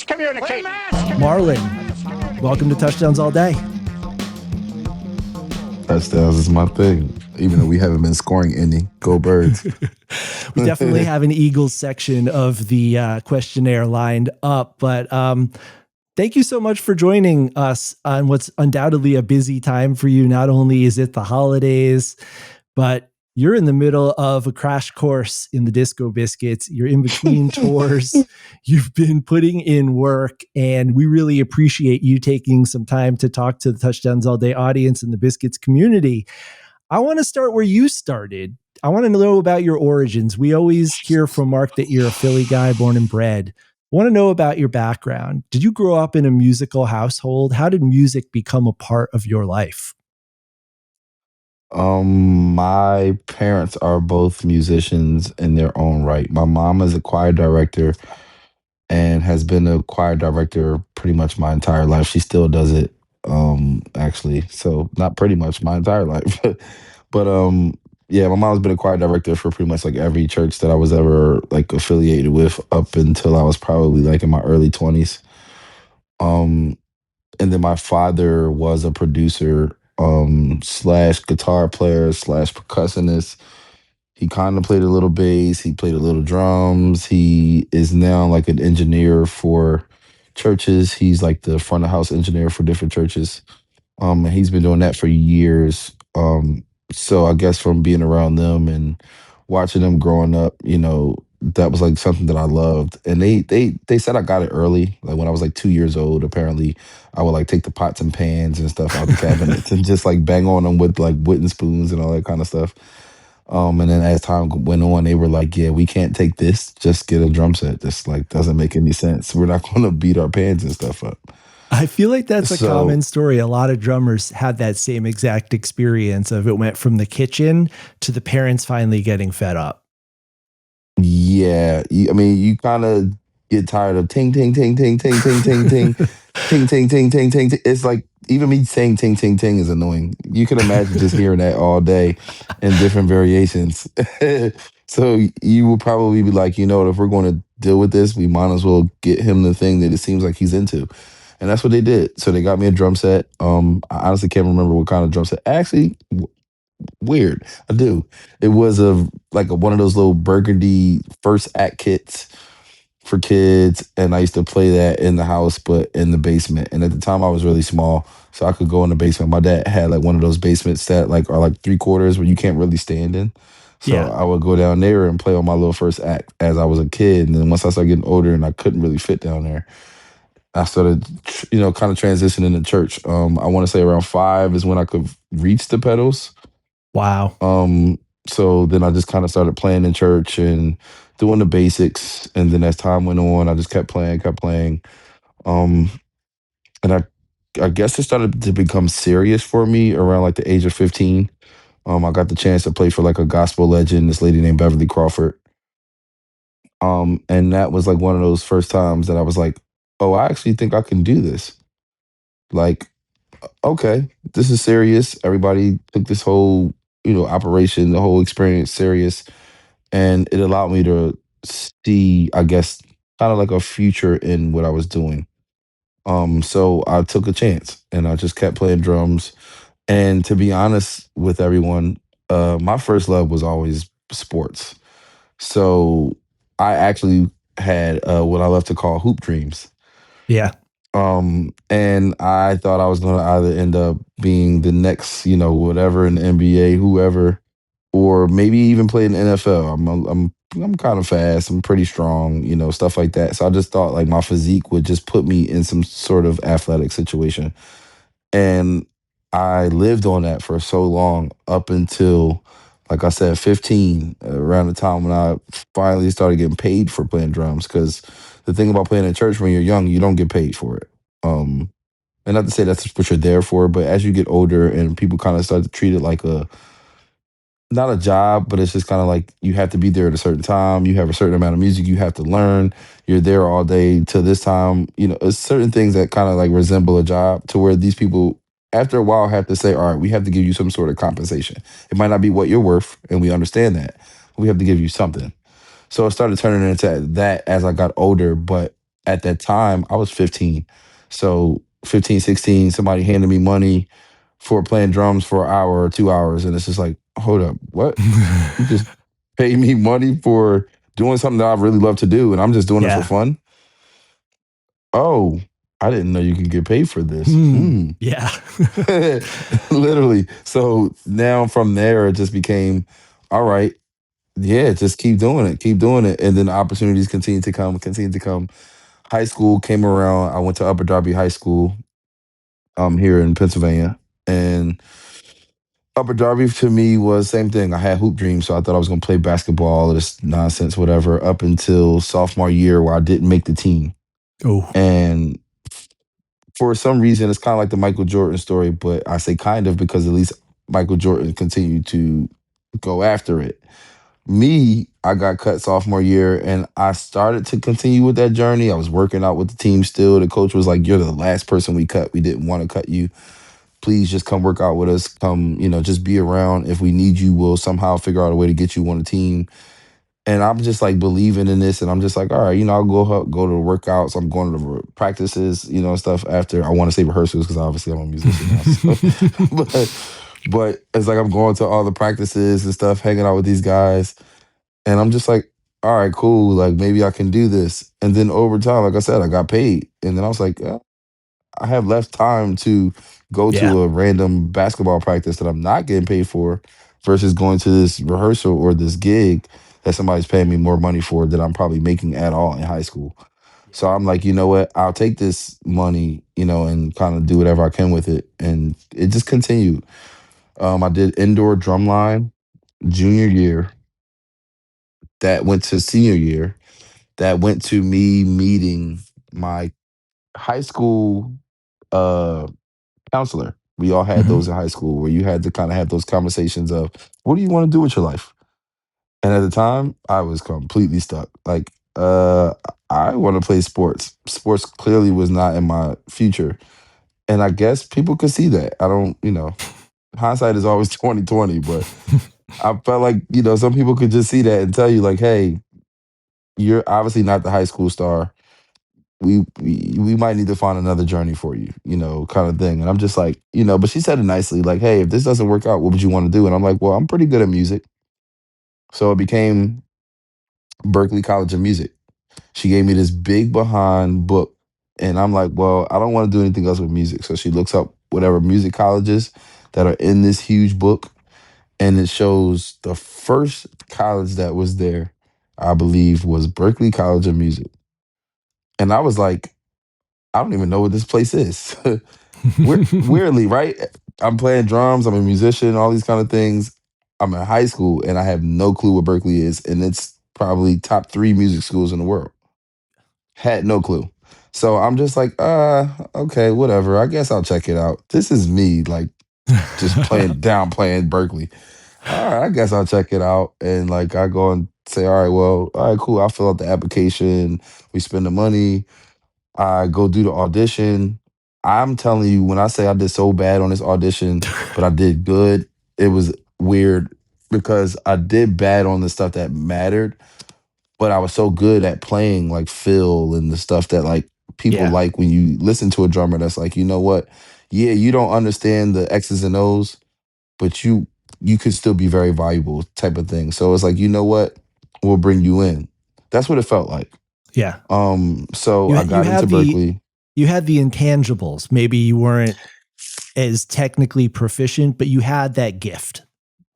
communicate. Marlon, welcome to Touchdowns All Day. Touchdowns is my thing, even though we haven't been scoring any. Go Birds. We definitely have an Eagles section of the questionnaire lined up, but thank you so much for joining us on what's undoubtedly a busy time for you. Not only is it the holidays, but you're in the middle of a crash course in the Disco Biscuits. You're in between tours. You've been putting in work, and we really appreciate you taking some time to talk to the Touchdowns All Day audience and the Biscuits community. I want to start where you started. I want to know about your origins. We always hear from Mark that you're a Philly guy, born and bred. I want to know about your background. Did you grow up in a musical household? How did music become a part of your life? My parents are both musicians in their own right. My mom is a choir director and has been a choir director pretty much my entire life. She still does it, actually. So not pretty much my entire life. But yeah, my mom's been a choir director for pretty much like every church that I was ever like affiliated with up until I was probably like in my early 20s. Um and then my father was a producer slash guitar player slash percussionist. He kind of played a little bass, he played a little drums. He is now like an engineer for churches. He's like the front of house engineer for different churches. And he's been doing that for years. So I guess from being around them and watching them growing up, that was like something that I loved. And they said I got it early. Like when I was like 2 years old, apparently I would like take the pots and pans and stuff out the cabinets and just like bang on them with like wooden spoons and all that kind of stuff. And then as time went on, they were like, "Yeah, we can't take this. Just get a drum set. This like doesn't make any sense. We're not going to beat our pans and stuff up." I feel like that's a So common story. A lot of drummers had that same exact experience of it went from the kitchen to the parents finally getting fed up. yeah, I mean, you kind of get tired of ting ting ting ting ting ting ting ting ting ting ting ting ting. It's like even me saying ting ting ting is annoying. You can imagine just hearing that all day in different variations. So you will probably be like, if we're going to deal with this, we might as well get him the thing that it seems like he's into. And that's what they did. So they got me a drum set. I honestly can't remember what kind of drum set. Actually, weird. I do. It was one of those little burgundy first act kits for kids, and I used to play that in the house, but in the basement. And at the time, I was really small, so I could go in the basement. My dad had like one of those basements that like are like 3/4 where you can't really stand in. So Yeah. I would go down there and play on my little first act as I was a kid. And then once I started getting older and I couldn't really fit down there, I started, kind of transitioning to church. I want to say around 5 is when I could reach the pedals. Wow. So then I just kind of started playing in church and doing the basics. And then as time went on, I just kept playing, kept playing. Um, and I guess it started to become serious for me around like the age of 15. I got the chance to play for like a gospel legend, this lady named Beverly Crawford. And that was like one of those first times that I was like, oh, I actually think I can do this. Like, okay, this is serious. Everybody took this whole, operation, the whole experience serious. And it allowed me to see, I guess, kind of like a future in what I was doing. So I took a chance and I just kept playing drums. And to be honest with everyone, my first love was always sports. So I actually had what I love to call hoop dreams. Yeah. And I thought I was going to either end up being the next, whatever in the NBA, whoever, or maybe even play in the NFL. I'm kind of fast. I'm pretty strong, stuff like that. So I just thought like my physique would just put me in some sort of athletic situation. And I lived on that for so long up until, like I said, 15, around the time when I finally started getting paid for playing drums. Because the thing about playing in church when you're young, you don't get paid for it. And not to say that's what you're there for, but as you get older and people kind of start to treat it like not a job, but it's just kind of like you have to be there at a certain time. You have a certain amount of music you have to learn. You're there all day to this time. It's certain things that kind of like resemble a job to where these people, after a while, have to say, all right, we have to give you some sort of compensation. It might not be what you're worth, and we understand that. We have to give you something. So it started turning into that as I got older. But at that time, I was 15. So 15, 16, somebody handed me money for playing drums for an hour or 2 hours. And it's just like, hold up, what? You just pay me money for doing something that I really love to do, and I'm just doing it for Yeah. fun? Oh, I didn't know you can get paid for this. Hmm. Yeah. Literally. So now from there, it just became, all right, yeah, just keep doing it, keep doing it. And then the opportunities continue to come, continue to come. High school came around. I went to Upper Darby High School here in Pennsylvania. And Upper Darby to me was same thing. I had hoop dreams, so I thought I was gonna play basketball, all this nonsense, whatever, up until sophomore year where I didn't make the team. Oh, And for some reason, it's kind of like the Michael Jordan story, but I say kind of because at least Michael Jordan continued to go after it. Me, I got cut sophomore year and I started to continue with that journey. I was working out with the team still. The coach was like, "You're the last person we cut. We didn't want to cut you. Please just come work out with us. Come, just be around. If we need you, we'll somehow figure out a way to get you on the team." And I'm just like believing in this, and I'm just like, all right, I'll go to the workouts. I'm going to the practices, and stuff after. I want to say rehearsals because obviously I'm a musician now. So, but but it's like I'm going to all the practices and stuff, hanging out with these guys, and I'm just like, all right, cool. Like maybe I can do this. And then over time, like I said, I got paid, and then I was like, I have less time to go yeah. to a random basketball practice that I'm not getting paid for versus going to this rehearsal or this gig that somebody's paying me more money for that I'm probably making at all in high school. So I'm like, you know what? I'll take this money, and kind of do whatever I can with it. And it just continued. I did indoor drumline junior year. That went to senior year. That went to me meeting my high school uh counselor. We all had Mhm. those in high school where you had to kind of have those conversations of what do you want to do with your life? And at the time, I was completely stuck. Like, I want to play sports. Sports clearly was not in my future. And I guess people could see that. I don't, hindsight is always 2020, but I felt like, some people could just see that and tell you, like, hey, you're obviously not the high school star. We might need to find another journey for you, kind of thing. And I'm just like, but she said it nicely, like, hey, if this doesn't work out, what would you want to do? And I'm like, well, I'm pretty good at music. So it became Berklee College of Music. She gave me this big behind book. And I'm like, well, I don't want to do anything else with music. So she looks up whatever music colleges that are in this huge book. And it shows the first college that was there, I believe, was Berklee College of Music. And I was like, I don't even know what this place is. Weirdly, right? I'm playing drums. I'm a musician. All these kind of things. I'm in high school, and I have no clue what Berkeley is, and it's probably top three music schools in the world. Had no clue. So I'm just like, okay, whatever. I guess I'll check it out. This is me, like just playing Berkeley. All right, I guess I'll check it out. And like I go and say, all right, well, all right, cool. I'll fill out the application. We spend the money. I go do the audition. I'm telling you, when I say I did so bad on this audition, but I did good, it was weird because I did bad on the stuff that mattered, but I was so good at playing like Phil and the stuff that like people Yeah. like when you listen to a drummer that's like, you know what? Yeah, you don't understand the X's and O's, but you could still be very valuable type of thing. So it's like, you know what? We'll bring you in. That's what it felt like. Yeah. So You I you got into had the Berkeley. you had the intangibles. Maybe you weren't as technically proficient, but you had that gift.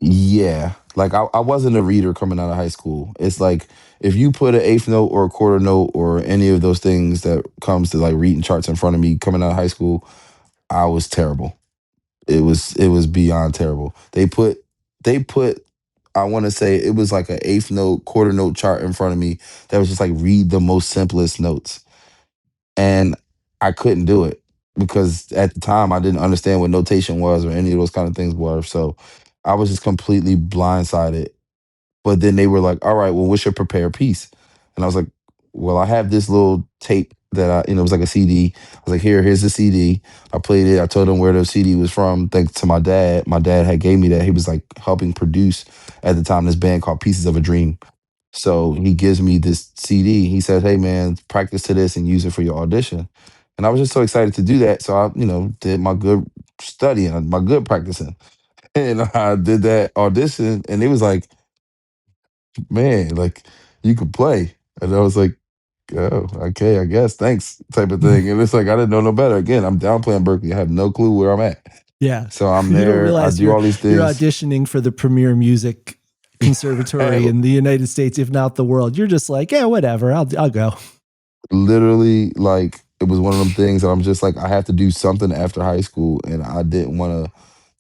Yeah. Like I wasn't a reader coming out of high school. It's like if you put an eighth note or a quarter note or any of those things that comes to like reading charts in front of me coming out of high school, I was terrible. It was beyond terrible. They put I want to say it was like an eighth note, quarter note chart in front of me that was just like read the most simplest notes. And I couldn't do it because at the time I didn't understand what notation was or any of those kind of things were. So I was just completely blindsided. But then they were like, all right, well, what's your prepared piece? And I was like, well, I have this little tape that it was like a CD. I was like, here's the CD. I played it. I told them where the CD was from. Thanks to my dad. My dad had gave me that. He was like helping produce at the time this band called Pieces of a Dream. So he gives me this CD. He said, "Hey man, practice to this and use it for your audition." And I was just so excited to do that. So I, did my good studying, my good practicing. And I did that audition and it was like, man, like you could play. And I was like, oh, okay, I guess. Thanks, type of thing. And it's like I didn't know no better. Again, I'm down playing Berklee. I have no clue where I'm at. Yeah. So I'm You don't there. I realize do all these you're things. auditioning for the premier music conservatory in the United States, if not the world. You're just like, yeah, whatever. I'll go. Literally, like it was one of them things that I'm just like, I have to do something after high school, and I didn't want to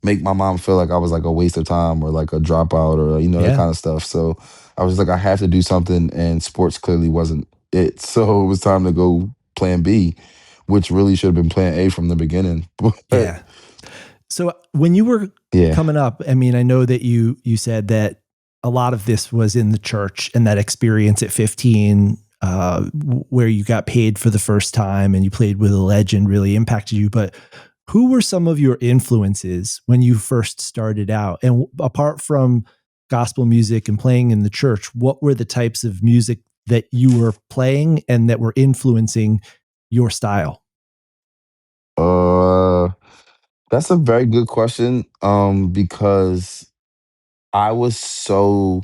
make my mom feel like I was like a waste of time or like a dropout or that Yeah. kind of stuff. So I was like, I have to do something, and sports clearly wasn't it. So it was time to go Plan B, which really should have been Plan A from the beginning. But Yeah. So when you were yeah, coming up, I mean, I know that you said that a lot of this was in the church, and that experience at 15, where you got paid for the first time and you played with a legend really impacted you. But who were some of your influences when you first started out? And apart from gospel music and playing in the church, what were the types of music that you were playing and that were influencing your style? uh, that's a very good question. Because I was so,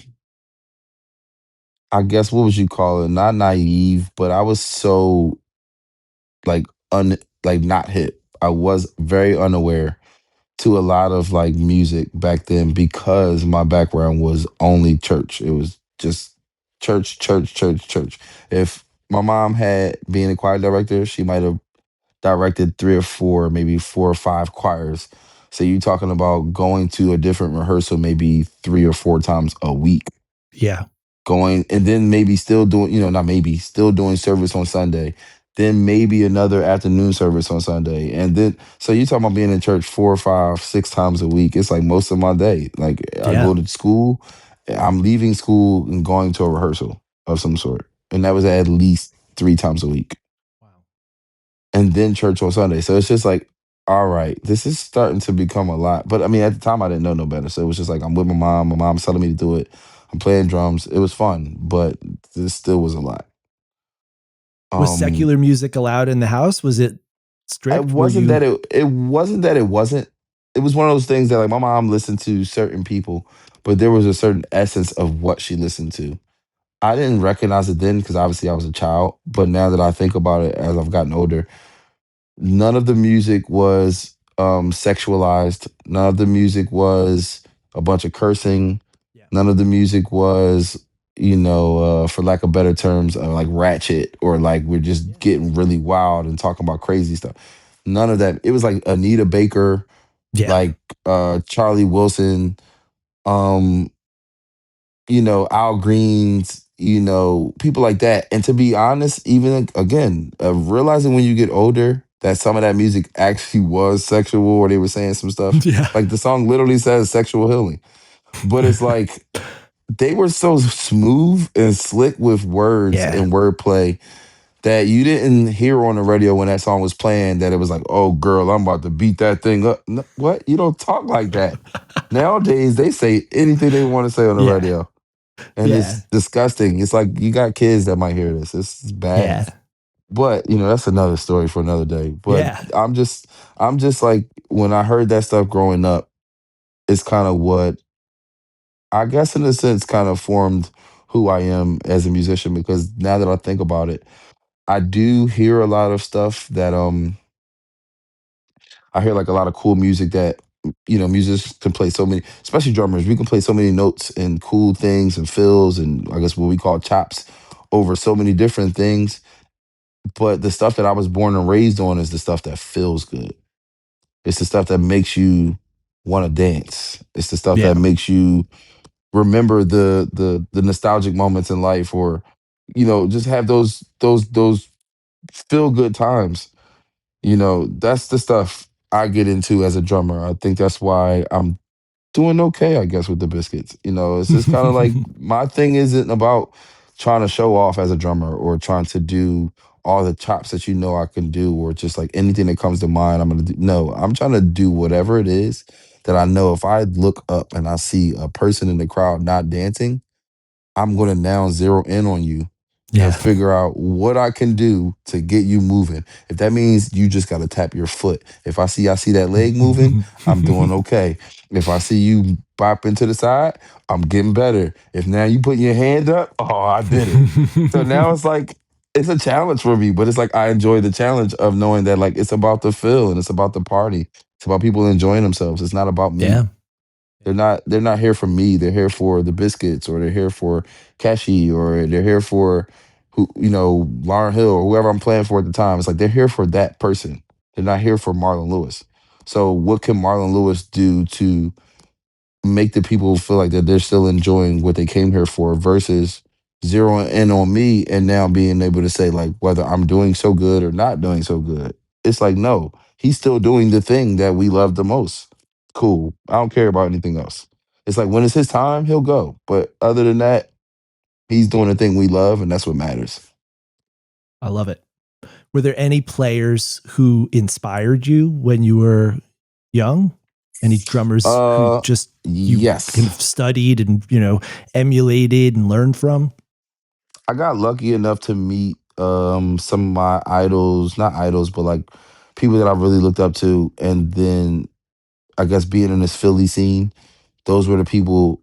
I guess, what would you call it? Not naive, but I was so like like not hip. I was very unaware to a lot of like music back then because my background was only church. It was just church, church, church, church. If my mom had been a choir director, she might have directed three or four, maybe four or five choirs. So you're talking about going to a different rehearsal maybe three or four times a week, Yeah. going and then maybe still doing, not maybe still doing service on Sunday, then maybe another afternoon service on Sunday. And then so you talking about being in church four, five, six times a week. It's like most of my day. Like I Yeah. go to school, I'm leaving school and going to a rehearsal of some sort. And that was at least three times a week. Wow. And then church on Sunday. So it's just like, all right, this is starting to become a lot. But I mean, at the time I didn't know no better. So it was just like I'm with my mom. My mom's telling me to do it. I'm playing drums. It was fun, but this still was a lot. Was Um, secular music allowed in the house? Was it it strict? Were wasn't you? that it wasn't that it wasn't. It was one of those things that like my mom listened to certain people, but there was a certain essence of what she listened to. I didn't recognize it then because obviously I was a child. But now that I think about it as I've gotten older, none of the music was sexualized. None of the music was a bunch of cursing. Yeah. None of the music was, for lack of better terms, like ratchet or like we're just Yeah. getting really wild and talking about crazy stuff. None of that. It was like Anita Baker, Yeah. like Charlie Wilson, um, Al Greens, people like that. And to be honest, even again, realizing when you get older that some of that music actually was sexual or they were saying some stuff. Yeah. Like the song literally says sexual healing. But it's like they were so smooth and slick with words Yeah. and wordplay that you didn't hear on the radio when that song was playing that it was like, oh girl, I'm about to beat that thing up. No, what? You don't talk like that. Nowadays they say anything they want to say on the Yeah. radio and Yeah. it's disgusting. It's like you got kids that might hear this. It's bad. Yeah. But that's another story for another day. But Yeah. I'm just like when I heard that stuff growing up, it's kind of what I guess in a sense kind of formed who I am as a musician because now that I think about it, I do hear a lot of stuff that I hear like a lot of cool music that musicians can play so many, especially drummers. We can play so many notes and cool things and fills and I guess what we call chops over so many different things. But the stuff that I was born and raised on is the stuff that feels good. It's the stuff that makes you want to dance. It's the stuff that Yeah. makes you remember the nostalgic moments in life, or just have those feel good times. That's the stuff I get into as a drummer. I think that's why I'm doing okay, I guess, with the biscuits. It's just kind of like my thing isn't about trying to show off as a drummer or trying to do all the chops that I can do or just like anything that comes to mind I'm gonna do. No, I'm trying to do whatever it is that I know if I look up and I see a person in the crowd not dancing, I'm going to now zero in on you and Yeah. figure out what I can do to get you moving. If that means you just got to tap your foot. If I see that leg moving, I'm doing okay. If I see you bop into the side, I'm getting better. If now you put your hand up, oh, I did it. So now it's like it's a challenge for me, but it's like I enjoy the challenge of knowing that like it's about the feel and it's about the party. It's about people enjoying themselves. It's not about me. Yeah. They're not here for me. They're here for the biscuits, or they're here for Cashy, or they're here for who Lauren Hill or whoever I'm playing for at the time. It's like they're here for that person. They're not here for Marlon Lewis. So what can Marlon Lewis do to make the people feel like that they're still enjoying what they came here for versus zeroing in on me and now being able to say like whether I'm doing so good or not doing so good. It's like no, he's still doing the thing that we love the most. Cool. I don't care about anything else. It's like when it's his time, he'll go. But other than that, he's doing the thing we love and that's what matters. I love it. Were there any players who inspired you when you were young? Any drummers who Uh just you kind of yes. studied and, emulated and learned from? I got lucky enough to meet some of my idols, not idols, but like people that I really looked up to. And then I guess being in this Philly scene, those were the people,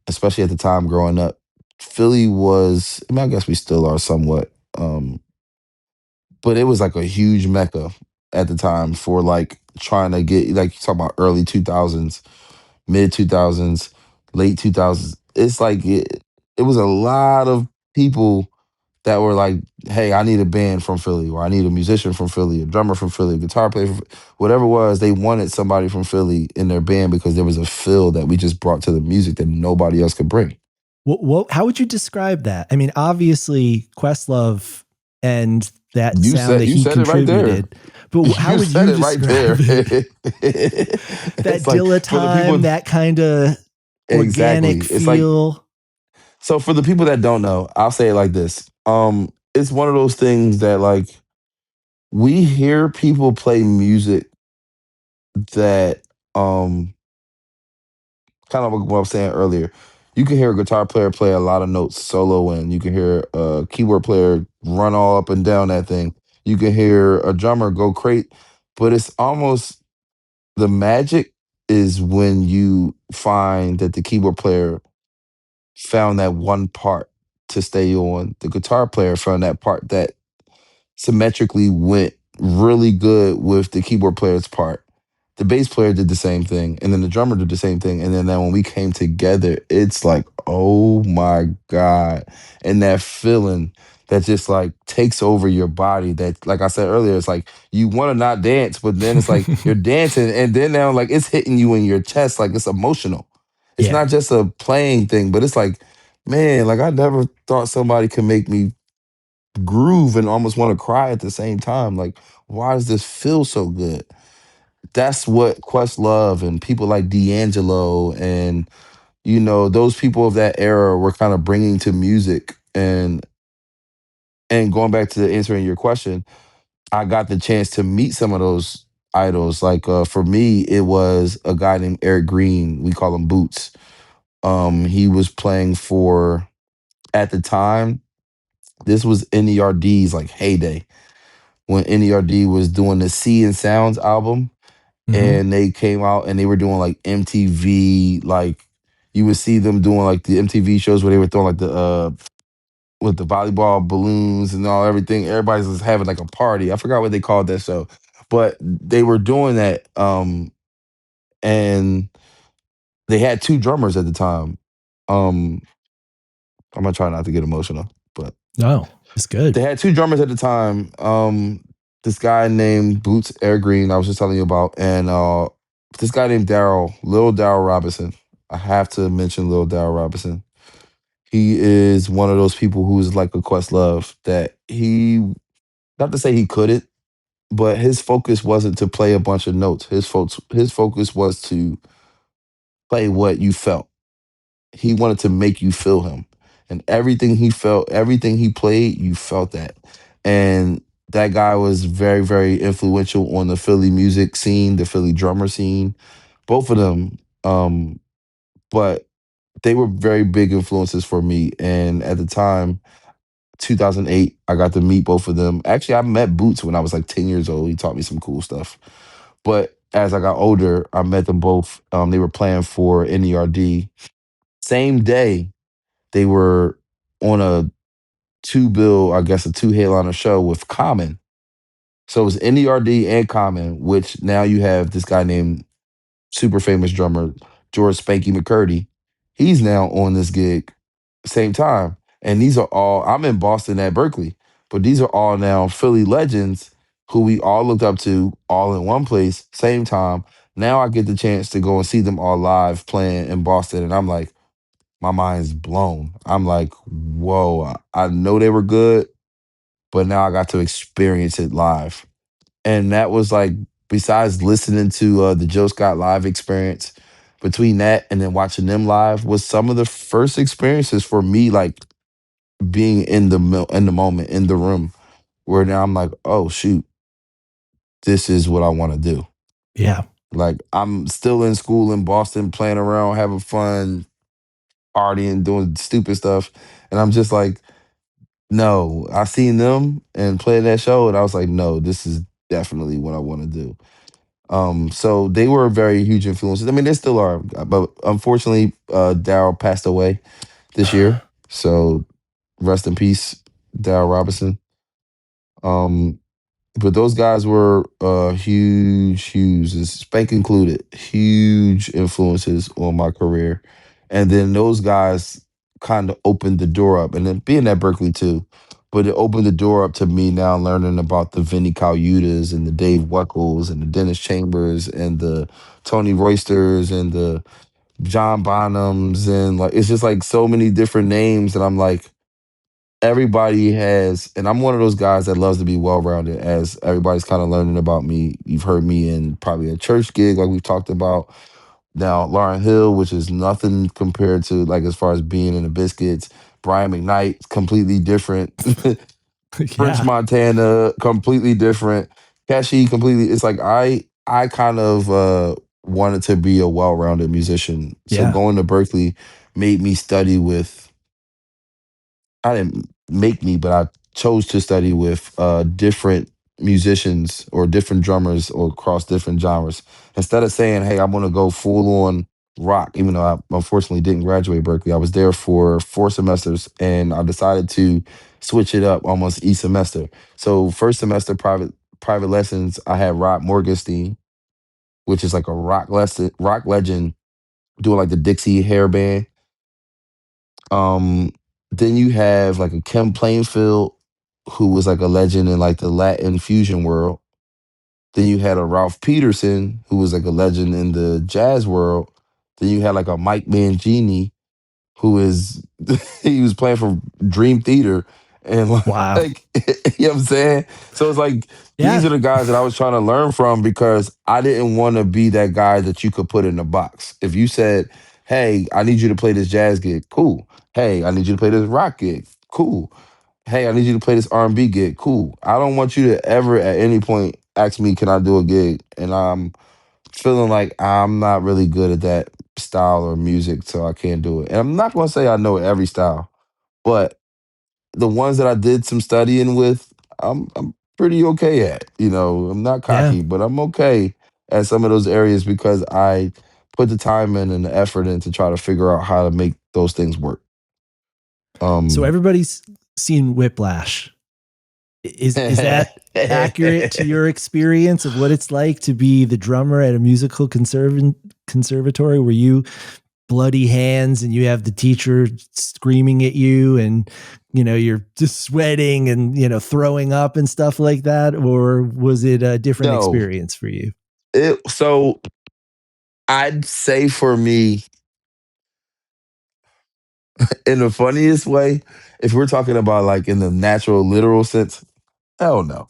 especially at the time growing up. Philly was, I mean, I guess we still are somewhat, but it was like a huge mecca at the time for like trying to get, like you talk about early 2000s, mid 2000s, late 2000s. It's like it was a lot of people that were like, hey, I need a band from Philly, or I need a musician from Philly, a drummer from Philly, a guitar player, whatever it was. They wanted somebody from Philly in their band because there was a feel that we just brought to the music that nobody else could bring. How would you describe that? I mean, obviously, Questlove and that sound that You he said it right there. contributed, but how You would said you it right describe there. it? That It's like Dilla for the people, time, that kind of organic exactly. It's like feel. so for the people that don't know, I'll say it like this. It's one of those things that like we hear people play music that kind of like what I was saying earlier. You can hear a guitar player play a lot of notes solo, and you can hear a keyboard player run all up and down that thing. You can hear a drummer go crate, but it's almost the magic is when you find that the keyboard player found that one part to stay on. The guitar player found that part that symmetrically went really good with the keyboard player's part. The bass player did the same thing, and then the drummer did the same thing. And then when we came together, it's like, oh my God. And that feeling that just like takes over your body. That, like I said earlier, it's like you want to not dance, but then it's like you're dancing, and then now like it's hitting you in your chest, like it's emotional. It's Yeah. not just a playing thing, but it's like, man, like I never thought somebody could make me groove and almost want to cry at the same time. Like, why does this feel so good? That's what Questlove and people like D'Angelo and those people of that era were kind of bringing to music. And going back to answering your question, I got the chance to meet some of those idols. Like for me, it was a guy named Eric Green. We call him Boots. He was playing for at the time. This was NERD's like heyday when NERD was doing the Sea and Sounds album, Hmm. and they came out and they were doing like MTV, like you would see them doing like the MTV shows where they were throwing like the with the volleyball balloons and all everything. Everybody's just having like a party. I forgot what they called that show, but they were doing that. And they had two drummers at the time. Um, I'm gonna try not to get emotional, but No, it's good. they had two drummers at the time. This guy named Boots Air Green, I was just telling you about, and this guy named Daryl, Lil Daryl Robinson. I have to mention Lil Daryl Robinson. He is one of those people who's like a Questlove that he, not to say he couldn't, but his focus wasn't to play a bunch of notes. His focus was to play what you felt. He wanted to make you feel him. And everything he felt, everything he played, you felt that. And that guy was very, very influential on the Philly music scene, the Philly drummer scene, both of them. But they were very big influences for me. And at the time, 2008, I got to meet both of them. Actually, I met Boots when I was like 10 years old. He taught me some cool stuff. But as I got older, I met them both. They were playing for NERD. Same day, they were on a two bill, I guess a two headliner show with Common. So it was NERD and Common, which now you have this guy named super famous drummer George Spanky McCurdy. He's now on this gig same time. And these are all I'm in Boston at Berklee, but these are all now Philly legends who we all looked up to all in one place, same time. Now I get the chance to go and see them all live playing in Boston. And I'm like, my mind's blown. I'm like, whoa, I know they were good, but now I got to experience it live. And that was like, besides listening to the Joe Scott live experience, between that and then watching them live was some of the first experiences for me, like being in in the moment in the room, where now I'm like, oh shoot, this is what I want to do. Yeah. Like I'm still in school in Boston, playing around, having fun, partying, doing stupid stuff, and I'm just like, no, I seen them and playing that show, and I was like, no, this is definitely what I want to do. So they were very huge influences. I mean, they still are, but unfortunately, Daryl passed away this year. So rest in peace, Daryl Robinson. Um, but those guys were huge, Spank included, huge influences on my career. And then those guys kind of opened the door up, and then being at Berkeley too, but it opened the door up to me now learning about the Vinnie Colaiutas and the Dave Weckles and the Dennis Chambers and the Tony Roysters and the John Bonhams, and like it's just like so many different names, and I'm like, everybody has, and I'm one of those guys that loves to be well rounded. As everybody's kind of learning about me, you've heard me in probably a church gig, like we've talked about. Now, Lauren Hill, which is nothing compared to like as far as being in the Biscuits. Brian McKnight, completely different. French Yeah. Montana, completely different. Cashy, completely. It's like I kind of wanted to be a well rounded musician. So Yeah. going to Berkeley made me study with, I didn't make me, but I chose to study with different musicians or different drummers or across different genres. Instead of saying, "Hey, I'm gonna go full on rock," even though I unfortunately didn't graduate Berkeley, I was there for 4 semesters, and I decided to switch it up almost each semester. So first semester private lessons, I had Rod Morgenstein, which is like a rock legend, doing like the Dixie hair band. Um, then you have like a Kim Plainfield, who was like a legend in like the Latin fusion world. Then you had a Ralph Peterson, who was like a legend in the jazz world. Then you had like a Mike Mangini, who is he was playing for Dream Theater, and Wow. like you know what I'm saying. So it's like these Yeah. are the guys that I was trying to learn from, because I didn't want to be that guy that you could put in a box. If you said, "Hey, I need you to play this jazz gig," cool. "Hey, I need you to play this rock gig," cool. "Hey, I need you to play this R&B gig," cool. I don't want you to ever at any point ask me, "Can I do a gig?" And I'm feeling like I'm not really good at that style or music, so I can't do it. And I'm not going to say I know every style, but the ones that I did some studying with, I'm pretty okay at. You know, I'm not Yeah. cocky, but I'm okay at some of those areas because I put the time in and the effort in to try to figure out how to make those things work. So Um, everybody's seen Whiplash. Is that accurate to your experience of what it's like to be the drummer at a musical conservatory? Were you bloody hands and you have the teacher screaming at you and you're just sweating and throwing up and stuff like that, or was it a different no, experience for you? so I'd say for me, in the funniest way, if we're talking about like in the natural, literal sense, hell no.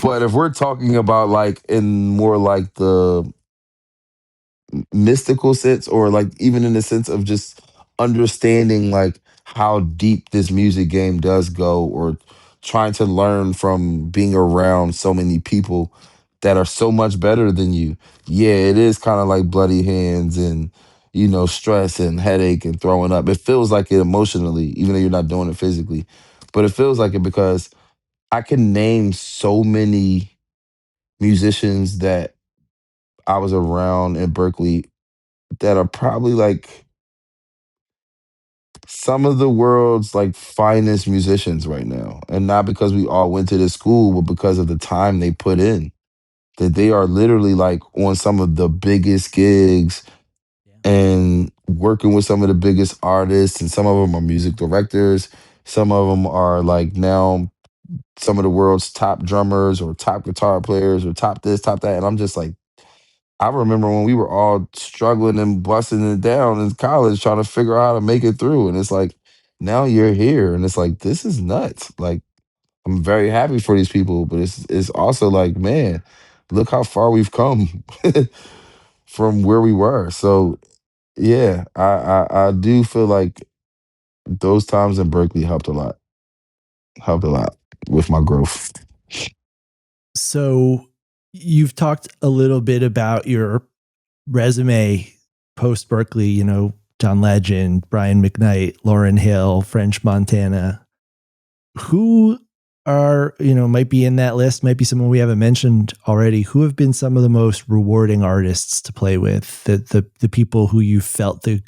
But if we're talking about like in more like the mystical sense, or like even in the sense of just understanding like how deep this music game does go, or trying to learn from being around so many people that are so much better than you, yeah, it is kind of like bloody hands, and stress and headache and throwing up. It feels like it emotionally, even though you're not doing it physically. But it feels like it because I can name so many musicians that I was around in Berkeley that are probably like some of the world's like finest musicians right now. And not because we all went to this school, but because of the time they put in. That they are literally like on some of the biggest gigs Yeah. and working with some of the biggest artists, and some of them are music directors. Some of them are like now some of the world's top drummers or top guitar players or top this, top that. And I'm just like, I remember when we were all struggling and busting it down in college trying to figure out how to make it through. And it's like, now you're here. And it's like, this is nuts. Like, I'm very happy for these people, but it's also like, man, look how far we've come from where we were. So yeah, I do feel like those times in Berkeley helped a lot with my growth. So you've talked a little bit about your resume post Berklee, John Legend, Brian McKnight, Lauryn Hill, French Montana. Who are, might be in that list, might be someone we haven't mentioned already. Who have been some of the most rewarding artists to play with? The people who you felt the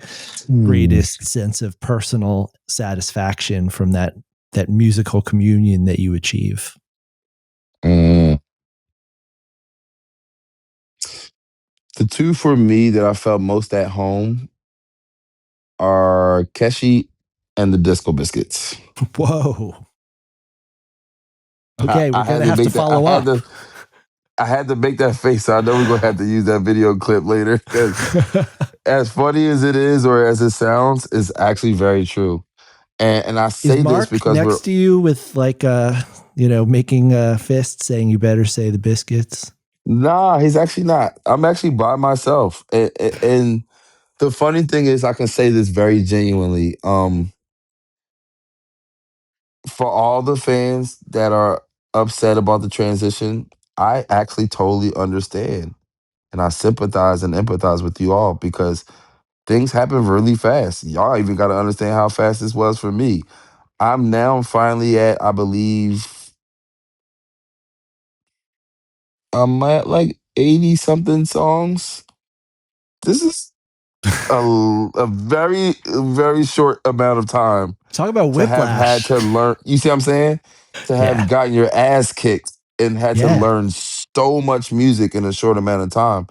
Hmm. greatest sense of personal satisfaction from that musical communion that you achieve? Mm. The two for me that I felt most at home are Keshi and the Disco Biscuits. Whoa. I, Okay, we're I had gonna to have to make that. I follow had up. to. I had to make that face. So I know we're gonna have to use that video clip later because, as funny as it is or as it sounds, it's actually very true. And I Is say this Mark because we're next to you with like making a fist saying you better say the biscuits? nah. He's actually not. I'm actually by myself. And the funny thing is, I can say this very genuinely. For all the fans that are upset about the transition, I actually totally understand. And I sympathize and empathize with you all because things happen really fast. Y'all even got to understand how fast this was for me. I'm now finally at, I believe, I'm at like 80 something songs. This is a very, very short amount of time Talk about to have had whiplash. to learn. You see what I'm saying? To have Yeah. gotten your ass kicked and had to Yeah. learn so much music in a short amount of time.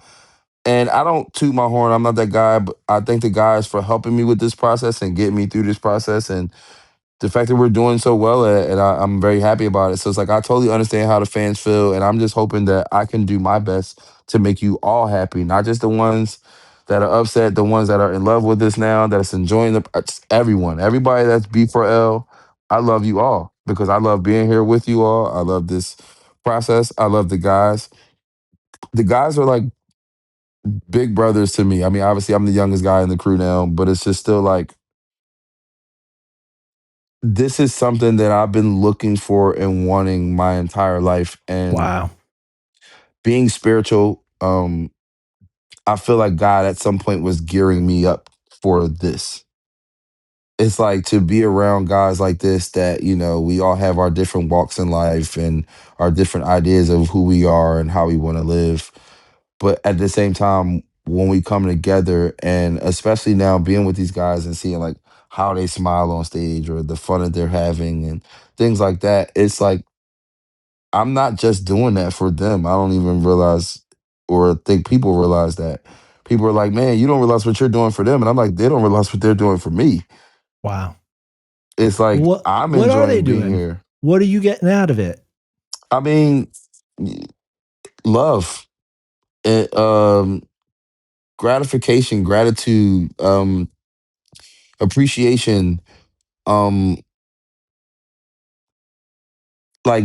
And I don't toot my horn. I'm not that guy, but I thank the guys for helping me with this process and getting me through this process. And the fact that we're doing so well at it, and I'm very happy about it. So it's like I totally understand how the fans feel, and I'm just hoping that I can do my best to make you all happy, not just the ones that are upset, the ones that are in love with us now, that's enjoying just everyone, everybody that's B4L. I love you all because I love being here with you all. I love this process. I love the guys. The guys are like big brothers to me. I mean, obviously, I'm the youngest guy in the crew now, but it's just still like this is something that I've been looking for and wanting my entire life. And Wow. being spiritual, I feel like God at some point was gearing me up for this. It's like to be around guys like this that, we all have our different walks in life and our different ideas of who we are and how we want to live. But at the same time, when we come together, and especially now being with these guys and seeing like how they smile on stage or the fun that they're having and things like that, it's like I'm not just doing that for them. I don't even realize or think people realize that. People are like, man, you don't realize what you're doing for them. And I'm like, they don't realize what they're doing for me. Wow. It's like I'm What are they enjoying being doing? here. What are you getting out of it? I mean, love, eh, gratification, gratitude, appreciation, um, like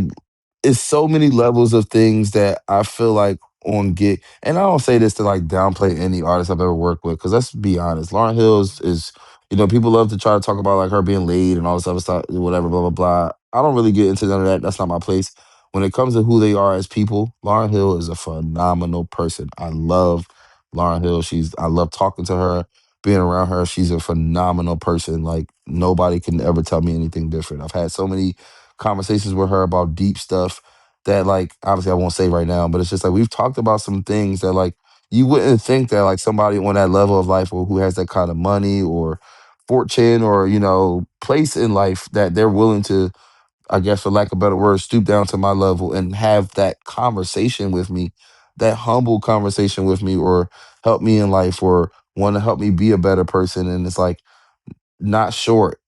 it's so many levels of things that I feel like on gig. And I don't say this to like downplay any artist I've ever worked with, because let's be honest, Lauren Hill is, people love to try to talk about like her being laid and all this other stuff, whatever, blah, blah, blah. I don't really get into none of that. That's not my place. When it comes to who they are as people, Lauren Hill is a phenomenal person. I love Lauren Hill. I love talking to her. being around her. She's a phenomenal person. Like nobody can ever tell me anything different. I've had so many conversations with her about deep stuff that like obviously I won't say right now, but it's just like we've talked about some things that like you wouldn't think that like somebody on that level of life or who has that kind of money or fortune or place in life that they're willing to, I guess, for lack of a better word, stoop down to my level and have that conversation with me, that humble conversation with me, or help me in life, or want to help me be a better person. And it's like not short,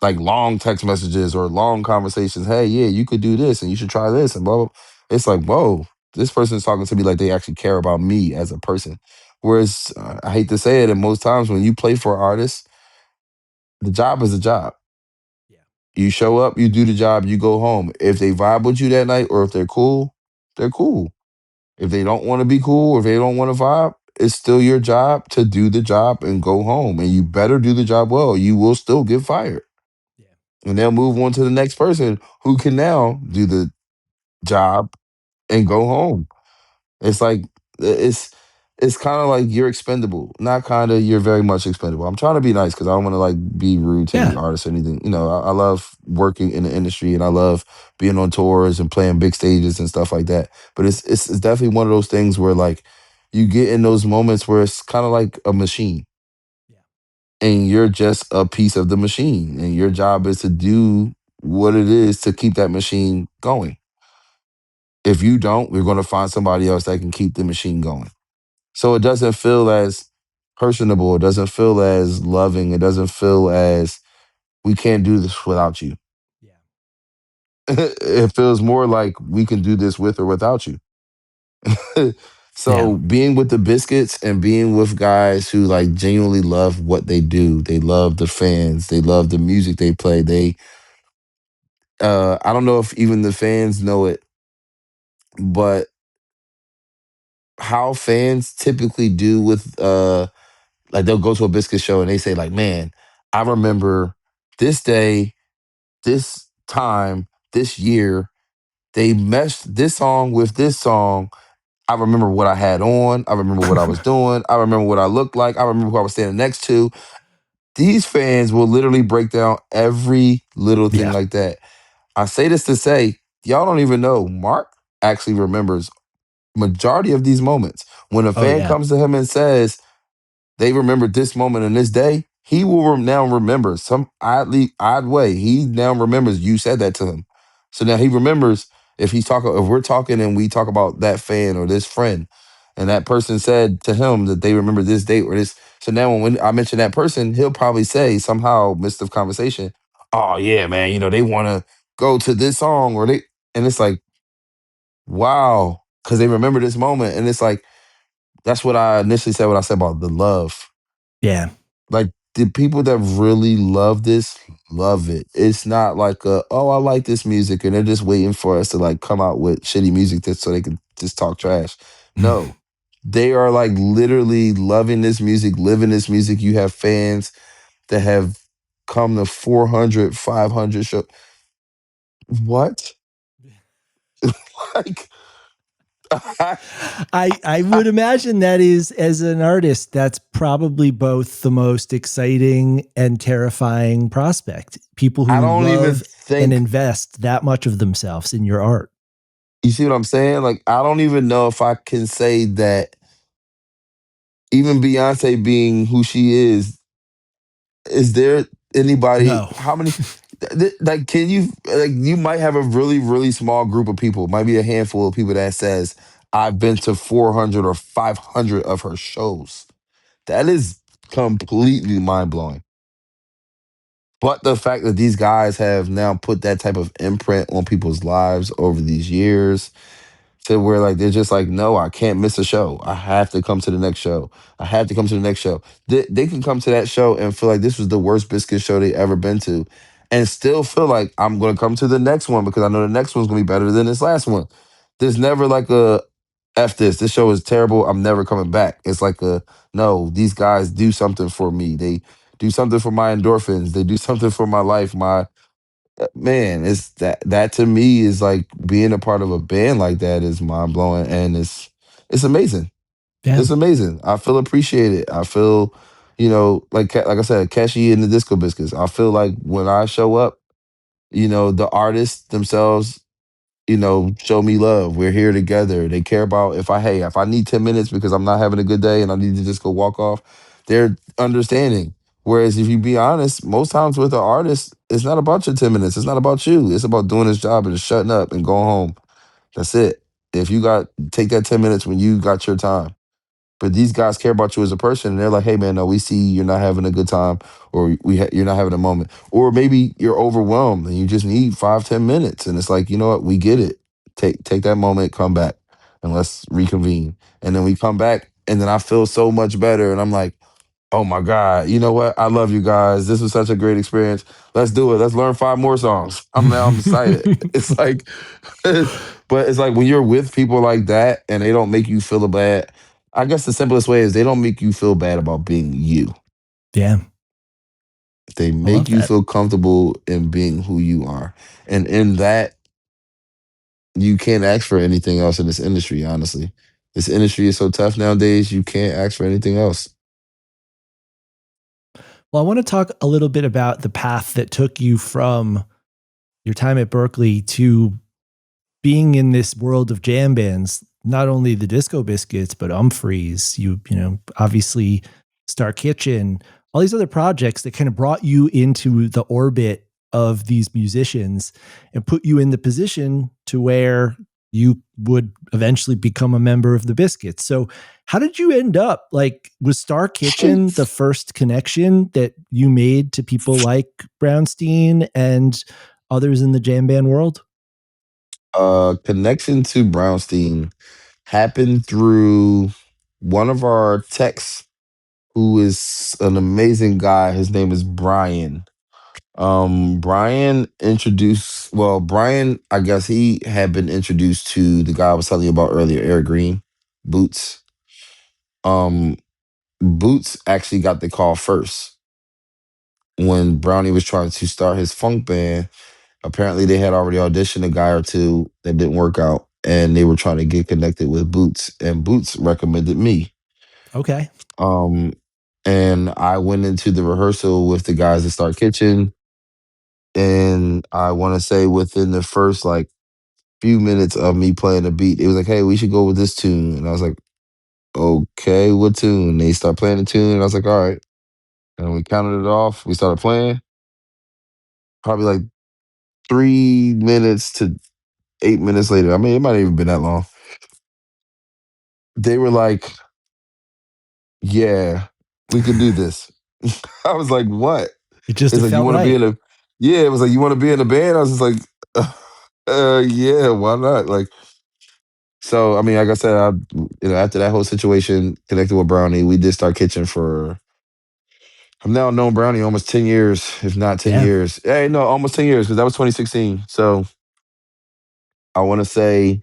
like long text messages or long conversations. Hey, yeah, you could do this and you should try this and blah, blah. It's like, whoa, this person's talking to me like they actually care about me as a person. Whereas I hate to say it, and most times when you play for artists, the job is a job. Yeah. You show up, you do the job, you go home. If they vibe with you that night or if they're cool, they're cool. If they don't want to be cool or if they don't want to vibe, it's still your job to do the job and go home. And you better do the job well. You will still get fired. Yeah. And they'll move on to the next person who can now do the job and go home. It's like it's it's kind of like you're expendable. Not kind of, you're very much expendable. I'm trying to be nice because I don't want to like be rude to any Yeah. artists or anything. I love working in the industry and I love being on tours and playing big stages and stuff like that. But it's definitely one of those things where like you get in those moments where it's kind of like a machine Yeah. and you're just a piece of the machine and your job is to do what it is to keep that machine going. If you don't, we're going to find somebody else that can keep the machine going. So it doesn't feel as personable. It doesn't feel as loving. It doesn't feel as we can't do this without you. Yeah. It feels more like we can do this with or without you. Yeah. So being with the Biscuits and being with guys who like genuinely love what they do, they love the fans, they love the music they play. I don't know if even the fans know it, but how fans typically do with like they'll go to a Biscuit show and they say like, man, I remember this day, this time, this year, they meshed this song with this song. I remember what I had on. I remember what I was doing. I remember what I looked like. I remember who I was standing next to. These fans will literally break down every little thing Yeah. like that. I say this to say, y'all don't even know. Mark actually remembers majority of these moments. When a Oh fan yeah. comes to him and says, they remember this moment and this day, he will now remember some odd way. He now remembers you said that to him. So now he remembers if we're talking and we talk about that fan or this friend, and that person said to him that they remember this date or this. So now when I mention that person, he'll probably say somehow, midst of conversation, oh yeah, man, they want to go to this song and it's like, wow, because they remember this moment. And it's like, that's what I initially said when I said about the love. Yeah. Like the people that really love this love it. It's not like oh, I like this music and they're just waiting for us to like come out with shitty music just so they can just talk trash. No. They are like literally loving this music, living this music. You have fans that have come to 400, 500 show. What? Like I would imagine that is, as an artist, that's probably both the most exciting and terrifying prospect. People I who don't even love and think invest that much of themselves in your art. you see what I'm saying? Like I don't even know if I can say that even Beyonce being who she is there anybody? No. How many? Like, can you like? You might have a really, really small group of people. Might be a handful of people that says I've been to 400 or 500 of her shows. That is completely mind blowing. But the fact that these guys have now put that type of imprint on people's lives over these years, to where like they're just like, no, I can't miss a show. I have to come to the next show. I have to come to the next show. They can come to that show and feel like this was the worst biscuit show they ever been to, and still feel like I'm gonna come to the next one because I know the next one's gonna be better than this last one. There's never like a F this. This show is terrible. I'm never coming back. It's like a no, these guys do something for me. They do something for my endorphins. They do something for my life, my man, it's that to me is like being a part of a band like that is mind blowing and it's amazing. Yeah. It's amazing. I feel appreciated. I feel like I said, Keshi and the Disco Biscuits. I feel like when I show up, the artists themselves, show me love. We're here together. They care about if I need 10 minutes because I'm not having a good day and I need to just go walk off, they're understanding. Whereas if you be honest, most times with an artist, it's not about your 10 minutes. It's not about you. It's about doing his job and just shutting up and going home. That's it. If you got take that 10 minutes when you got your time. But these guys care about you as a person, and they're like, "Hey, man, no, we see you're not having a good time, or you're not having a moment, or maybe you're overwhelmed and you just need 5, 10 minutes." And it's like, you know what? We get it. Take that moment, come back, and let's reconvene. And then we come back, and then I feel so much better, and I'm like, "Oh my god, you know what? I love you guys. This was such a great experience. Let's do it. Let's learn 5 more songs." I'm excited. It's like, but it's like when you're with people like that and they don't make you feel bad. I guess the simplest way is they don't make you feel bad about being you. Yeah, They I make love you that. feel comfortable in being who you are. And in that, you can't ask for anything else in this industry, honestly. This industry is so tough nowadays, you can't ask for anything else. Well, I want to talk a little bit about the path that took you from your time at Berklee to being in this world of jam bands, not only the Disco Biscuits, but Umphreys, obviously Star Kitchen, all these other projects that kind of brought you into the orbit of these musicians and put you in the position to where you would eventually become a member of the Biscuits. So how did you end up like, was Star Kitchen the first connection that you made to people like Brownstein and others in the jam band world? Connection to Brownstein happened through one of our techs who is an amazing guy. His name is Brian. Brian, I guess he had been introduced to the guy I was telling you about earlier, Eric Green, Boots. Um, Boots actually got the call first when Brownie was trying to start his funk band. Apparently, they had already auditioned a guy or two that didn't work out, and they were trying to get connected with Boots, and Boots recommended me. Okay. Um, and I went into the rehearsal with the guys at Star Kitchen, and I want to say within the first like few minutes of me playing the beat, it was like, "Hey, we should go with this tune," and I was like, "Okay, what tune?" They start playing the tune, and I was like, "All right," and we counted it off. We started playing. Probably like 3 minutes to 8 minutes later. I mean, it might have even been that long. They were like, "Yeah, we could do this." I was like, "What?" It It's like, "You felt want to be right. in a?" Yeah, it was like, "You want to be in a band?" I was just like, yeah, why not?" Like, so I mean, like I said, after that whole situation connected with Brownie, we did Start Kitchen for. I've now known Brownie almost 10 years, if not ten Yeah. years. Hey, no, almost 10 years because that was 2016. So I want to say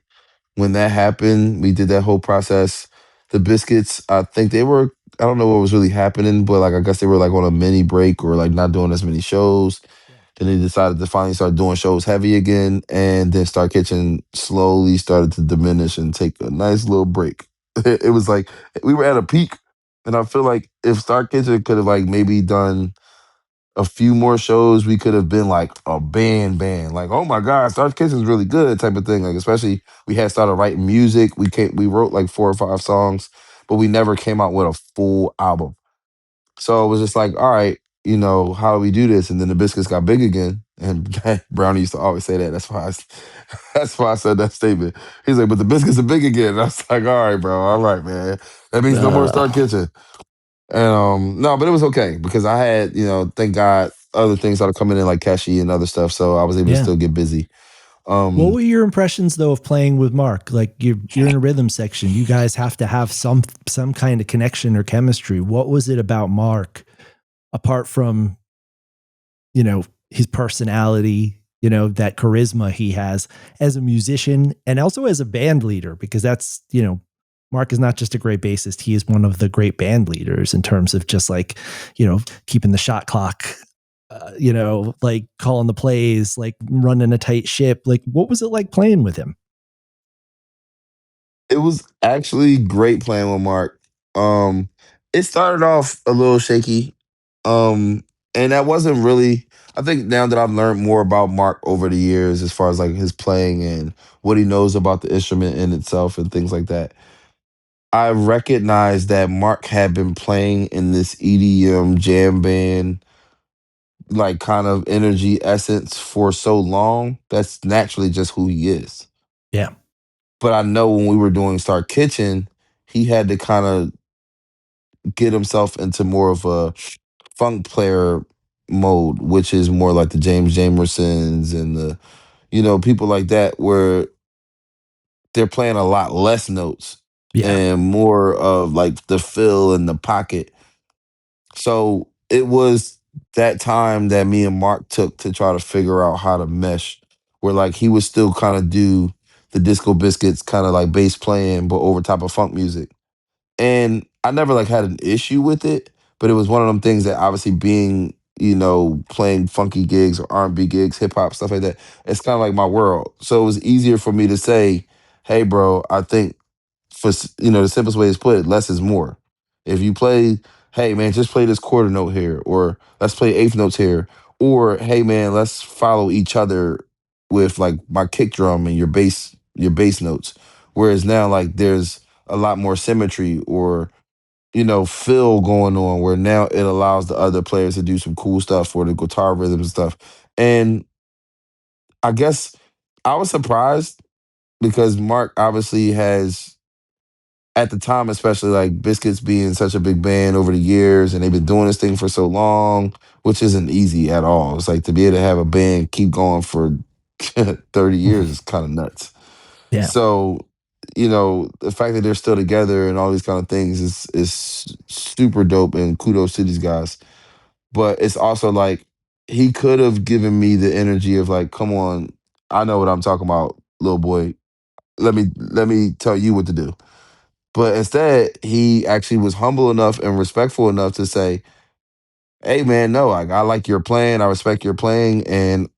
when that happened, we did that whole process. The Biscuits, I think they were. I don't know what was really happening, but like I guess they were like on a mini break or like not doing as many shows. Yeah. Then they decided to finally start doing shows heavy again, and then Star Kitchen slowly started to diminish and take a nice little break. It was like we were at a peak, and I feel like if Star Kitchen could have like maybe done a few more shows, we could have been like a band. Like, oh my God, Star Kitchen's really good type of thing. Like, especially we had started writing music. We wrote like 4 or 5 songs, but we never came out with a full album. So it was just like, all right, how do we do this? And then the Biscuits got big again. And Brownie used to always say that. That's why I said that statement. He's like, but the Biscuits are big again. And I was like, all right, bro, all right, man. That means no more Uh, Star Kitchen. And no, but it was okay because I had, thank God, other things started coming in like Keshi and other stuff. So I was able to yeah. still get busy. What Um, were your impressions though of playing with Mark? Like you're in a rhythm section. You guys have to have some kind of connection or chemistry. What was it about Mark apart from, his personality, that charisma he has as a musician and also as a band leader, because that's, Mark is not just a great bassist. He is one of the great band leaders in terms of just like, keeping the shot clock, like calling the plays, like running a tight ship. Like, what was it like playing with him? it was actually great playing with Mark. Um, It started off a little shaky. Um, and that wasn't really I think now that I've learned more about Mark over the years as far as like his playing and what he knows about the instrument in itself and things like that, I recognized that Mark had been playing in this EDM jam band like kind of energy essence for so long. That's naturally just who he is. Yeah. But I know when we were doing Star Kitchen, he had to kind of get himself into more of a funk player mode, which is more like the James Jamersons and the people like that, where they're playing a lot less notes Yeah. and more of like the fill in the pocket. So it was that time that me and Mark took to try to figure out how to mesh, where like he would still kind of do the Disco Biscuits kind of like bass playing, but over top of funk music. And I never like had an issue with it, but it was one of them things that obviously being, playing funky gigs or R&B gigs, hip hop, stuff like that, it's kind of like my world. So it was easier for me to say, hey, bro, I think the simplest way is put it, less is more. If you play, hey man, just play this quarter note here, or let's play eighth notes here, or hey man, let's follow each other with like my kick drum and your bass notes. Whereas now like there's a lot more symmetry or fill going on where now it allows the other players to do some cool stuff for the guitar rhythm and stuff. And I guess I was surprised because Mark obviously has at the time, especially like Biscuits being such a big band over the years, and they've been doing this thing for so long, which isn't easy at all. It's like to be able to have a band keep going for 30 years is kind of nuts. Yeah. So, the fact that they're still together and all these kind of things is super dope and kudos to these guys. But it's also like he could have given me the energy of like, come on, I know what I'm talking about, little boy. Let me tell you what to do. But instead, he actually was humble enough and respectful enough to say, "Hey, man, no, I like your playing. I respect your playing, and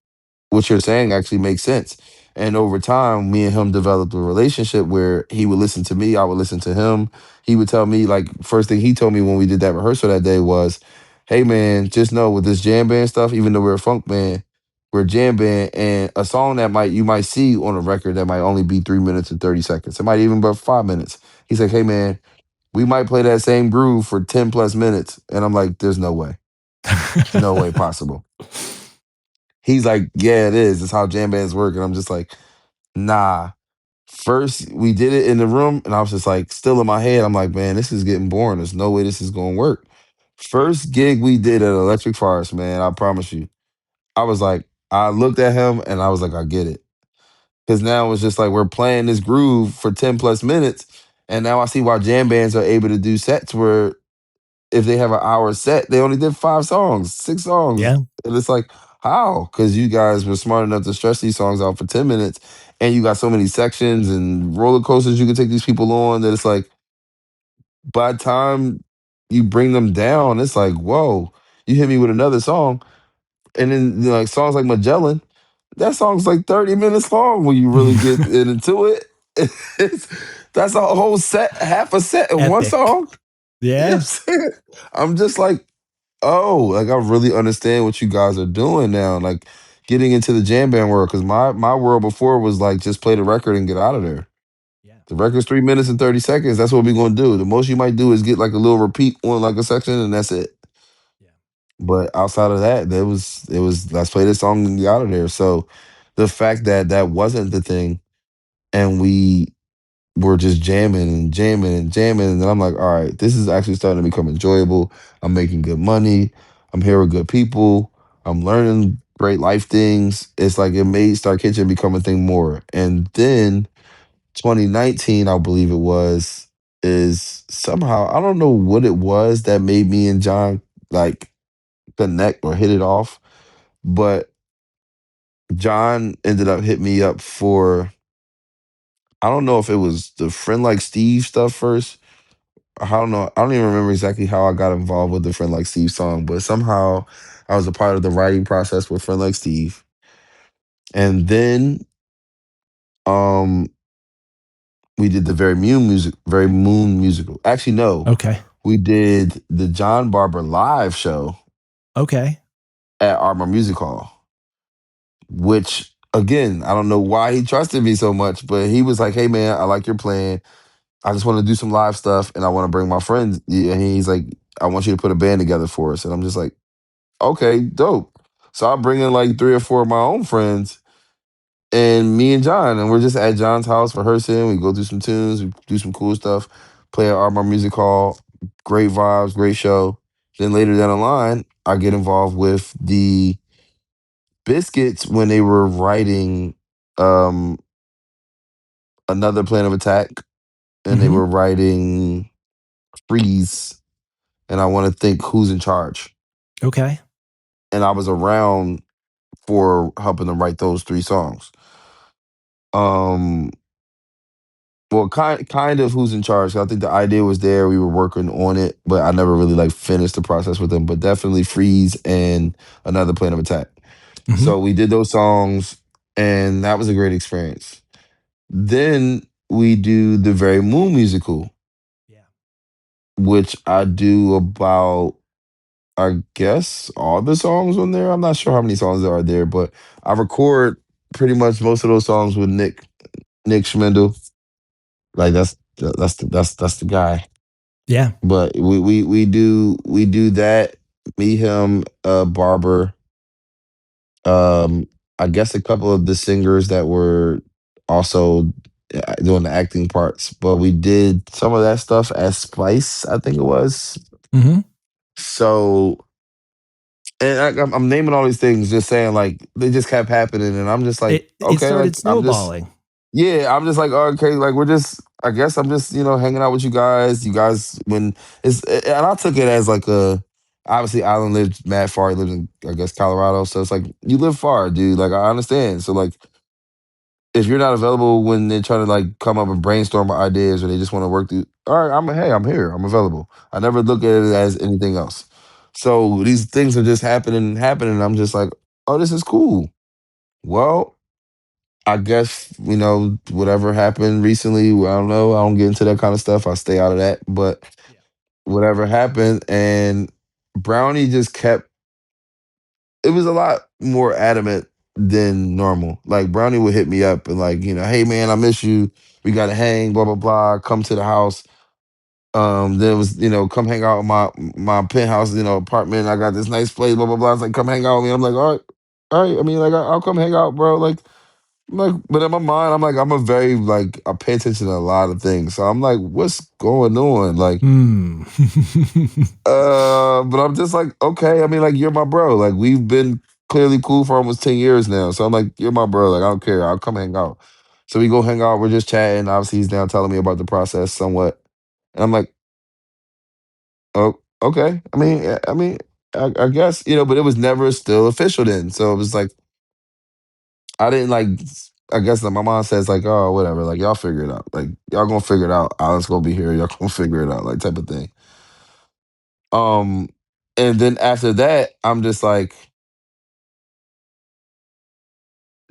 what you're saying actually makes sense." And over time, me and him developed a relationship where he would listen to me, I would listen to him. He would tell me, like, first thing he told me when we did that rehearsal that day was, "Hey, man, just know with this jam band stuff, even though we're a funk band, we're a jam band, and a song that you might see on a record that might only be 3 minutes and 30 seconds. It might even be 5 minutes." He's like, "Hey, man, we might play that same groove for 10 plus minutes." And I'm like, there's no way. There's no way possible. He's like, yeah, it is. It's how jam bands work. And I'm just like, nah. First, we did it in the room, and I was just like, still in my head, I'm like, man, this is getting boring. There's no way this is going to work. First gig we did at Electric Forest, man, I promise you. I was like, I looked at him and I was like, I get it. Because now it's just like we're playing this groove for 10 plus minutes. And now I see why jam bands are able to do sets where if they have an hour set, they only did 5 songs, 6 songs. Yeah. And it's like, how? Because you guys were smart enough to stretch these songs out for 10 minutes and you got so many sections and roller coasters you can take these people on that it's like, by the time you bring them down, it's like, whoa, you hit me with another song. And then like songs like Magellan, that song's like 30 minutes long when you really get into it. It's, that's a whole set, half a set in one Epic. song. You know what I'm Yeah. saying? I'm just like, oh, like I really understand what you guys are doing now. Like getting into the jam band world. Cause my world before was like just play the record and get out of there. Yeah. The record's 3 minutes and 30 seconds. That's what we're gonna do. The most you might do is get like a little repeat on like a section and that's it. Yeah. But outside of that, it was let's play this song and get out of there. So the fact that that wasn't the thing and we were just jamming and jamming and jamming. And then I'm like, all right, this is actually starting to become enjoyable. I'm making good money. I'm here with good people. I'm learning great life things. It's like it made Star Kitchen become a thing more. And then 2019, I believe it was, is somehow, I don't know what it was that made me and John like connect or hit it off. But John ended up hitting me up for, I don't know if it was the Friend Like Steve stuff first. I don't know. I don't even remember exactly how I got involved with the Friend Like Steve song, but somehow I was a part of the writing process with Friend Like Steve. And then um we did the Very Moon musical. Actually, no. Okay. we did the John Barber live show Okay. at Arbor Music Hall, which again, I don't know why he trusted me so much, but he was like, "Hey man, I like your plan. I just want to do some live stuff and I want to bring my friends." And he's like, "I want you to put a band together for us." And I'm just like, "Okay, dope." So I bring in like 3 or 4 of my own friends and me and John, and we're just at John's house rehearsing. We go through some tunes, we do some cool stuff, play at Arbor Music Hall. Great vibes, great show. Then later down the line, I get involved with the Biscuits when they were writing um, another Plan of Attack, and they Hmm. were writing Freeze, and I want to think Who's in Charge. Okay. And I was around for helping them write those 3 songs. Um, well, kind of Who's in Charge. I think the idea was there. We were working on it, but I never really like finished the process with them. But definitely Freeze and another Plan of Attack. Hmm. So we did those songs, and that was a great experience. Then we do the Very Moon musical, Yeah. which I do about, I guess, all the songs on there. I'm not sure how many songs there are there, but I record pretty much most of those songs with Nick Schmendel. Like that's the guy. Yeah. But we do that. Me, him, Barber. I guess a couple of the singers that were also doing the acting parts, but we did some of that stuff as Spice, I think it was. Hmm. So, and I'm naming all these things, just saying like they just kept happening, and I'm just like, It okay, started like I'm just, snowballing. yeah, I'm just like, okay, like we're just, I guess I'm just, hanging out with you guys. You guys, when and I took it as like obviously Allen lived mad far. He lives in, I guess, Colorado. So it's like, you live far, dude. Like, I understand. So like, if you're not available when they're trying to like come up and brainstorm ideas or they just want to work through, all right, hey, I'm here. I'm available. I never look at it as anything else. So these things are just happening. And I'm just like, oh, this is cool. Well, I guess, whatever happened recently, I don't know. I don't get into that kind of stuff. I stay out of that. But Yeah. whatever happened, and Brownie just kept, it was a lot more adamant than normal. Like Brownie would hit me up and like, hey man, I miss you. We gotta hang, blah, blah, blah. Come to the house. Then it was, come hang out in my penthouse, apartment. I got this nice place, blah, blah, blah. It's like, come hang out with me. I'm like, all right. I mean, like, I'll come hang out, bro. Like, but in my mind, I'm like, I'm a very like, I pay attention to a lot of things. So I'm like, what's going on? Like, Hmm. but I'm just like, okay. I mean, like, you're my bro. Like, we've been clearly cool for almost 10 years now. So I'm like, you're my bro. Like, I don't care. I'll come hang out. So we go hang out. We're just chatting. Obviously, he's now telling me about the process somewhat. And I'm like, oh, okay. I guess, but it was never still official then. So it was like, I didn't like, I guess like my mom says like, oh, whatever. Like, y'all figure it out. Like, y'all gonna figure it out. Alan's gonna be here. Y'all gonna figure it out. Like, type of thing. Um, and then after that, I'm just like,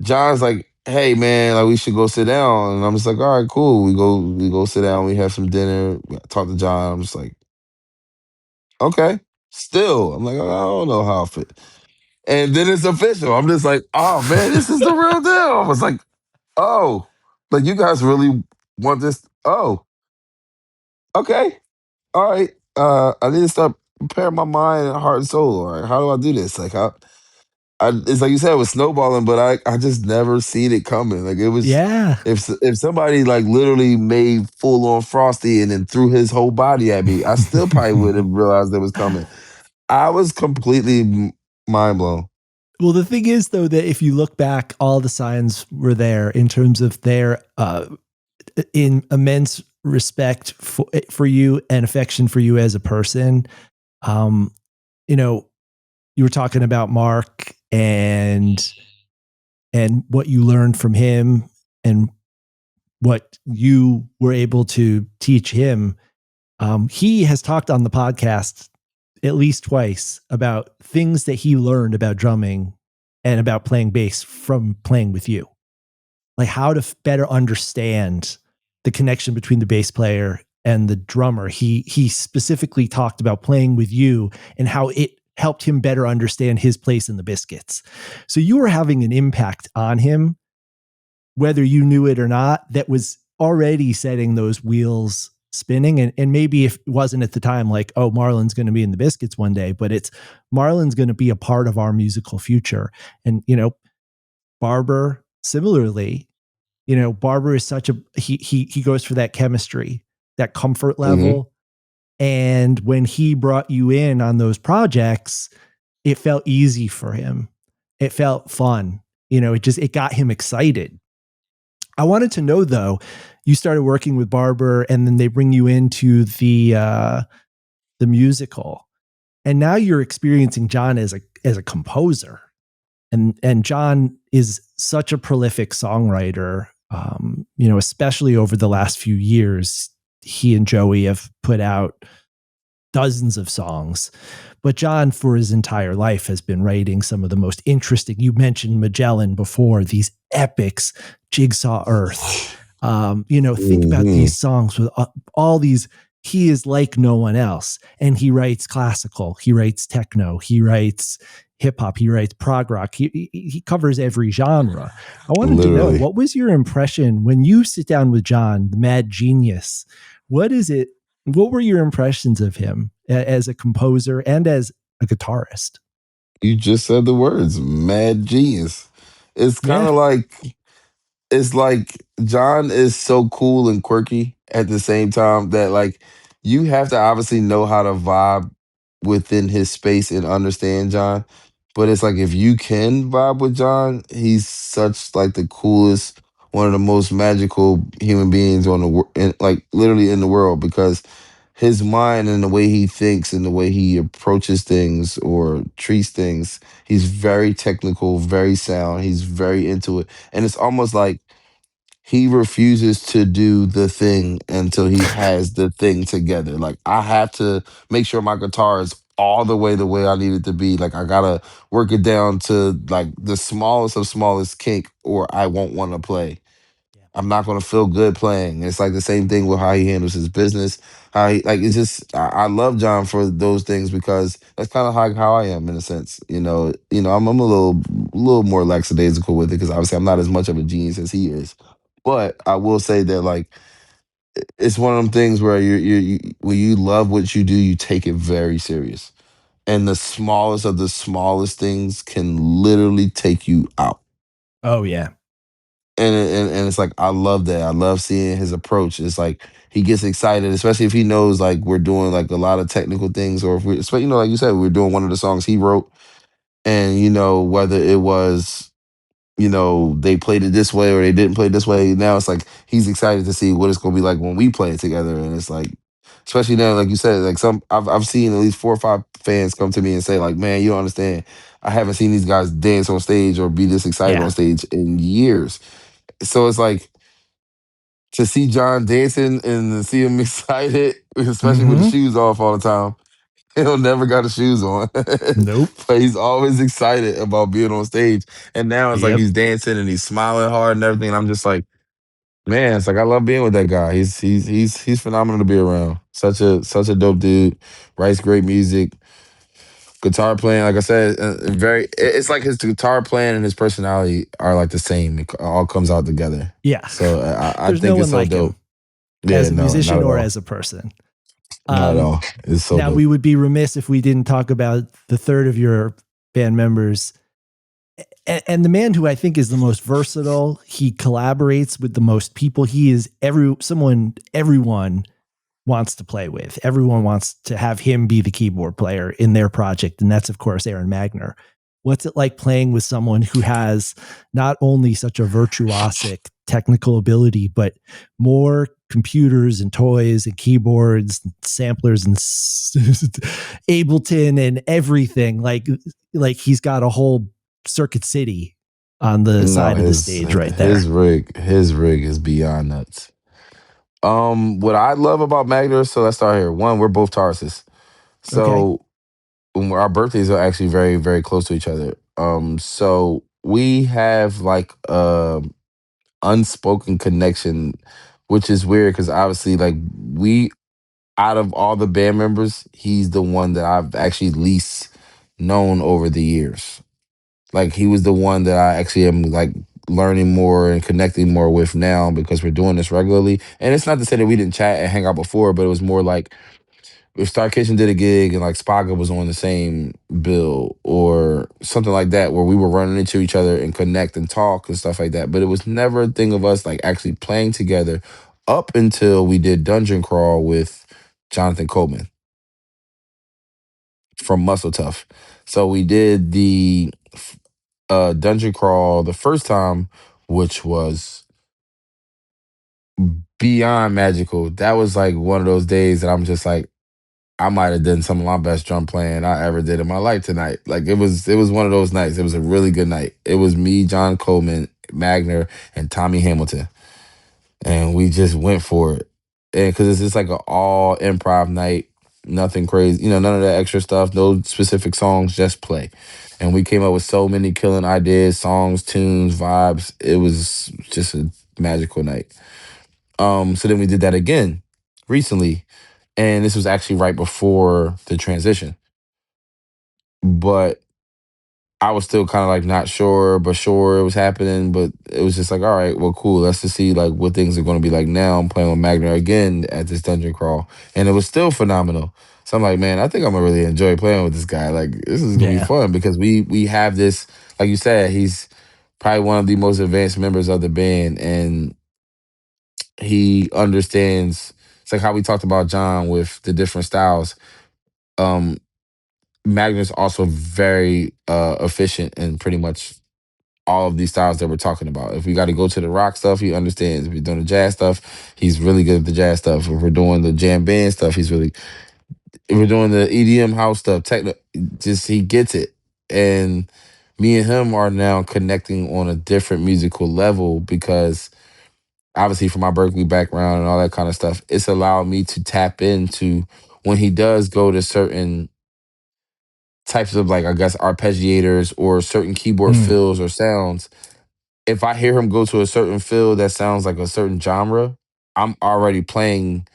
John's like, hey man, like we should go sit down. And I'm just like, all right, cool. We go sit down, we have some dinner, talk to John. I'm just like, okay. Still, I'm like, I don't know how I fit. And then it's official. I'm just like, oh man, this is the real deal. I was like, oh, like you guys really want this? Oh, okay. All right. I need to start preparing my mind and heart and soul. All right, how do I do this? Like, it's like you said, it was snowballing, but I just never seen it coming. Like it was, Yeah. if somebody like literally made full on Frosty and then threw his whole body at me, I still probably would have realized it was coming. I was completely mind blown. Well, the thing is, though, that if you look back, all the signs were there in terms of their in immense respect for you and affection for you as a person. Um, you know, you were talking about Mark and what you learned from him and what you were able to teach him. He has talked on the podcast at least twice about things that he learned about drumming and about playing bass from playing with you, like how to better understand the connection between the bass player and the drummer, he specifically talked about playing with you and how it helped him better understand his place in the Biscuits. So you were having an impact on him, whether you knew it or not, that was already setting those wheels spinning. And maybe if it wasn't at the time like, oh, Marlon's going to be in the Biscuits one day, but it's Marlon's going to be a part of our musical future. And, Barber, similarly, Barber is such a, he goes for that chemistry, that comfort Hmm. level. And when he brought you in on those projects, it felt easy for him. It felt fun. It got him excited. I wanted to know though, you started working with Barber and then they bring you into the musical. And now you're experiencing John as a composer. And John is such a prolific songwriter. Especially over the last few years, he and Joey have put out dozens of songs. But John, for his entire life, has been writing some of the most interesting. You mentioned Magellan before, these epics, Jigsaw Earth. Think about Hmm. these songs with all these. He is like no one else. And he writes classical, he writes techno, he writes hip hop, he writes prog rock. He covers every genre. I wanted to know, Literally. what was your impression when you sit down with John, the mad genius? What is it? What were your impressions of him as a composer and as a guitarist? You just said the words, mad genius. It's kind Yeah. of like it's like John is so cool and quirky at the same time that like you have to obviously know how to vibe within his space and understand John. But it's like if you can vibe with John, he's such like the coolest, one of the most magical human beings on the like literally in the world because his mind and the way he thinks and the way he approaches things or treats things, he's very technical, very sound. He's very into it. And it's almost like he refuses to do the thing until he has the thing together. Like I have to make sure my guitar is all the way I need it to be. Like I gotta work it down to like the smallest of smallest kink, or I won't want to play. Yeah. I'm not gonna feel good playing. It's like the same thing with how he handles his business. How he like it's just I love John for those things because that's kind of how I am in a sense. I'm a little more lackadaisical with it because obviously I'm not as much of a genius as he is. But I will say that like it's one of them things where you when you love what you do, you take it very serious. And the smallest of the smallest things can literally take you out. Oh yeah. And it's like I love that. I love seeing his approach. It's like he gets excited, especially if he knows like we're doing like a lot of technical things, or if we, especially like you said, we're doing one of the songs he wrote, and whether it was they played it this way or they didn't play it this way. Now it's like he's excited to see what it's gonna be like when we play it together, and it's like. Especially now, like you said, like I've seen at least 4 or 5 fans come to me and say, like, man, you don't understand. I haven't seen these guys dance on stage or be this excited on Yeah. stage in years. So it's like to see John dancing and to see him excited, especially with the Mm-hmm. shoes off all the time. He'll never got his shoes on, Nope. but he's always excited about being on stage. And now it's like Yep. he's dancing and he's smiling hard and everything. And I'm just like, man, it's like I love being with that guy. He's phenomenal to be around. Such a dope dude. Writes great music. Guitar playing, like I said, very. It's like his guitar playing and his personality are like the same. It all comes out together. Yeah. So I There's no think it's one so like dope. him Yeah, as a no, not musician at or all. as a person. Not at Um, all. It's so Now dope. we would be remiss if we didn't talk about the third of your band members, and the man who I think is the most versatile. He collaborates with the most people. He is everyone wants to play with. Everyone wants to have him be the keyboard player in their project. And that's, of course, Aaron Magner. What's it like playing with someone who has not only such a virtuosic technical ability, but more computers and toys and keyboards and samplers and Ableton and everything? Like he's got a whole Circuit City on the No, side of the his stage right his there. rig his rig is beyond nuts. What I love about Magner, so let's start here. One, we're both Tauruses. Okay. So our birthdays are actually very, very close to each other. So we have like unspoken connection, which is weird because obviously like we out of all the band members, he's the one that I've actually least known over the years. Like he was the one that I actually am like learning more and connecting more with now because we're doing this regularly. And it's not to say that we didn't chat and hang out before, but it was more like if Star Kitchen did a gig and like Spaga was on the same bill or something like that, where we were running into each other and connect and talk and stuff like that. But it was never a thing of us like actually playing together up until we did Dungeon Crawl with Jonathan Coleman from Muscle Tough. So we did the Dungeon Crawl the first time, which was beyond magical. That was like one of those days that I'm just like, I might have done some of my best drum playing I ever did in my life tonight. Like it was one of those nights. It was a really good night. It was me, John Coleman, Magner, and Tommy Hamilton, and we just went for it. And because it's just like an all improv night, nothing crazy, none of that extra stuff, no specific songs, just play. And we came up with so many killing ideas, songs, tunes, vibes. It was just a magical night. So then we did that again recently, and this was actually right before the transition. But I was still kind of like not sure, but sure it was happening. But it was just like, all right, well, cool. Let's just see like what things are going to be like now. I'm playing with Magner again at this dungeon crawl, and it was still phenomenal. So I'm like, man, I think I'm gonna really enjoy playing with this guy. Like, this is gonna be Yeah. fun because we have this, like you said, he's probably one of the most advanced members of the band, and he understands. It's like how we talked about John with the different styles. Um, Magner's also very efficient in pretty much all of these styles that we're talking about. If we got to go to the rock stuff, he understands. If we're doing the jazz stuff, he's really good at the jazz stuff. If we're doing the jam band stuff, he's really. If we're doing the EDM house stuff, techno, just he gets it. And me and him are now connecting on a different musical level because obviously from my Berklee background and all that kind of stuff, it's allowed me to tap into when he does go to certain types of like I guess arpeggiators or certain keyboard Mm, fills or sounds. If I hear him go to a certain fill that sounds like a certain genre, I'm already playing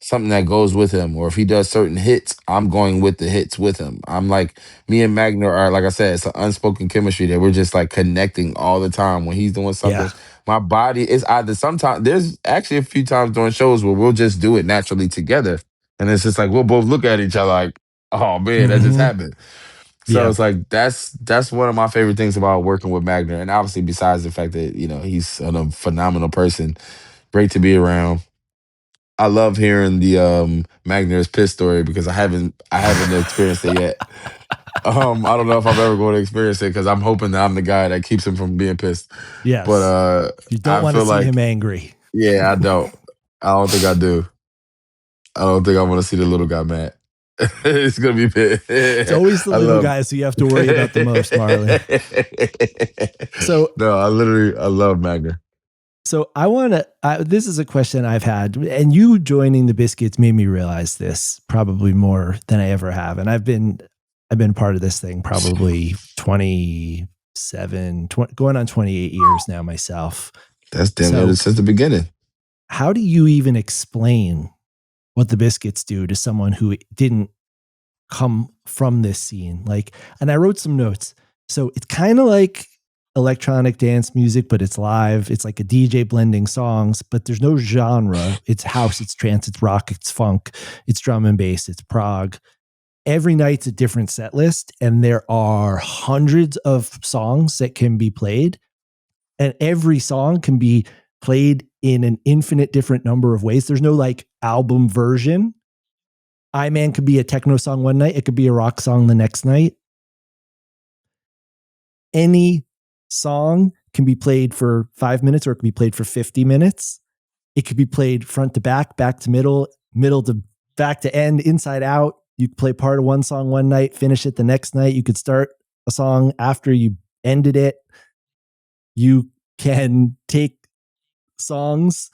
something that goes with him. Or if he does certain hits, I'm going with the hits with him. I'm like me and Magner are like I said, it's an unspoken chemistry that we're just like connecting all the time. When he's doing yeah. something, my body is either sometimes there's actually a few times during shows where we'll just do it naturally together. And it's just like we'll both look at each other like, oh man, that just Hmm. happened. So Yeah. it's like that's one of my favorite things about working with Magner, and obviously besides the fact that he's a phenomenal person, great to be around. I love hearing the Magner's piss story because I haven't experienced it yet. I don't know if I'm ever going to experience it because I'm hoping that I'm the guy that keeps him from being pissed. But Yes. You don't I want to feel see him like angry. yeah, I don't. I don't think I do. I don't think I want to see the little guy mad. It's gonna be It's always the I little love. guys who you have to worry about the most, Marlon. So No, I love Magner. So I want to. This is a question I've had, and you joining the Biscuits made me realize this probably more than I ever have. And I've been part of this thing probably 27, going on 28 years now myself. That's damn near So since the beginning. how do you even explain what the Biscuits do to someone who didn't come from this scene? Like, and I wrote some notes. So it's kind of like electronic dance music, but it's live. It's like a DJ blending songs, but there's no genre. It's house, it's trance, it's rock, it's funk, it's drum and bass, it's prog. Every night's a different set list, and there are hundreds of songs that can be played, and every song can be played in an infinite different number of ways. There's no like album version. I Man could be a techno song one night, it could be a rock song the next night. Any song can be played for 5 minutes, or it can be played for 50 minutes. It could be played front to back to middle, middle to back to end, inside out. You could play part of one song one night, finish it the next night. You could start a song after you ended it. You can take songs,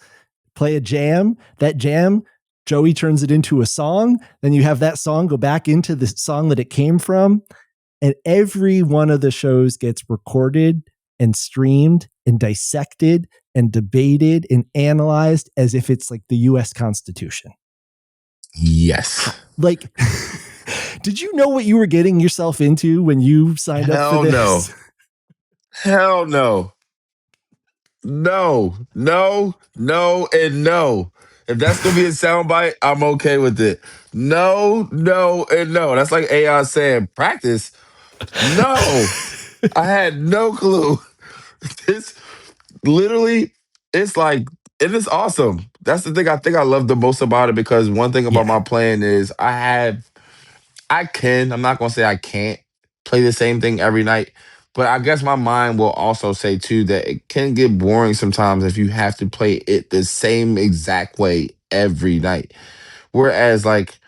play a jam. That jam, Joey turns it into a song. Then you have that song go back into the song that it came from. And every one of the shows gets recorded and streamed and dissected and debated and analyzed as if it's like the US Constitution. Yes. Like, did you know what you were getting yourself into when you signed up for Hell no. this? Hell no. No, no, no, and no. If that's gonna be a soundbite, I'm okay with it. No, no, and no. That's like AI saying practice. No, I had no clue. This literally, it's like, it is awesome. That's the thing I think I love the most about it, because one thing about Yeah. my playing is I'm not gonna say I can't play the same thing every night, but I guess my mind will also say too that it can get boring sometimes if you have to play it the same exact way every night. Whereas like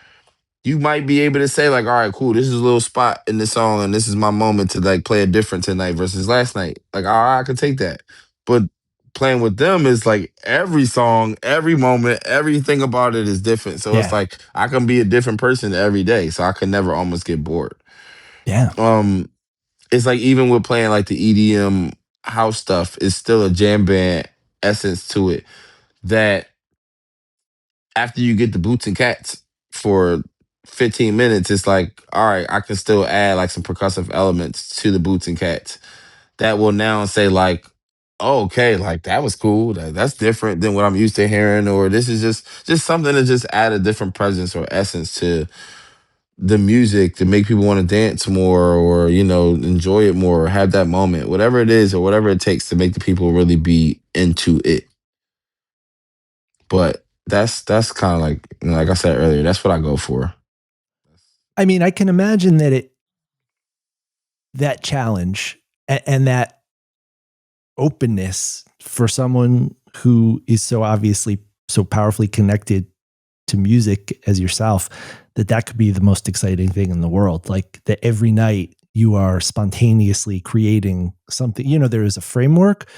you might be able to say like, all right, cool, this is a little spot in the song and this is my moment to like play it different tonight versus last night. Like, all right, I can take that. But playing with them is like every song, every moment, everything about it is different. So it's Yeah. like I can be a different person every day. So I can never almost get bored. Yeah. Um, it's like even with playing like the EDM house stuff, it's still a jam band essence to it that after you get the boots and cats for 15 minutes, it's like, all right, I can still add like some percussive elements to the boots and cats that will now say like, oh, okay, like that was cool. That's different than what I'm used to hearing, or this is just something to just add a different presence or essence to the music to make people want to dance more, or enjoy it more, or have that moment, whatever it is, or whatever it takes to make the people really be into it. But that's kind of like I said earlier, that's what I go for. I mean, I can imagine that challenge and that openness for someone who is so obviously so powerfully connected to music as yourself, that could be the most exciting thing in the world. Like that every night you are spontaneously creating something. There is a framework,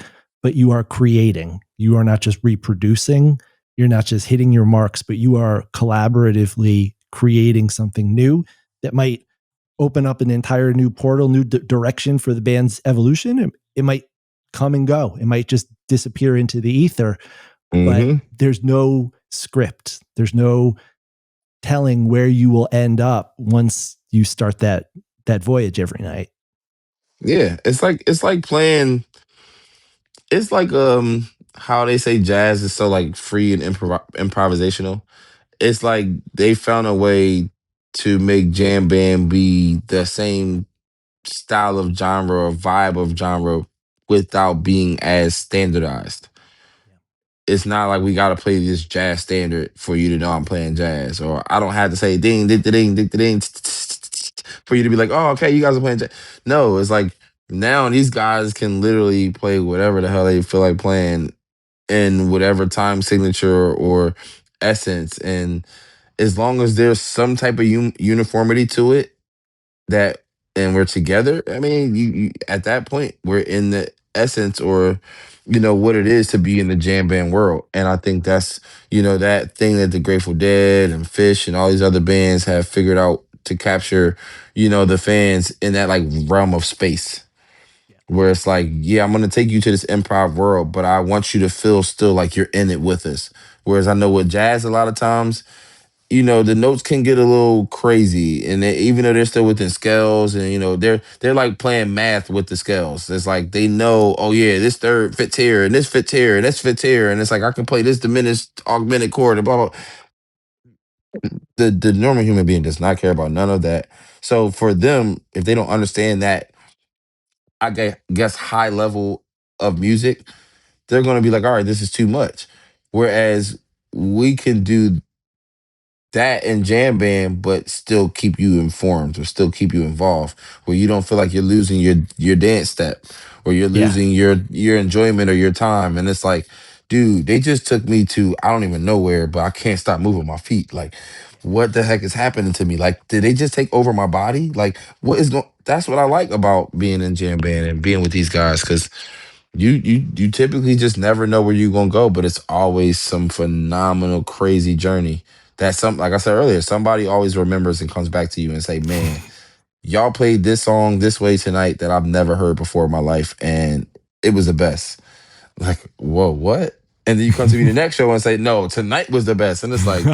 but you are creating. You are not just reproducing. You're not just hitting your marks, but you are collaboratively creating something new that might open up an entire new portal, new direction for the band's evolution. It might come and go. It might just disappear into the ether, but Hmm. there's no script. There's no telling where you will end up once you start that voyage every night. Yeah, it's like playing. It's like how they say jazz is so like free and improvisational. It's like they found a way to make jam band be the same style of genre or vibe of genre without being as standardized. It's not like we gotta play this jazz standard for you to know I'm playing jazz, or I don't have to say ding ding ding ding ding ding for you to be like, oh, okay, you guys are playing jazz. No, it's like now these guys can literally play whatever the hell they feel like playing in whatever time signature or essence, and as long as there's some type of uniformity to it, that and we're together, I mean, you at that point we're in the essence, or what it is to be in the jam band world. And I think that's that thing that the Grateful Dead and Fish and all these other bands have figured out to capture the fans in that like realm of space, where it's like, yeah, I'm gonna take you to this improv world, but I want you to feel still like you're in it with us. Whereas I know with jazz, a lot of times the notes can get a little crazy, and even though they're still within scales, and they're like playing math with the scales. It's like they know, oh yeah, this third fits here, and this fits here, and this fits here, and it's like I can play this diminished augmented chord, and blah blah. The normal human being does not care about none of that. So for them, if they don't understand that, guess high level of music, they're going to be like, all right, this is too much. Whereas we can do that in jam band, but still keep you informed or still keep you involved, where you don't feel like you're losing your dance step, or you're Yeah. losing your enjoyment or your time. And it's like, dude, they just took me to I don't even know where, but I can't stop moving my feet. Like, what the heck is happening to me? Like, did they just take over my body? Like, what is going? That's what I like about being in jam band and being with these guys, because you typically just never know where you're gonna go, but it's always some phenomenal, crazy journey that like I said earlier, somebody always remembers and comes back to you and say, man, y'all played this song this way tonight that I've never heard before in my life, and it was the best. Like, whoa, what? And then you come to me the next show and say, no, tonight was the best. And it's like,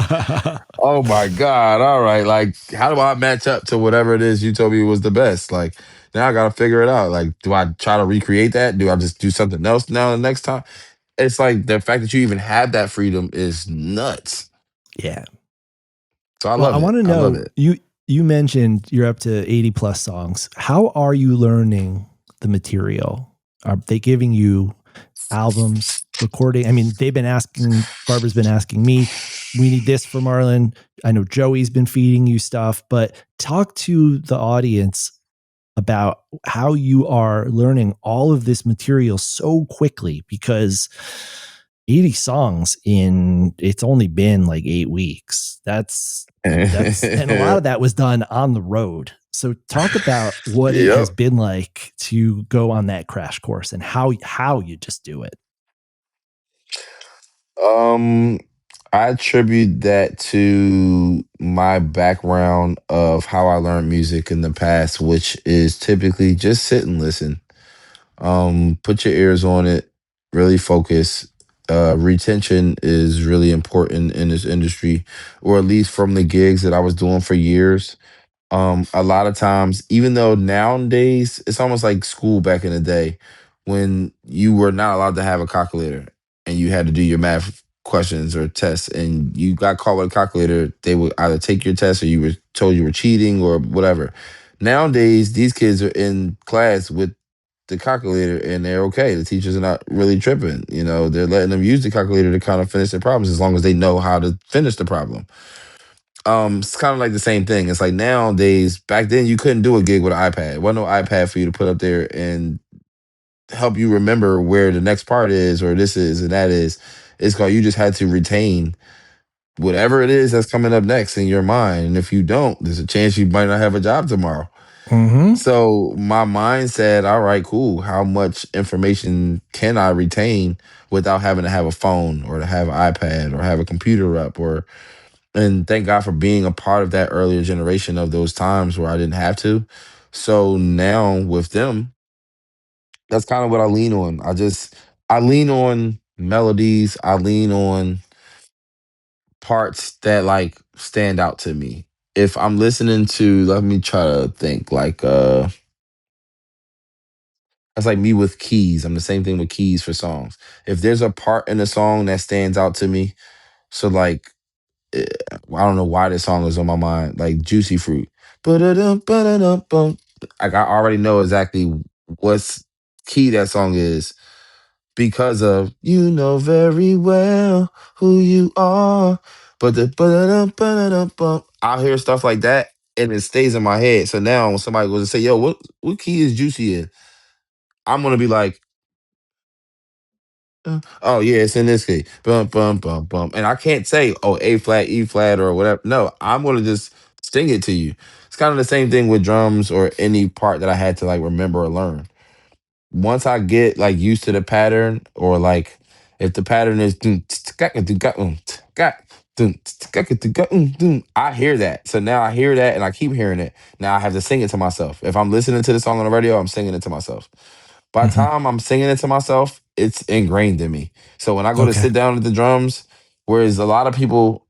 oh my God, all right. Like, how do I match up to whatever it is you told me was the best? Like, now I got to figure it out. Like, do I try to recreate that? Do I just do something else now the next time? It's like the fact that you even have that freedom is nuts. Yeah. So I Well, I love it. want to I love know, it. you mentioned you're up to 80 plus songs. How are you learning the material? Are they giving you albums, recording? I mean, Barber's been asking me, we need this for Marlon. I know Joey's been feeding you stuff, but talk to the audience about how you are learning all of this material so quickly, because 80 songs in, it's only been like 8 weeks. And a lot of that was done on the road. So talk about what it has Yep. been like to go on that crash course and how you just do it. Um, I attribute that to my background of how I learned music in the past, which is typically just sit and listen. Put your ears on it, really focus. Retention is really important in this industry, or at least from the gigs that I was doing for years. A lot of times, even though nowadays it's almost like school back in the day when you were not allowed to have a calculator and you had to do your math questions or tests and you got caught with a calculator, they would either take your test or you were told you were cheating or whatever. Nowadays, these kids are in class with the calculator and they're okay. The teachers are not really tripping. You know, they're letting them use the calculator to kind of finish their problems as long as they know how to finish the problem. It's kind of like the same thing. It's like nowadays, back then you couldn't do a gig with an iPad. There wasn't no iPad for you to put up there and help you remember where the next part is or this is and that is. It's called you just had to retain whatever it is that's coming up next in your mind. And if you don't, there's a chance you might not have a job tomorrow. Mm-hmm. So my mind said, all right, cool. How much information can I retain without having to have a phone or to have an iPad or have a computer up or and thank God for being a part of that earlier generation of those times where I didn't have to. So now with them, that's kind of what I lean on. I lean on melodies. I lean on parts that like stand out to me. If I'm listening to, let me try to think like that's like me with keys. I'm the same thing with keys for songs. If there's a part in the song that stands out to me, so like eh, I don't know why this song is on my mind, like Juicy Fruit. Ba-da-dum, ba-da-dum, bum. Like I already know exactly what's key that song is because of you know very well who you are. But the ba-da-dum, ba-da-dum, bum. I'll hear stuff like that and it stays in my head. So now when somebody goes to say, yo, what key is Juicy in? I'm gonna be like, oh yeah, it's in this key. Bum bum bum bum. And I can't say, oh, A flat, E flat, or whatever. No, I'm gonna just sing it to you. It's kind of the same thing with drums or any part that I had to like remember or learn. Once I get like used to the pattern, or like if the pattern is I hear that. So now I hear that and I keep hearing it. Now I have to sing it to myself. If I'm listening to the song on the radio, I'm singing it to myself. By the Mm-hmm. time I'm singing it to myself, it's ingrained in me. So when I go to Okay. sit down at the drums, whereas a lot of people,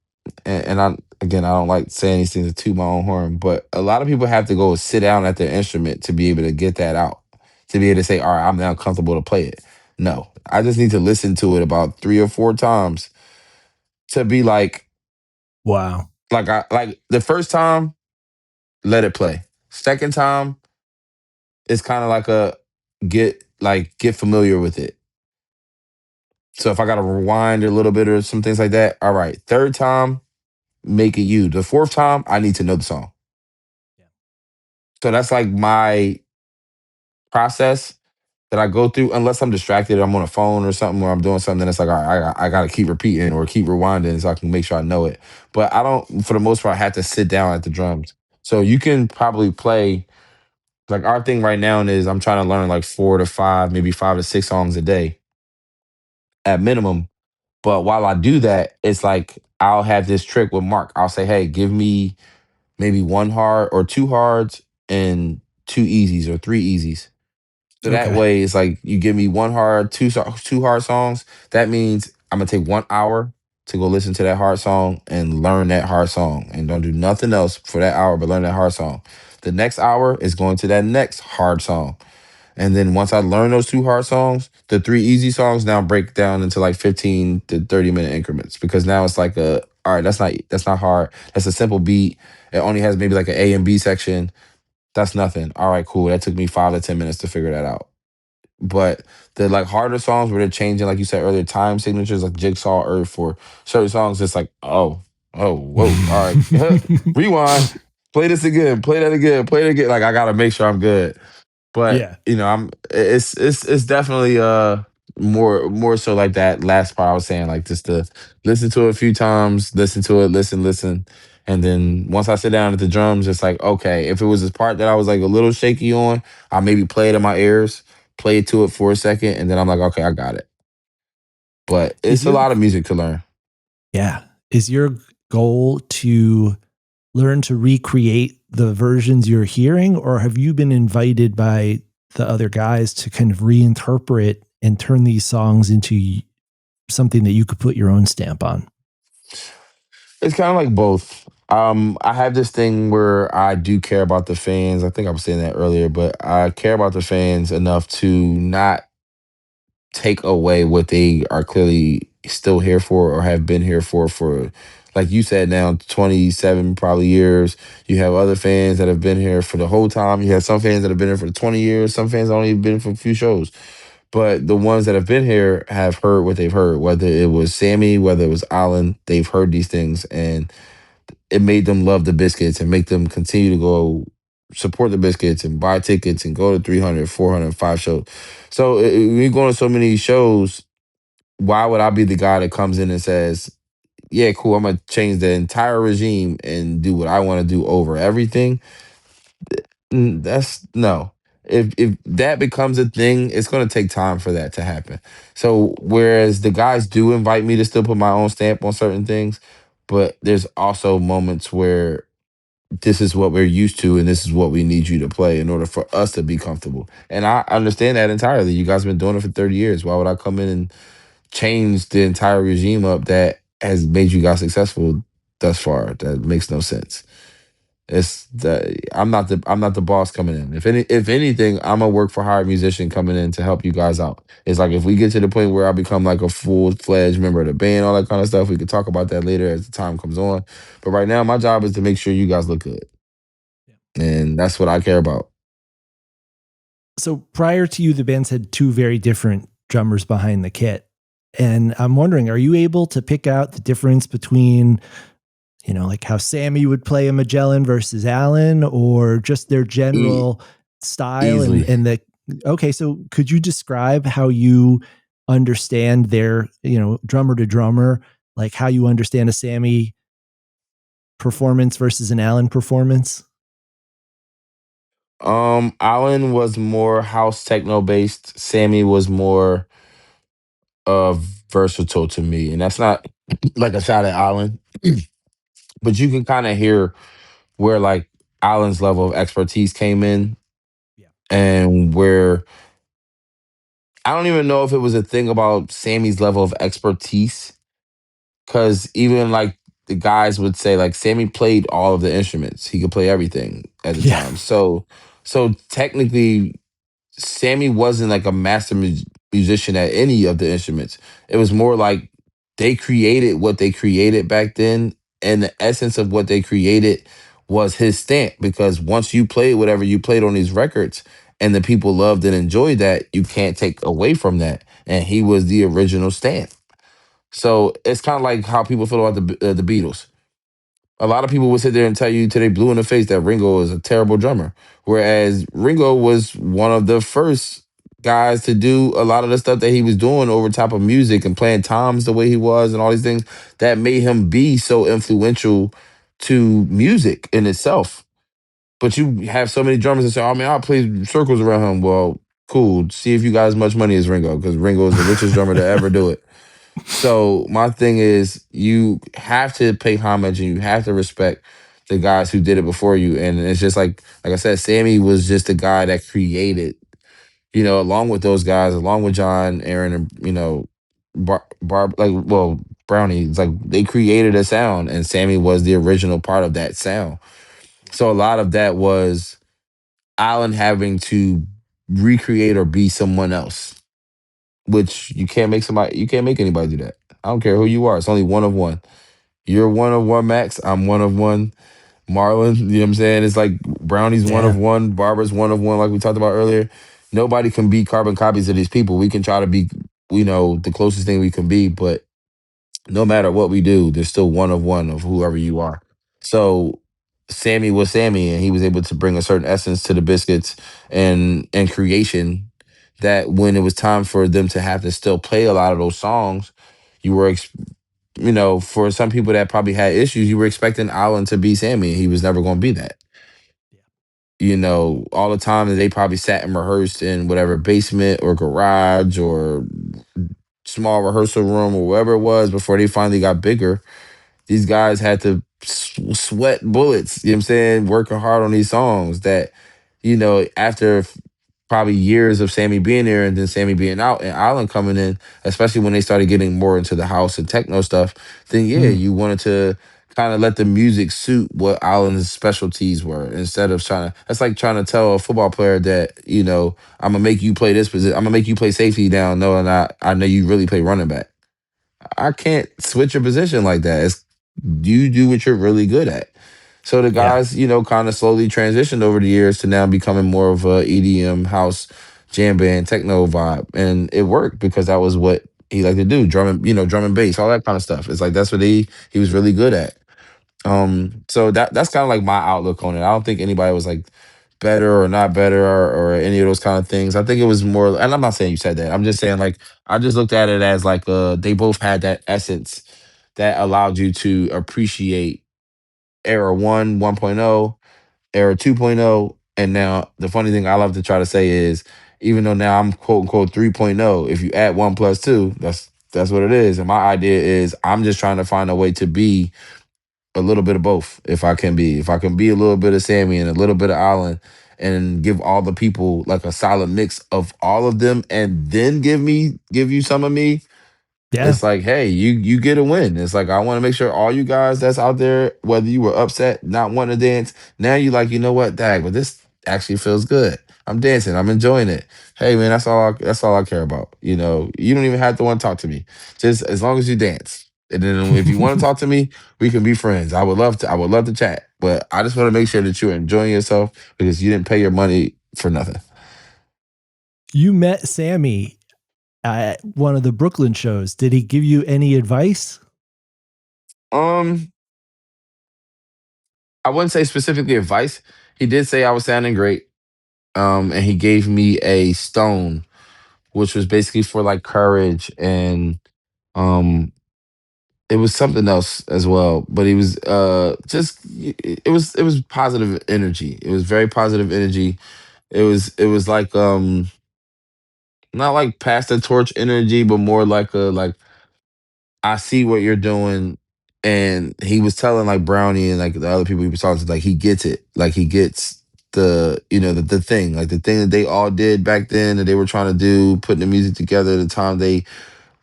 and I again I don't like saying these things to my own horn, but a lot of people have to go sit down at their instrument to be able to get that out, to be able to say, all right, I'm now comfortable to play it. No, I just need to listen to it about 3 or 4 times to be Wow. I like the first time, let it play. Second time, it's kind of like a get familiar with it. So if I gotta rewind a little bit or some things like that, all right. Third time, make it you. The fourth time, I need to know the song. Yeah. So that's like my process that I go through. Unless I'm distracted, I'm on a phone or something, or I'm doing something. Then it's like, all right, I gotta keep repeating or keep rewinding so I can make sure I know it. But I don't, for the most part, have to sit down at the drums. So you can probably play. Like our thing right now is I'm trying to learn like 4 to 5, maybe 5 to 6 songs a day at minimum. But while I do that, it's like I'll have this trick with Mark. I'll say, hey, give me maybe one hard or two hards and two easies or three easies. So that Okay. way it's like you give me one hard, two hard songs. That means I'm gonna take 1 hour to go listen to that hard song and learn that hard song, and don't do nothing else for that hour but learn that hard song. The next hour is going to that next hard song. And then once I learn those two hard songs, the three easy songs now break down into like 15 to 30 minute increments, because now it's like a, all right, that's not hard. That's a simple beat. It only has maybe like an A and B section. That's nothing. All right, cool. That took me 5 to 10 minutes to figure that out. But the like harder songs where they're changing, like you said earlier, time signatures like Jigsaw Earth for certain songs, it's like, oh, whoa, all right, rewind, play this again, play that again, play it again. Like I gotta make sure I'm good. But Yeah. I'm it's definitely more so like that last part I was saying, like just to listen to it a few times, listen to it, listen. And then once I sit down at the drums, it's like, okay, if it was this part that I was like a little shaky on, I maybe play it in my ears, play to it for a second, and then I'm like, okay, I got it. But Is it's a your lot of music to learn. Yeah. Is your goal to learn to recreate the versions you're hearing, or have you been invited by the other guys to kind of reinterpret and turn these songs into something that you could put your own stamp on? It's kind of like both. I have this thing where I do care about the fans. I think I was saying that earlier, but I care about the fans enough to not take away what they are clearly still here for or have been here for like you said, now 27 probably years. You have other fans that have been here for the whole time. You have some fans that have been here for 20 years. Some fans only been for a few shows. But the ones that have been here have heard what they've heard, whether it was Sammy, whether it was Allen, they've heard these things, and it made them love the Biscuits and make them continue to go support the Biscuits and buy tickets and go to 300, 400, 5 shows. So when you go to so many shows, why would I be the guy that comes in and says, yeah, cool, I'm gonna change the entire regime and do what I want to do over everything? That's no. If that becomes a thing, it's gonna take time for that to happen. So whereas the guys do invite me to still put my own stamp on certain things, but there's also moments where this is what we're used to and this is what we need you to play in order for us to be comfortable. And I understand that entirely. You guys have been doing it for 30 years. Why would I come in and change the entire regime up that has made you guys successful thus far? That makes no sense. It's the I'm not the boss coming in. If anything, I'm a work for hire musician coming in to help you guys out. It's like if we get to the point where I become like a full-fledged member of the band, all that kind of stuff, we could talk about that later as the time comes on. But right now, my job is to make sure you guys look good, and that's what I care about. So prior to you, the bands had two very different drummers behind the kit. And I'm wondering, are you able to pick out the difference between, like how Sammy would play a Magellan versus Allen, or just their E- general style Easily. okay, so could you describe how you understand their, drummer to drummer, like how you understand a Sammy performance versus an Allen performance? Allen was more house techno based. Sammy was more versatile to me, and that's not like a shot at Allen, but you can kind of hear where like Allen's level of expertise came in, Yeah. and where I don't even know if it was a thing about Sammy's level of expertise, because even like the guys would say like Sammy played all of the instruments. He could play everything at the Yeah. time. So technically Sammy wasn't like a master musician at any of the instruments. It was more like they created what they created back then, and the essence of what they created was his stamp. Because once you played whatever you played on these records, and the people loved and enjoyed that, you can't take away from that. And he was the original stamp. So it's kind of like how people feel about the Beatles. A lot of people would sit there and tell you till they blue in the face that Ringo is a terrible drummer. Whereas Ringo was one of the first guys to do a lot of the stuff that he was doing over top of music and playing toms the way he was and all these things that made him be so influential to music in itself. But you have so many drummers that say, "Oh man, I'll play circles around him." Well, cool. See if you got as much money as Ringo, because Ringo is the richest drummer to ever do it. So my thing is, you have to pay homage and you have to respect the guys who did it before you. And it's just like I said, Sammy was just the guy that created, along with those guys, along with John, Aaron, and like, well, Brownie. It's like they created a sound, and Sammy was the original part of that sound. So a lot of that was Allen having to recreate or be someone else, which you can't make anybody do that. I don't care who you are. It's only one of one. You're one of one, Max. I'm one of one. Marlon, you know what I'm saying? It's like Brownie's one of Yeah. one, Barber's one of one, like we talked about earlier. Nobody can be carbon copies of these people. We can try to be, the closest thing we can be, but no matter what we do, there's still one of one of whoever you are. So Sammy was Sammy, and he was able to bring a certain essence to the biscuits and creation that when it was time for them to have to still play a lot of those songs, you were for some people that probably had issues, you were expecting Allen to be Sammy, and he was never going to be that. All the time that they probably sat and rehearsed in whatever basement or garage or small rehearsal room or wherever it was before they finally got bigger. These guys had to sweat bullets, you know what I'm saying, working hard on these songs that, after probably years of Sammy being there and then Sammy being out and Allen coming in, especially when they started getting more into the house and techno stuff, then yeah, Mm. you wanted to kind of let the music suit what Allen's specialties were instead of that's like trying to tell a football player that, I'm gonna make you play this position, I'm gonna make you play safety down knowing I know you really play running back. I can't switch your position like that. It's you do what you're really good at. So the Yeah. guys, kind of slowly transitioned over the years to now becoming more of a EDM house jam band techno vibe, and it worked because that was what he liked to do, drum and bass, all that kind of stuff. It's like that's what he was really good at. So that's kind of like my outlook on it. I don't think anybody was like better or not better or any of those kind of things. I think it was more, and I'm not saying you said that. I'm just saying like I just looked at it as like they both had that essence that allowed you to appreciate era 1, 1.0, era 2.0, and now the funny thing I love to try to say is even though now I'm quote unquote 3.0, if you add 1 plus 2, that's what it is. And my idea is I'm just trying to find a way to be a little bit of both if I can be. If I can be a little bit of Sammy and a little bit of Allen and give all the people like a solid mix of all of them and then give you some of me, Yeah. it's like, hey, you get a win. It's like I want to make sure all you guys that's out there, whether you were upset, not wanting to dance, now you like, you know what, dag, but this actually feels good. I'm dancing, I'm enjoying it. Hey man, that's all I care about. You don't even have to want to talk to me. Just as long as you dance. And then if you want to talk to me, we can be friends. I would love to chat. But I just want to make sure that you're enjoying yourself because you didn't pay your money for nothing. You met Sammy at one of the Brooklyn shows. Did he give you any advice? Um, I wouldn't say specifically advice. He did say I was sounding great. And he gave me a stone, which was basically for like courage and um, it was something else as well. But he was just it was positive energy. It was very positive energy. It was like not like pass the torch energy, but more like a like I see what you're doing. And he was telling like Brownie and like the other people he was talking to, like he gets it. Like he gets the thing. Like the thing that they all did back then that they were trying to do, putting the music together, the time they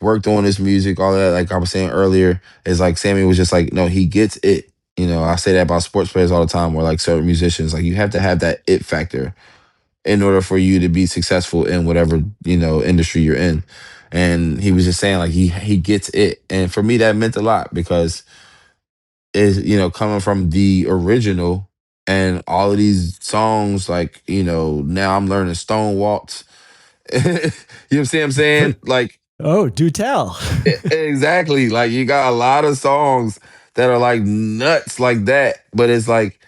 worked on this music, all that, like I was saying earlier, is like Sammy was just like, no, he gets it. I say that about sports players all the time, or like certain musicians. Like you have to have that it factor in order for you to be successful in whatever industry you're in. And he was just saying like he gets it, and for me that meant a lot because is coming from the original and all of these songs like now I'm learning Stone Waltz. You know what I'm saying? Like Oh, do tell. exactly. Like you got a lot of songs that are like nuts like that, but it's like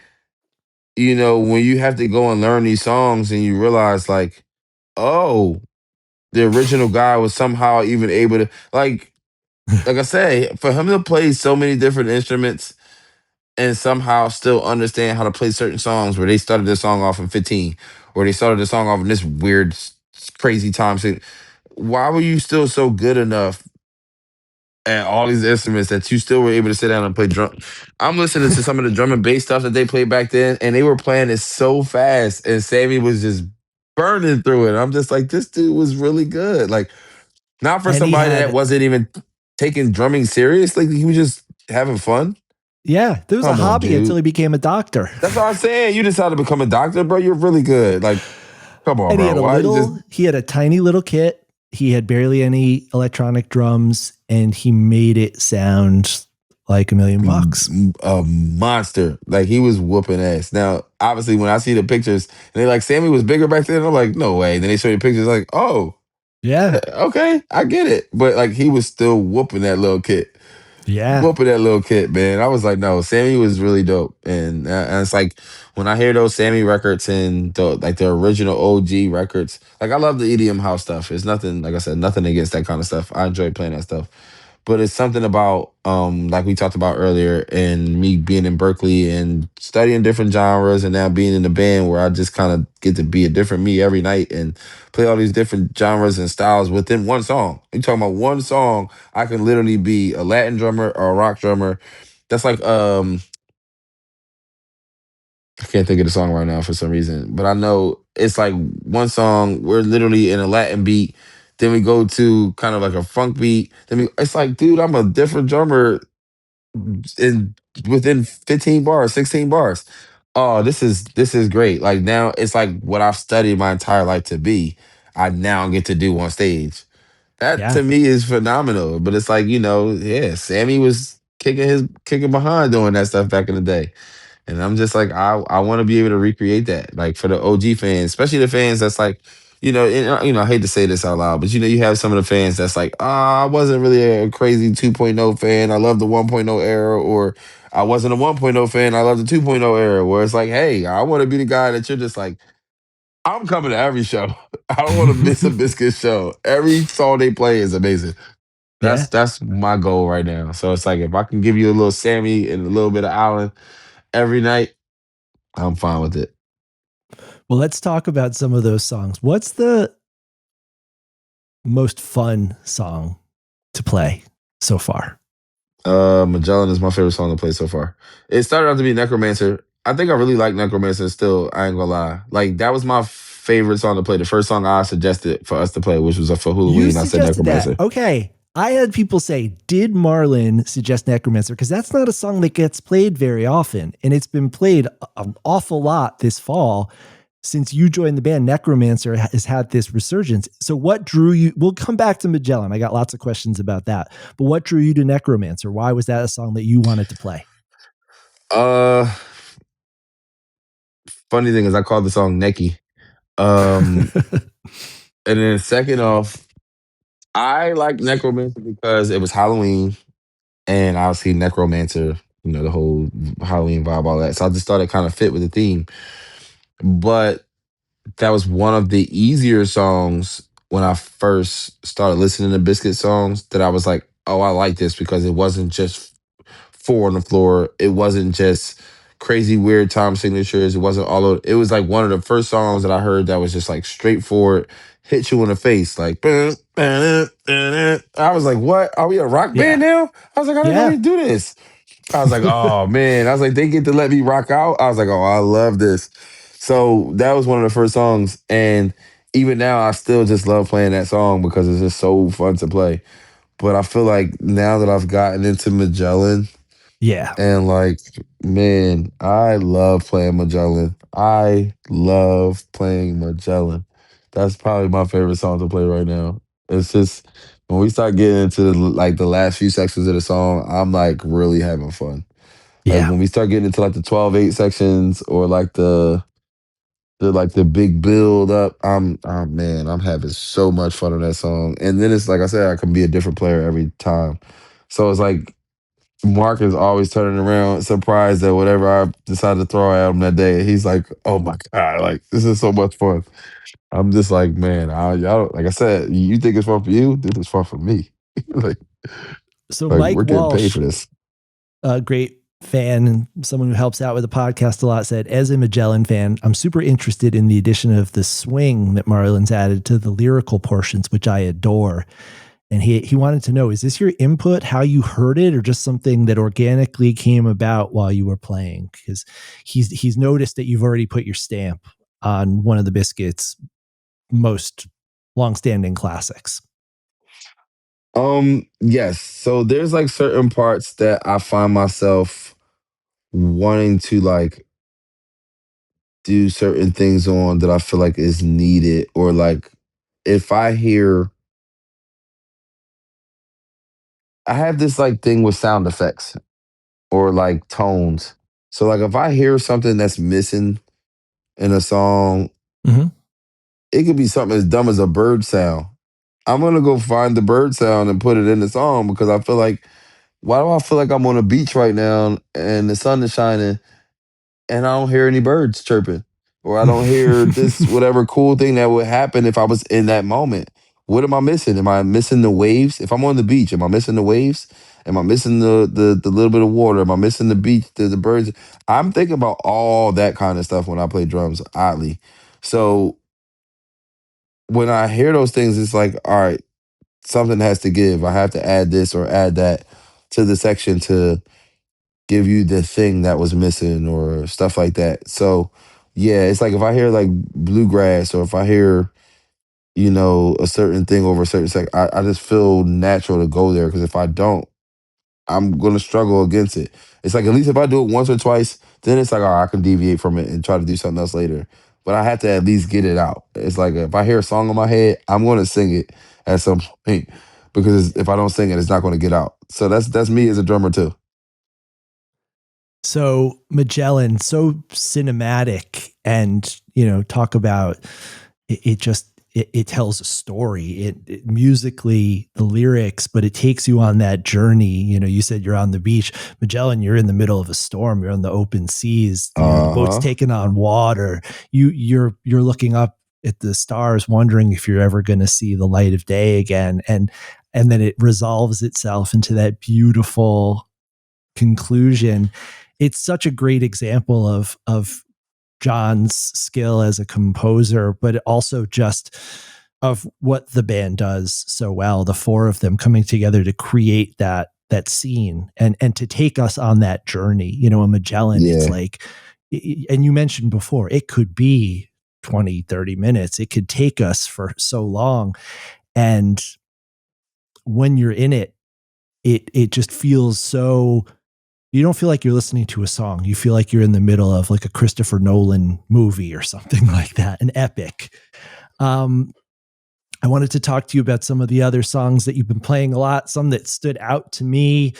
when you have to go and learn these songs and you realize like, oh, the original guy was somehow even able to like I say, for him to play so many different instruments and somehow still understand how to play certain songs where they started this song off in 15 or they started the song off in this weird crazy time. So why were you still so good enough at all these instruments that you still were able to sit down and play drum? I'm listening to some of the drum and bass stuff that they played back then, and they were playing it so fast, and Sammy was just burning through it. I'm just like, this dude was really good. Like Not for And he somebody that had, wasn't even taking drumming serious. Like he was just having fun. yeah, there was a Come on, hobby until dude. he became a doctor. That's what I'm saying. You decided to become a doctor, bro. You're really good. Like, come on, And bro. Why you just he had a tiny little kit. He had barely any electronic drums, and he made it sound like $1,000,000. a monster? Like he was whooping ass. Now, obviously, when I see the pictures and they're like, Sammy was bigger back then, I'm like, no way. Then they show you pictures like, oh, Yeah. okay, I get it. But like he was still whooping that little kid. Yeah. Whooping that little kid, man. I was like, no, Sammy was really dope. And it's like when I hear those Sammy records and the original OG records, like I love the EDM house stuff. It's nothing, like I said, nothing against that kind of stuff. I enjoy playing that stuff. But it's something about like we talked about earlier and me being in Berklee and studying different genres and now being in the band where I just kind of get to be a different me every night and play all these different genres and styles within one song. You talking about one song, I can literally be a Latin drummer or a rock drummer. That's like I can't think of the song right now for some reason, but I know it's like one song we're literally in a Latin beat, then we go to kind of like a funk beat. It's like, dude, I'm a different drummer in within 15 bars, 16 bars. Oh, this is great. Like now it's like what I've studied my entire life to be. I now get to do on stage. That Yeah. to me is phenomenal. But it's like, yeah, Sammy was kicking behind doing that stuff back in the day. And I'm just like, I want to be able to recreate that, like for the OG fans, especially the fans that's like, I hate to say this out loud, but you have some of the fans that's like, I wasn't really a crazy 2.0 fan. I love the 1.0 era, or I wasn't a 1.0 fan. I love the 2.0 era, where it's like, hey, I want to be the guy that you're just like, I'm coming to every show. I don't want to miss a Biscuit show. Every song they play is amazing. Yeah. That's my goal right now. So it's like if I can give you a little Sammy and a little bit of Allen every night, I'm fine with it. Well, let's talk about some of those songs. What's the most fun song to play so far? Magellan is my favorite song to play so far. It started out to be Necromancer. I think I really like Necromancer still. I ain't gonna lie. Like that was my favorite song to play. The first song I suggested for us to play, which was for You Halloween. I said suggested that. Necromancer. Okay. I had people say, did Marlon suggest Necromancer? Because that's not a song that gets played very often. And it's been played an awful lot this fall. Since you joined the band, Necromancer has had this resurgence. So what drew you? We'll come back to Magellan. I got lots of questions about that. But what drew you to Necromancer? Why was that a song that you wanted to play? Uh, Funny thing is, I called the song Necky. Um, and then second off, I like Necromancer because it was Halloween, and obviously Necromancer, the whole Halloween vibe, all that. So I just thought it kind of fit with the theme. But that was one of the easier songs when I first started listening to Biscuit songs that I was like, oh, I like this because it wasn't just four on the floor. It wasn't just crazy weird time signatures. It wasn't all of it. Was like one of the first songs that I heard that was just like straightforward, hit you in the face. Like, I was like, what? Are we a rock band Yeah. now? I was like, I didn't know we Yeah. do this. I was like, oh man. I was like, they get to let me rock out. I was like, oh, I love this. So that was one of the first songs. And even now, I still just love playing that song because it's just so fun to play. But I feel like now that I've gotten into Magellan, Yeah. and like, man, I love playing Magellan. I love playing Magellan. That's probably my favorite song to play right now. It's just when we start getting into like the last few sections of the song, I'm like really having fun. Like Yeah. when we start getting into like the 12/8 sections or like the big build up, oh man, I'm having so much fun on that song. And then it's like I said, I can be a different player every time. So it's like Mark is always turning around, surprised at whatever I decided to throw at him that day. He's like, "Oh my god, like this is so much fun." I'm just like, man, y'all, like I said, you think it's fun for you? This is fun for me. like, So like Mike we're getting paid Walsh, for this. a great fan and someone who helps out with the podcast a lot, said, as a Magellan fan, I'm super interested in the addition of the swing that Marlon's added to the lyrical portions, which I adore. And he wanted to know, is this your input, how you heard it, or just something that organically came about while you were playing? Because he's noticed that you've already put your stamp on one of the Biscuits' most longstanding classics. Yes. So there's like certain parts that I find myself wanting to like do certain things on that I feel like is needed, or like if I hear, I have this like thing with sound effects or like tones. So like if I hear something that's missing in a song, Mhm. it could be something as dumb as a bird sound. I'm gonna go find the bird sound and put it in the song because I feel like, why do I feel like I'm on a beach right now and the sun is shining and I don't hear any birds chirping, or I don't hear this whatever cool thing that would happen if I was in that moment. What am I missing? Am I missing the waves? If I'm on the beach, am I missing the waves? Am I missing the little bit of water? Am I missing the beach, the birds? I'm thinking about all that kind of stuff when I play drums, oddly. So when I hear those things, it's like, all right, something has to give. I have to add this or add that to the section to give you the thing that was missing or stuff like that. So yeah, it's like if I hear like bluegrass or if I hear, a certain thing over a certain sec, I just feel natural to go there because if I don't, I'm gonna struggle against it. It's like at least if I do it once or twice, then it's like, all right, I can deviate from it and try to do something else later. But I have to at least get it out. It's like if I hear a song in my head, I'm gonna sing it at some point because if I don't sing it, it's not gonna get out. So that's me as a drummer too. So Magellan, so cinematic, and talk about it just it tells a story. It musically, the lyrics, but it takes you on that journey. You said you're on the beach. Magellan, you're in the middle of a storm. You're on the open seas. The Uh boat's huh. taking on water. You're looking up at the stars, wondering if you're ever going to see the light of day again. And then it resolves itself into that beautiful conclusion. It's such a great example of John's skill as a composer, but also just of what the band does so well. The four of them coming together to create that scene and to take us on that journey. A Magellan, it's Yeah. like, and you mentioned before, it could be 20, 30 minutes. It could take us for so long. And when you're in it, it just feels so, you don't feel like you're listening to a song. You feel like you're in the middle of like a Christopher Nolan movie or something like that, an epic. Um, I wanted to talk to you about some of the other songs that you've been playing a lot, some that stood out to me.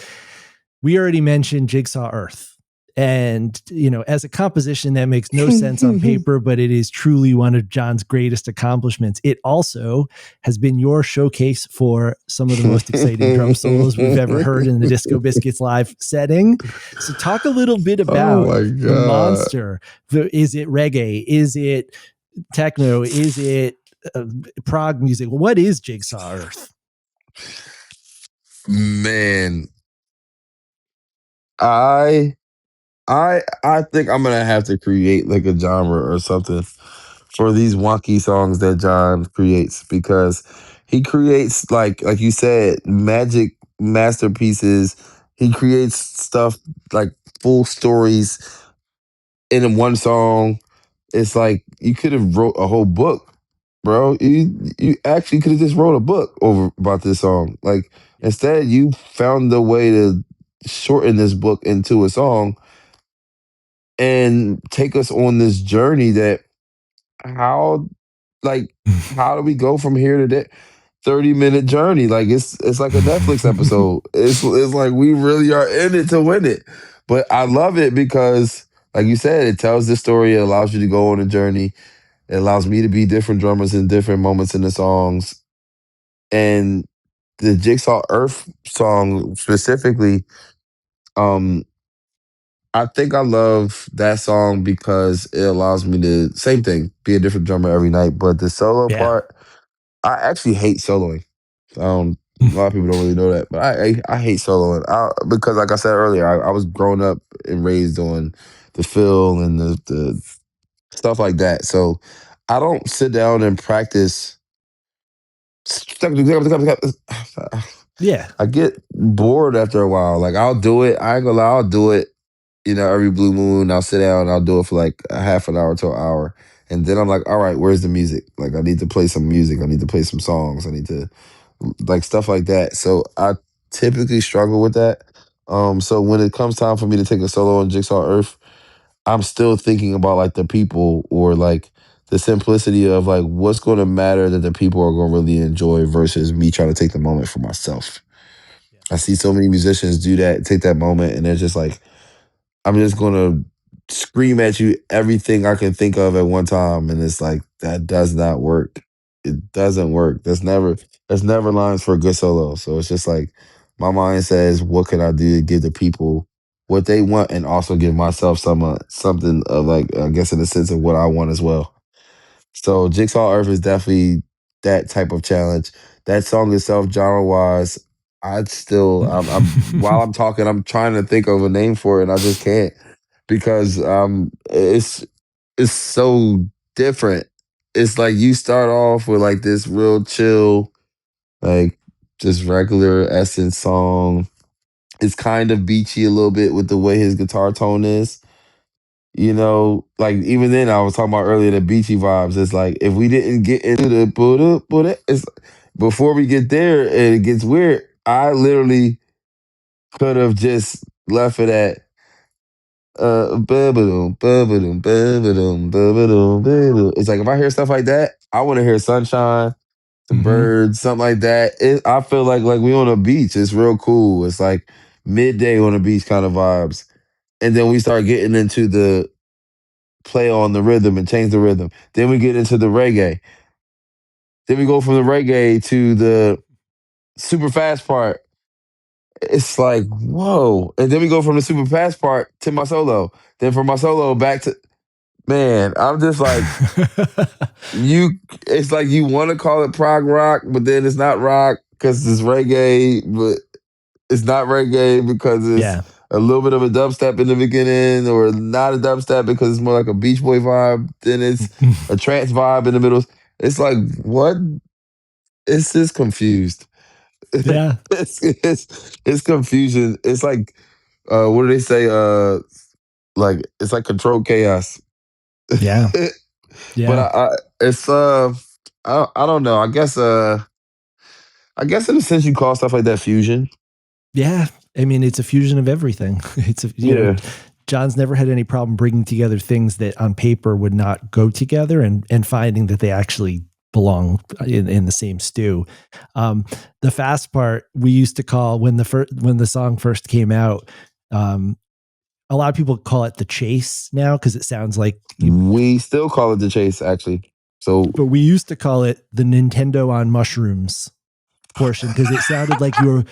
We already mentioned Jigsaw Earth. And, as a composition that makes no sense on paper, but it is truly one of John's greatest accomplishments. It also has been your showcase for some of the most exciting drum solos we've ever heard in the Disco Biscuits live setting. So talk a little bit Oh about my the god. monster. Is it reggae? Is it techno? Is it prog music? What is Jigsaw Earth? Man, I I think I'm gonna have to create like a genre or something for these wonky songs that John creates because he creates like you said, magic masterpieces. He creates stuff like full stories in one song. It's like you could have wrote a whole book, bro. You actually could have just wrote a book over about this song. Like instead, you found the way to shorten this book into a song and take us on this journey that how like how do we go from here to there? 30-minute journey. Like it's like a Netflix episode. It's like we really are in it to win it. But I love it because like you said, it tells the story, it allows you to go on a journey. It allows me to be different drummers in different moments in the songs. And the Jigsaw Earth song specifically, um, I think I love that song because it allows me to same thing, be a different drummer every night. But the solo Yeah. part, I actually hate soloing. A lot of people don't really know that, but I hate soloing because, like I said earlier, I was grown up and raised on the fill and the stuff like that. So I don't sit down and practice. Yeah. I get bored after a while. Like I'll do it. I ain't gonna lie, I'll do it. Every blue moon, I'll sit down and I'll do it for like a half an hour to an hour. And then I'm like, all right, where's the music? Like I need to play some music. I need to play some songs. I need to like stuff like that. So I typically struggle with that. So when it comes time for me to take a solo on Jigsaw Earth, I'm still thinking about like the people or like the simplicity of like what's going to matter that the people are going to really enjoy versus me trying to take the moment for myself. I see so many musicians do that, take that moment, and they're just like, I'm just gonna scream at you everything I can think of at one time, and it's like that does not work. It doesn't work. That's never lines for a good solo. So it's just like my mind says, what can I do to give the people what they want, and also give myself something of like I guess in the sense of what I want as well. So Jigsaw Earth is definitely that type of challenge. That song itself, genre wise, I'm while I'm talking, I'm trying to think of a name for it, and I just can't because it's so different. It's like you start off with like this real chill, like just regular Essence song. It's kind of beachy a little bit with the way his guitar tone is. Like even then I was talking about earlier the beachy vibes. It's like if we didn't get into the put it, it's before we get there and it gets weird. I literally could have just left it at ba-ba-dum, ba-ba-dum, ba-ba-dum, ba-ba-dum, ba-ba-dum. It's like if I hear stuff like that, I want to hear sunshine, the Hmm. birds, something like that. I feel like we on a beach. It's real cool. It's like midday on a beach kind of vibes. And then we start getting into the play on the rhythm and change the rhythm. Then we get into the reggae. Then we go from the reggae to the super fast part. It's like, whoa. And then we go from the super fast part to my solo. Then from my solo back to man, I'm just like, you it's like you want to call it prog rock, but then it's not rock because it's reggae, but it's not reggae because it's Yeah. a little bit of a dubstep in the beginning, or not a dubstep because it's more like a Beach Boy vibe. Then it's a trance vibe in the middle. It's like what? It's just confused. Yeah. It's confusion. It's like what do they say? Like it's like controlled chaos. Yeah. But Yeah. it's I don't know. I guess in a sense you call stuff like that fusion. Yeah. I mean, it's a fusion of everything. It's Yeah. John's never had any problem bringing together things that on paper would not go together and finding that they actually belong in the same stew. The fast part we used to call when the song first came out. Um, a lot of people call it the chase now because it sounds like We still call it the chase, actually. So but we used to call it the Nintendo on mushrooms portion because it sounded like you were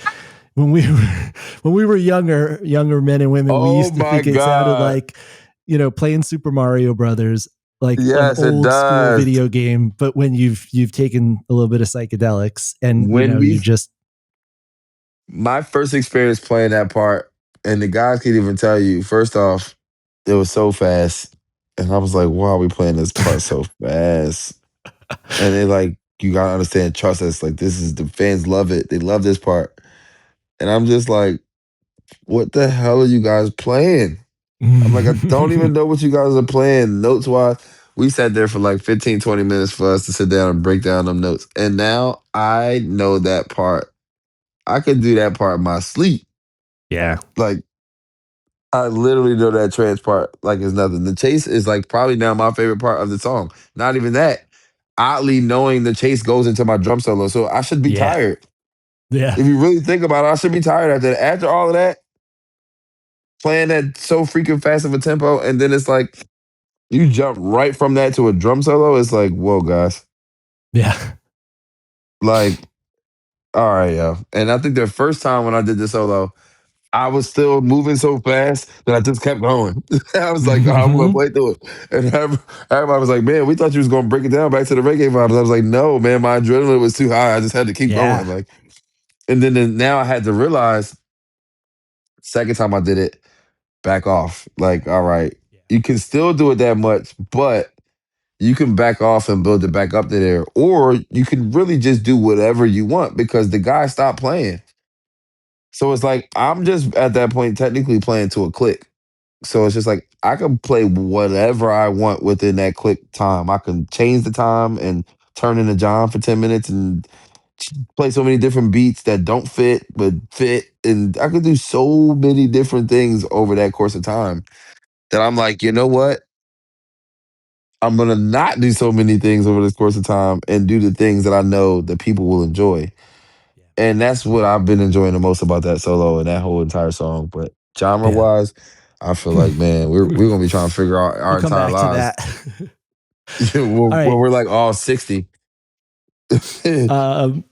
when we were when we were younger men and women, we oh used to my think it sounded god. like, playing Super Mario Brothers, like an Yes, it old school does. video game, but when you've taken a little bit of psychedelics and When you we just My first experience playing that part, and the guys can even tell you, first off, it was so fast. And I was like, why are we playing this part so fast? And they like, you gotta understand, trust us. Like, this is the fans love it. They love this part. And I'm just like, what the hell are you guys playing? I'm like, I don't even know what you guys are playing notes wise. We sat there for like 15, 20 minutes for us to sit down and break down them notes. And now I know that part. I could do that part in my sleep. yeah. Like, I literally know that trance part like it's nothing. The chase is like probably now my favorite part of the song. Not even that. Oddly knowing the chase goes into my drum solo. So I should be Yeah. tired. Yeah. If you really think about it, I should be tired after that. After all of that, playing that so freaking fast of a tempo, and then it's like you jump right from that to a drum solo. It's like, whoa, guys. Yeah. Like, all right, yeah. And I think the first time when I did the solo, I was still moving so fast that I just kept going. I was like, oh, I'm gonna Mhm. play through it. And everybody was like, man, we thought you was gonna break it down back to the reggae vibes. I was like, no, man, my adrenaline was too high. I just had to keep going. Yeah. Like, and then now I had to realize, second time I did it, back off. Like, all right, you can still do it that much, but you can back off and build it back up to there. Or you can really just do whatever you want because the guy stopped playing. So it's like I'm just at that point technically playing to a click. So it's just like I can play whatever I want within that quick time. I can change the time and turn into John for 10 minutes and play so many different beats that don't fit but fit, and I could do so many different things over that course of time that I'm like, you know what? I'm gonna not do so many things over this course of time and do the things that I know that people will enjoy. Yeah. And that's what I've been enjoying the most about that solo and that whole entire song. But genre Yeah. wise, I feel like, man, we're gonna be trying to figure out our We'll come entire back to lives that. when All right. we're like all 60. Um,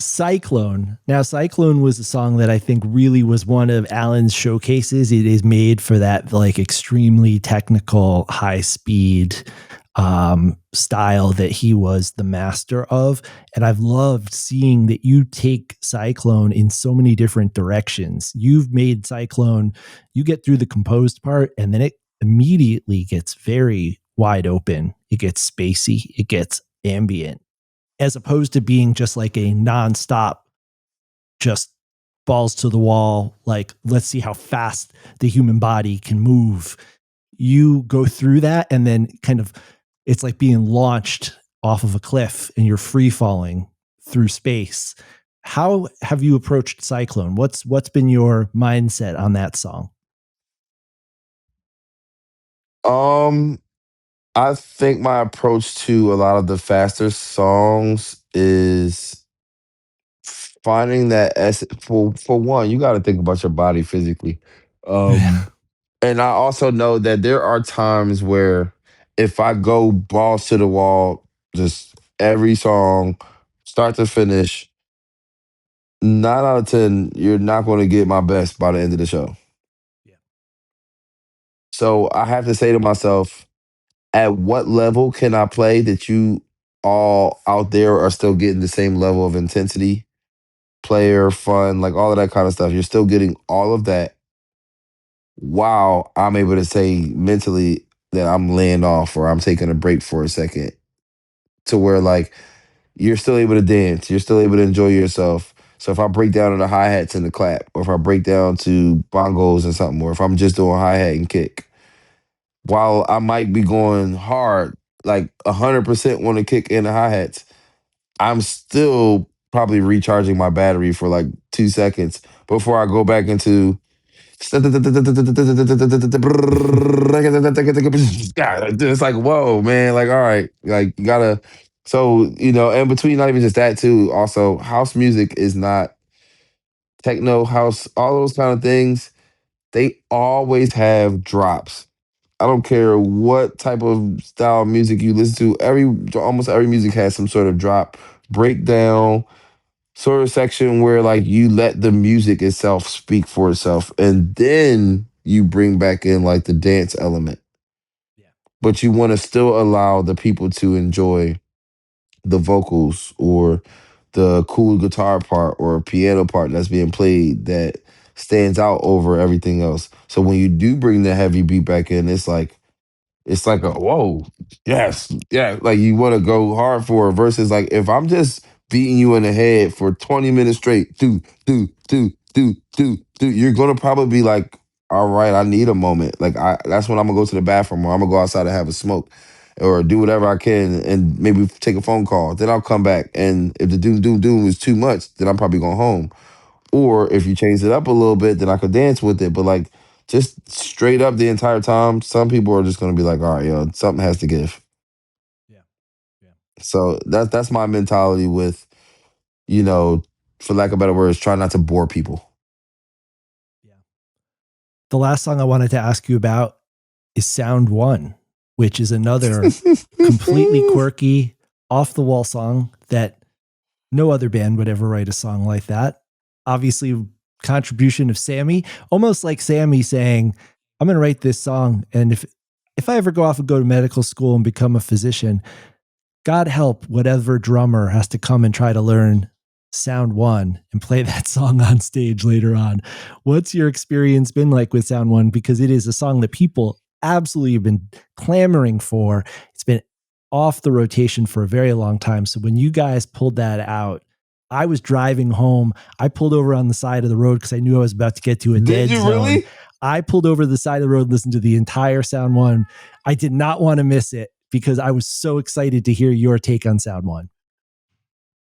Cyclone. Now, Cyclone was a song that I think really was one of Allen's showcases. It is made for that like extremely technical, high speed style that he was the master of. And I've loved seeing that you take Cyclone in so many different directions. You've made Cyclone, you get through the composed part, and then it immediately gets very wide open. It gets spacey, it gets ambient, as opposed to being just like a nonstop, just balls to the wall, like, let's see how fast the human body can move. You go through that and then kind of, it's like being launched off of a cliff and you're free falling through space. How have you approached Cyclone? What's been your mindset on that song? um, I think my approach to a lot of the faster songs is finding that for one, you got to think about your body physically. Yeah. Um, and I also know that there are times where if I go balls to the wall, just every song, start to finish, 9 out of 10, you're not going to get my best by the end of the show. Yeah. So I have to say to myself, at what level can I play that you all out there are still getting the same level of intensity, player, fun, like all of that kind of stuff? You're still getting all of that while I'm able to say mentally that I'm laying off or I'm taking a break for a second to where like you're still able to dance, you're still able to enjoy yourself. So if I break down to the hi hats and the clap, or if I break down to bongos and something, or if I'm just doing hi hat and kick, while I might be going hard, like 100% want to kick in the hi hats, I'm still probably recharging my battery for like 2 seconds before I go back into it's like, whoa, man. Like, all right. Like, you gotta. So, and between not even just that, too, also, house music is not techno, house, all those kind of things. They always have drops. I don't care what type of style of music you listen to. Almost every music has some sort of drop, breakdown, sort of section where like you let the music itself speak for itself and then you bring back in like the dance element, Yeah. but you want to still allow the people to enjoy the vocals or the cool guitar part or piano part that's being played that stands out over everything else. So when you do bring the heavy beat back in, it's like a whoa, yes, yeah. Like you want to go hard for it versus like if I'm just beating you in the head for 20 minutes straight, do, you're gonna probably be like, all right, I need a moment. Like that's when I'm gonna go to the bathroom or I'm gonna go outside and have a smoke or do whatever I can and maybe take a phone call. Then I'll come back and if the doom is too much, then I'm probably going home. Or if you change it up a little bit, then I could dance with it. But like just straight up the entire time, some people are just gonna be like, all right, yo, something has to give. Yeah. Yeah. So that's my mentality with, you know, for lack of better words, try not to bore people. Yeah. The last song I wanted to ask you about is Sound One, which is another completely quirky, off the wall song that no other band would ever write a song like that. Obviously, contribution of Sammy, almost like Sammy saying, I'm going to write this song. And if I ever go off and go to medical school and become a physician, God help whatever drummer has to come and try to learn Sound One and play that song on stage later on. What's your experience been like with Sound One? Because it is a song that people absolutely have been clamoring for. It's been off the rotation for a very long time. So when you guys pulled that out, I was driving home. I pulled over on the side of the road because I knew I was about to get to a Did dead you zone. really? I pulled over the side of the road, listened to the entire Sound One. I did not want to miss it because I was so excited to hear your take on Sound One.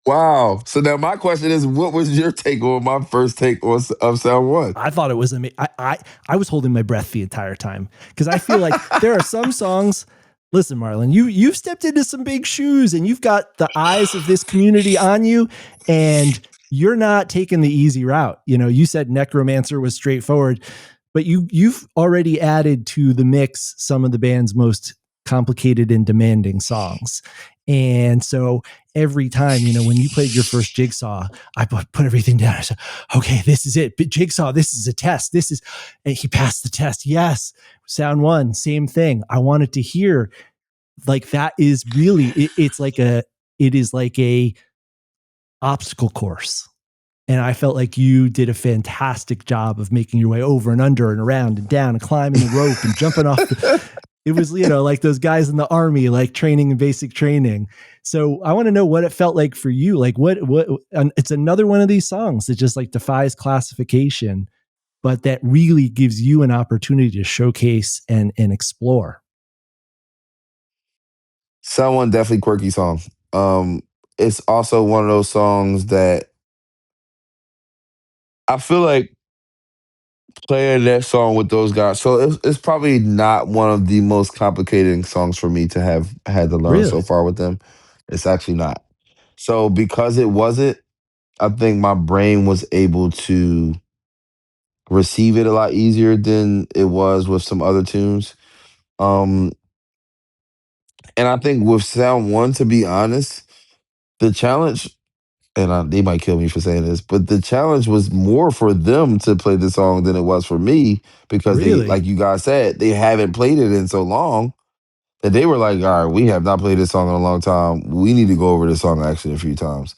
Wow. So now my question is, what was your take on my first take on of Sound One? I thought it was amazing. I was holding my breath the entire time because I feel like there are some songs. Listen, Marlon, you've stepped into some big shoes and you've got the eyes of this community on you, and you're not taking the easy route. You know, you said Necromancer was straightforward, but you've already added to the mix some of the band's most complicated and demanding songs. And so every time, you know, when you played your first Jigsaw, I put everything down. I said, okay, this is it. But Jigsaw, this is a test. This is, and he passed the test. Yes. Sound One, same thing. I wanted to hear like that is really, it is like a obstacle course. And I felt like you did a fantastic job of making your way over and under and around and down and climbing the rope and jumping off it was, you know, like those guys in the army, like training and basic training. So I want to know what it felt like for you. Like what, it's another one of these songs that just like defies classification, but that really gives you an opportunity to showcase and explore. Sound One, definitely quirky song. It's also one of those songs that I feel like playing that song with those guys. So it's probably not one of the most complicated songs for me to have had to learn so Really? far with them. It's actually not. So because it wasn't, I think my brain was able to receive it a lot easier than it was with some other tunes. Um, and I think with Sound One, to be honest, the challenge, and they might kill me for saying this, but the challenge was more for them to play the song than it was for me because they, Really? like you guys said, they haven't played it in so long that they were like, all right, we have not played this song in a long time. We need to go over this song actually a few times.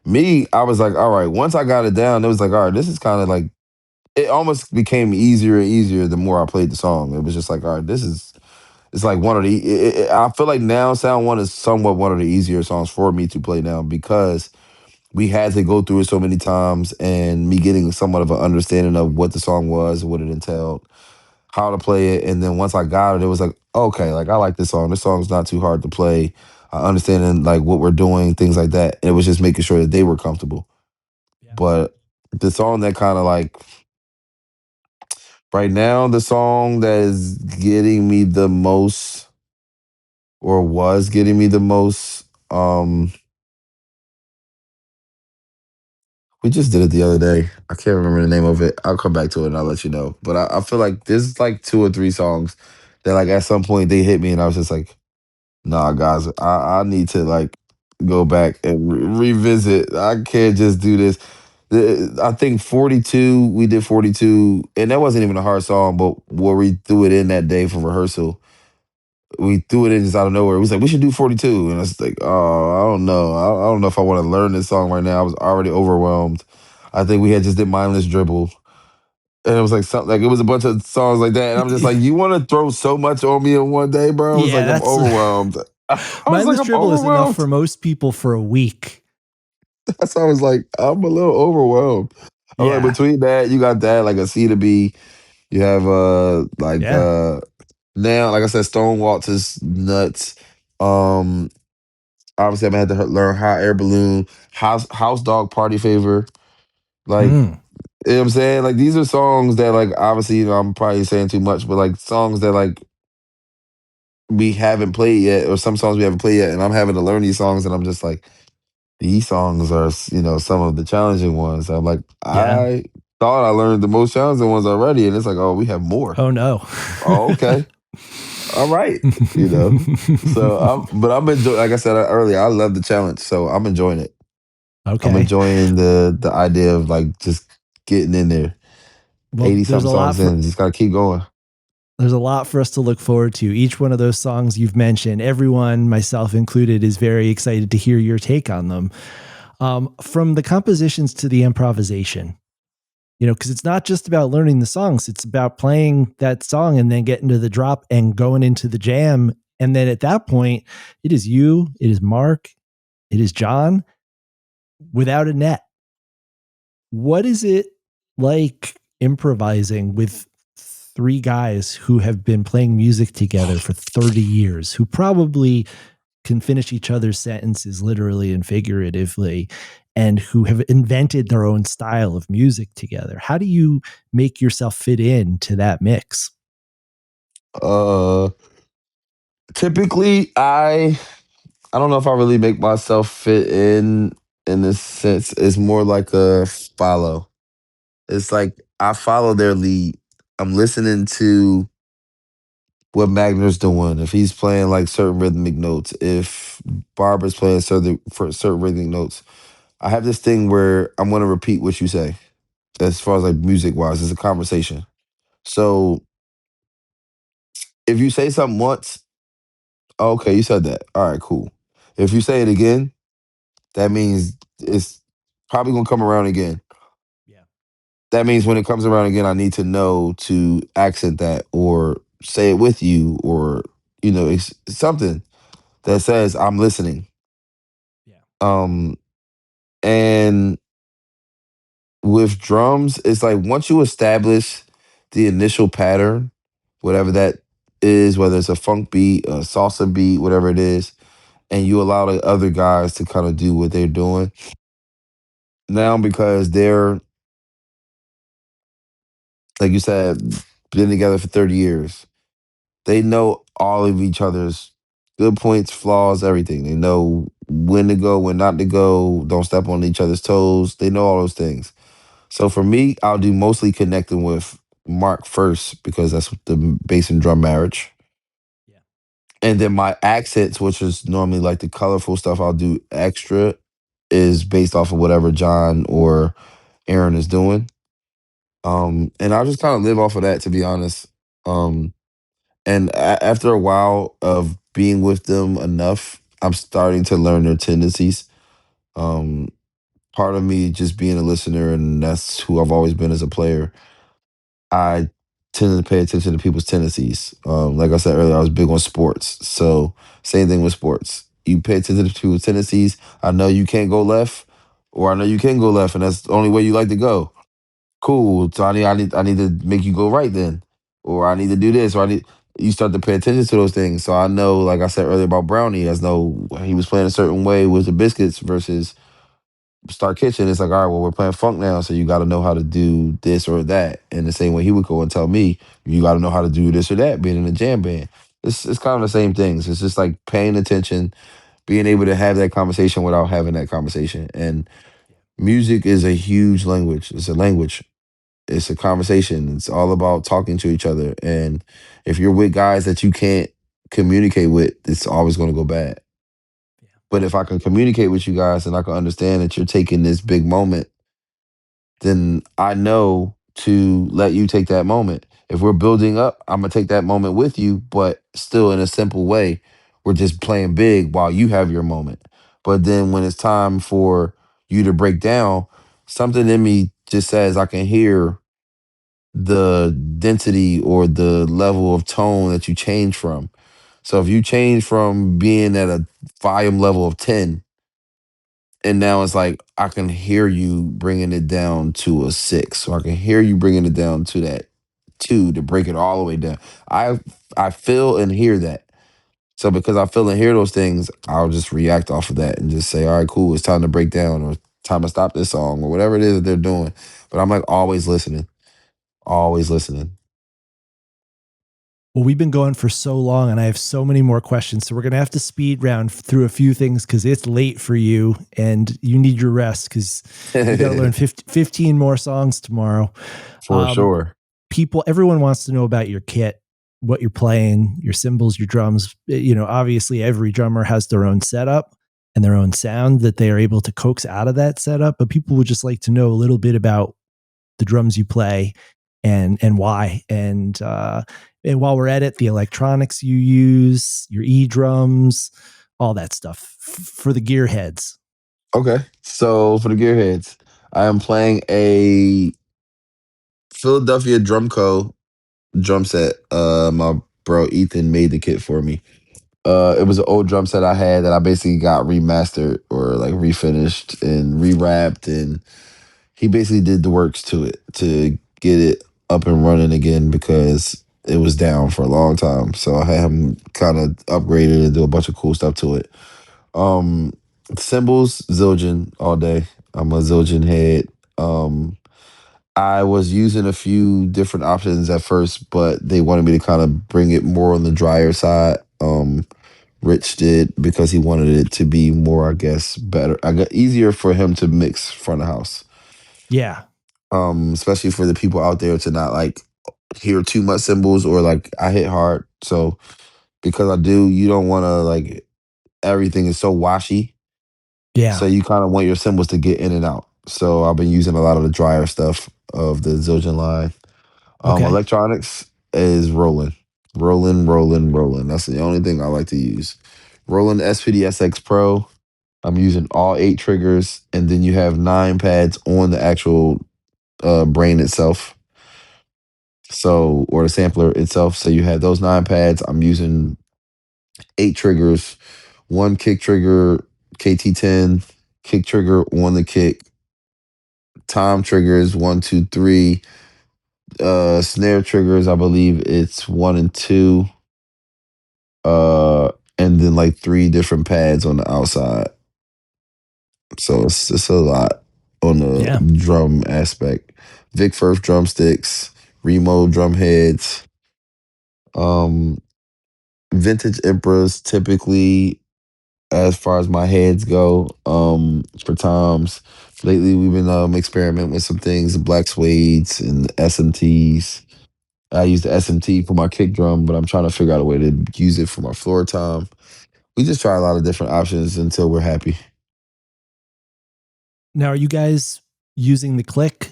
Me, I was like, all right, once I got it down, it was like, all right, this is kind of like, it almost became easier and easier the more I played the song. It was just like, all right, it's like one of the, I feel like now Sound One is somewhat one of the easier songs for me to play now because we had to go through it so many times and me getting somewhat of an understanding of what the song was, what it entailed, how to play it. And then once I got it, it was like, okay, like I like this song. This song's not too hard to play. I understand like what we're doing, things like that. And it was just making sure that they were comfortable. Yeah. But the song that kind of like right now, the song that is getting me the most or was getting me the most, we just did it the other day. I can't remember the name of it. I'll come back to it and I'll let you know. But I feel like there's like two or three songs that like at some point they hit me and I was just like, nah, guys, I need to like go back and revisit. I can't just do this. I think 42, we did 42, and that wasn't even a hard song, but where we threw it in that day for rehearsal, we threw it in just out of nowhere. We was like, we should do 42. And I was like, oh, I don't know. I don't know if I want to learn this song right now. I was already overwhelmed. I think we had just did Mindless Dribble. And it was like something like it was a bunch of songs like that. And I'm just like, you want to throw so much on me in one day, bro? I was Yeah, like, I'm that's overwhelmed. I was like, mindless I'm dribble is enough overwhelmed. for most people for a week. So I was like, I'm a little overwhelmed. I'm like, Yeah. between that, you got that, like a C to B. You have Yeah. now, like I said, Stone Waltz is nuts. Um Obviously, I had to learn Hot Air Balloon, House Dog Party Favor. Like, Mm. you know what I'm saying? Like, these are songs that, like, obviously, you know, I'm probably saying too much, but like songs that, like, we haven't played yet, or some songs we haven't played yet. And I'm having to learn these songs, and I'm just like, these songs are, you know, some of the challenging ones. I'm like, Yeah. I thought I learned the most challenging ones already. And it's like, oh, we have more. Oh no. Oh, okay. All right. You know? So, but I'm enjoying, like I said earlier, I love the challenge. So I'm enjoying it. I'm Okay. enjoying the idea of like just getting in there. Well, 80 something songs in, just gotta keep going. there's a lot for us to look forward to. Each one of those songs you've mentioned, everyone, myself included, is very excited to hear your take on them. From the compositions to the improvisation, you know, because it's not just about learning the songs, it's about playing that song and then getting to the drop and going into the jam. And then at that point, it is you, it is Mark, it is John without a net. What is it like improvising with three guys who have been playing music together for 30 years, who probably can finish each other's sentences literally and figuratively, and who have invented their own style of music together. How do you make yourself fit in to that mix? Uh, typically, I don't know if I really make myself fit in this sense. It's more like a follow. It's like I follow their lead. I'm listening to what Magner's doing. If he's playing like certain rhythmic notes, if Barber's playing certain rhythmic notes, I have this thing where I'm going to repeat what you say. As far as like music wise, it's a conversation. So if you say something once, oh, okay, you said that. All right, cool. If you say it again, that means it's probably gonna come around again. Yeah. That means when it comes around again, I need to know to accent that or say it with you or it's something that says I'm listening. Yeah. Um, and with drums, it's like once you establish the initial pattern, whatever that is, whether it's a funk beat, a salsa beat, whatever it is, and you allow the other guys to kind of do what they're doing now because they're like you said, been together for 30 years. They know all of each other's good points, flaws, everything. They know when to go, when not to go, don't step on each other's toes. They know all those things. So for me, I'll do mostly connecting with Mark first because that's the bass and drum marriage. Yeah. And then my accents, which is normally like the colorful stuff I'll do extra, is based off of whatever John or Aaron is doing. And I'll just kind of live off of that, to be honest. Um, and after a while of being with them enough, I'm starting to learn their tendencies. Um, part of me just being a listener, and that's who I've always been as a player. I tend to pay attention to people's tendencies. Like I said earlier, I was big on sports. So same thing with sports. You pay attention to people's tendencies. I know you can't go left, or I know you can go left, and that's the only way you like to go. Cool. So I need to make you go right then, or I need to do this, or I need. You start to pay attention to those things. So I know, like I said earlier about Brownie, as though he was playing a certain way with the biscuits versus Star Kitchen. It's like, all right, well, we're playing funk now, so you got to know how to do this or that. And the same way he would go and tell me, you got to know how to do this or that. Being in a jam band, it's kind of the same things. It's just like paying attention, being able to have that conversation without having that conversation. And music is a huge language. It's a language. It's a conversation. It's all about talking to each other. And if you're with guys that you can't communicate with, it's always going to go bad. Yeah. But if I can communicate with you guys and I can understand that you're taking this big moment, then I know to let you take that moment. If we're building up, I'm gonna take that moment with you, but still in a simple way. We're just playing big while you have your moment. But then when it's time for you to break down, something in me just says I can hear the density or the level of tone that you change from. So if you change from being at a volume level of 10 and now it's like I can hear you bringing it down to a 6, so I can hear you bringing it down to that 2 to break it all the way down. I feel and hear that. So because I feel and hear those things, I'll just react off of that and just say, all right, cool, it's time to break down or time to stop this song or whatever it is that they're doing. But I'm like always listening, always listening. Well, we've been going for so long and I have so many more questions. So we're going to have to speed round through a few things because it's late for you and you need your rest because you got to learn 15 more songs tomorrow. For sure. Everyone wants to know about your kit, what you're playing, your cymbals, your drums. Obviously every drummer has their own setup and their own sound that they are able to coax out of that setup. But people would just like to know a little bit about the drums you play and why. And while we're at it, the electronics you use, your drums, all that stuff for the gearheads. Okay. So for the gearheads, I am playing a Philadelphia Drum Co. drum set. My bro Ethan made the kit for me. It was an old drum set I had that I basically got remastered or like refinished and rewrapped, and he basically did the works to it to get it up and running again because it was down for a long time. So I had him kind of upgraded and do a bunch of cool stuff to it. Um, Cymbals, Zildjian all day. I'm a Zildjian head. Um, I was using a few different options at first, but they wanted me to kind of bring it more on the drier side. Rich did because he wanted it to be more, I guess, better. I got easier for him to mix front of house. Yeah. Especially for the people out there to not like hear too much cymbals or like I hit hard. So because I do, you don't want to like everything is so washy. So Yeah. you kind of want your cymbals to get in and out. So I've been using a lot of the drier stuff of the Zildjian line. Okay. Electronics is rolling, rolling, rolling, rolling. That's the only thing I like to use. Rolling SPD-SX Pro. I'm using all 8 triggers, and then you have 9 pads on the actual brain itself. So, or the sampler itself. So you have those 9 pads. I'm using 8 triggers, one kick trigger, KT10, kick trigger on the kick, tom triggers, 1, 2, 3, snare triggers, I believe it's 1 and 2, uh, and then like 3 different pads on the outside. So it's a lot on the Yeah. drum aspect. Vic Firth drumsticks, Remo drum heads, um, vintage Emperors typically as far as my heads go. For toms, lately we've been experimenting with some things, the black suedes and the SMTs. I use the SMT for my kick drum, but I'm trying to figure out a way to use it for my floor tom. We just try a lot of different options until we're happy. Now, are you guys using the click?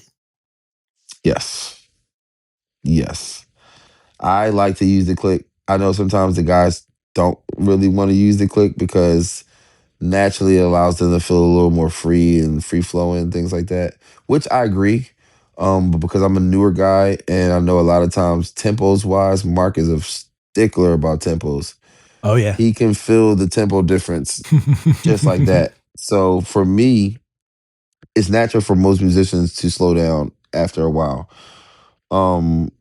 Yes. Yes. I like to use the click. I know sometimes the guys don't really want to use the click because naturally it allows them to feel a little more free and free flowing and things like that, which I agree. But because I'm a newer guy and I know a lot of times tempos wise, Mark is a stickler about tempos. Oh yeah. He can feel the tempo difference just like that. So for me, it's natural for most musicians to slow down after a while.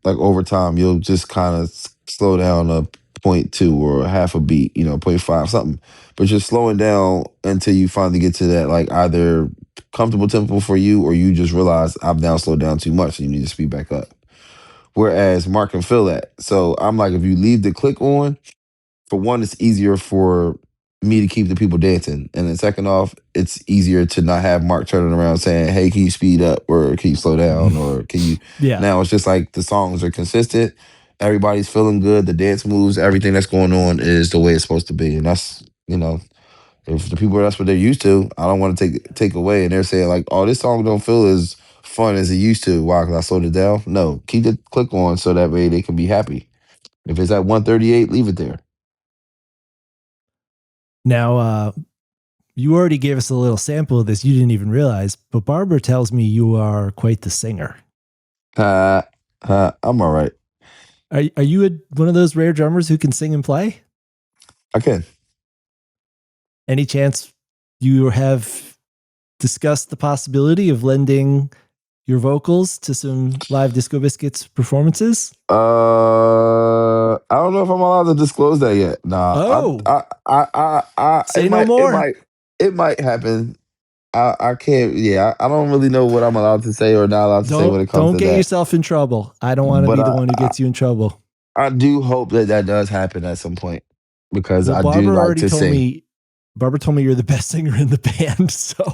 Like over time, you'll just kind of slow down a point two or a half a beat, 0.5 something. But you're slowing down until you finally get to that like either comfortable tempo for you or you just realize I've now slowed down too much and you need to speed back up. Whereas Mark can feel that. So I'm like, if you leave the click on, for one, it's easier for me to keep the people dancing. And then second off, it's easier to not have Mark turning around saying, hey, can you speed up or can you slow down or can you Yeah. now it's just like the songs are consistent. Everybody's feeling good. The dance moves, everything that's going on is the way it's supposed to be. And that's, if the people that's what they're used to, I don't want to take away. And they're saying like, oh, this song don't feel as fun as it used to. Why? Because I slowed it down. No, keep the click on so that way they can be happy. If it's at 138, leave it there. Now, you already gave us a little sample of this. You didn't even realize, but Barber tells me you are quite the singer. I'm all right. Are you one of those rare drummers who can sing and play? I can. Any chance you have discussed the possibility of lending your vocals to some live Disco Biscuits performances? I don't know if I'm allowed to disclose that yet. Nah, Oh, it say no more. it might happen. I can't. Yeah, I don't really know what I'm allowed to say or not allowed to say when it comes Don't to get that. yourself in trouble. I don't want to But be the one who gets you in trouble. I do hope that that does happen at some point because Well, I do Barber like already to told sing. me. Barber told me you're the best singer in the band. So,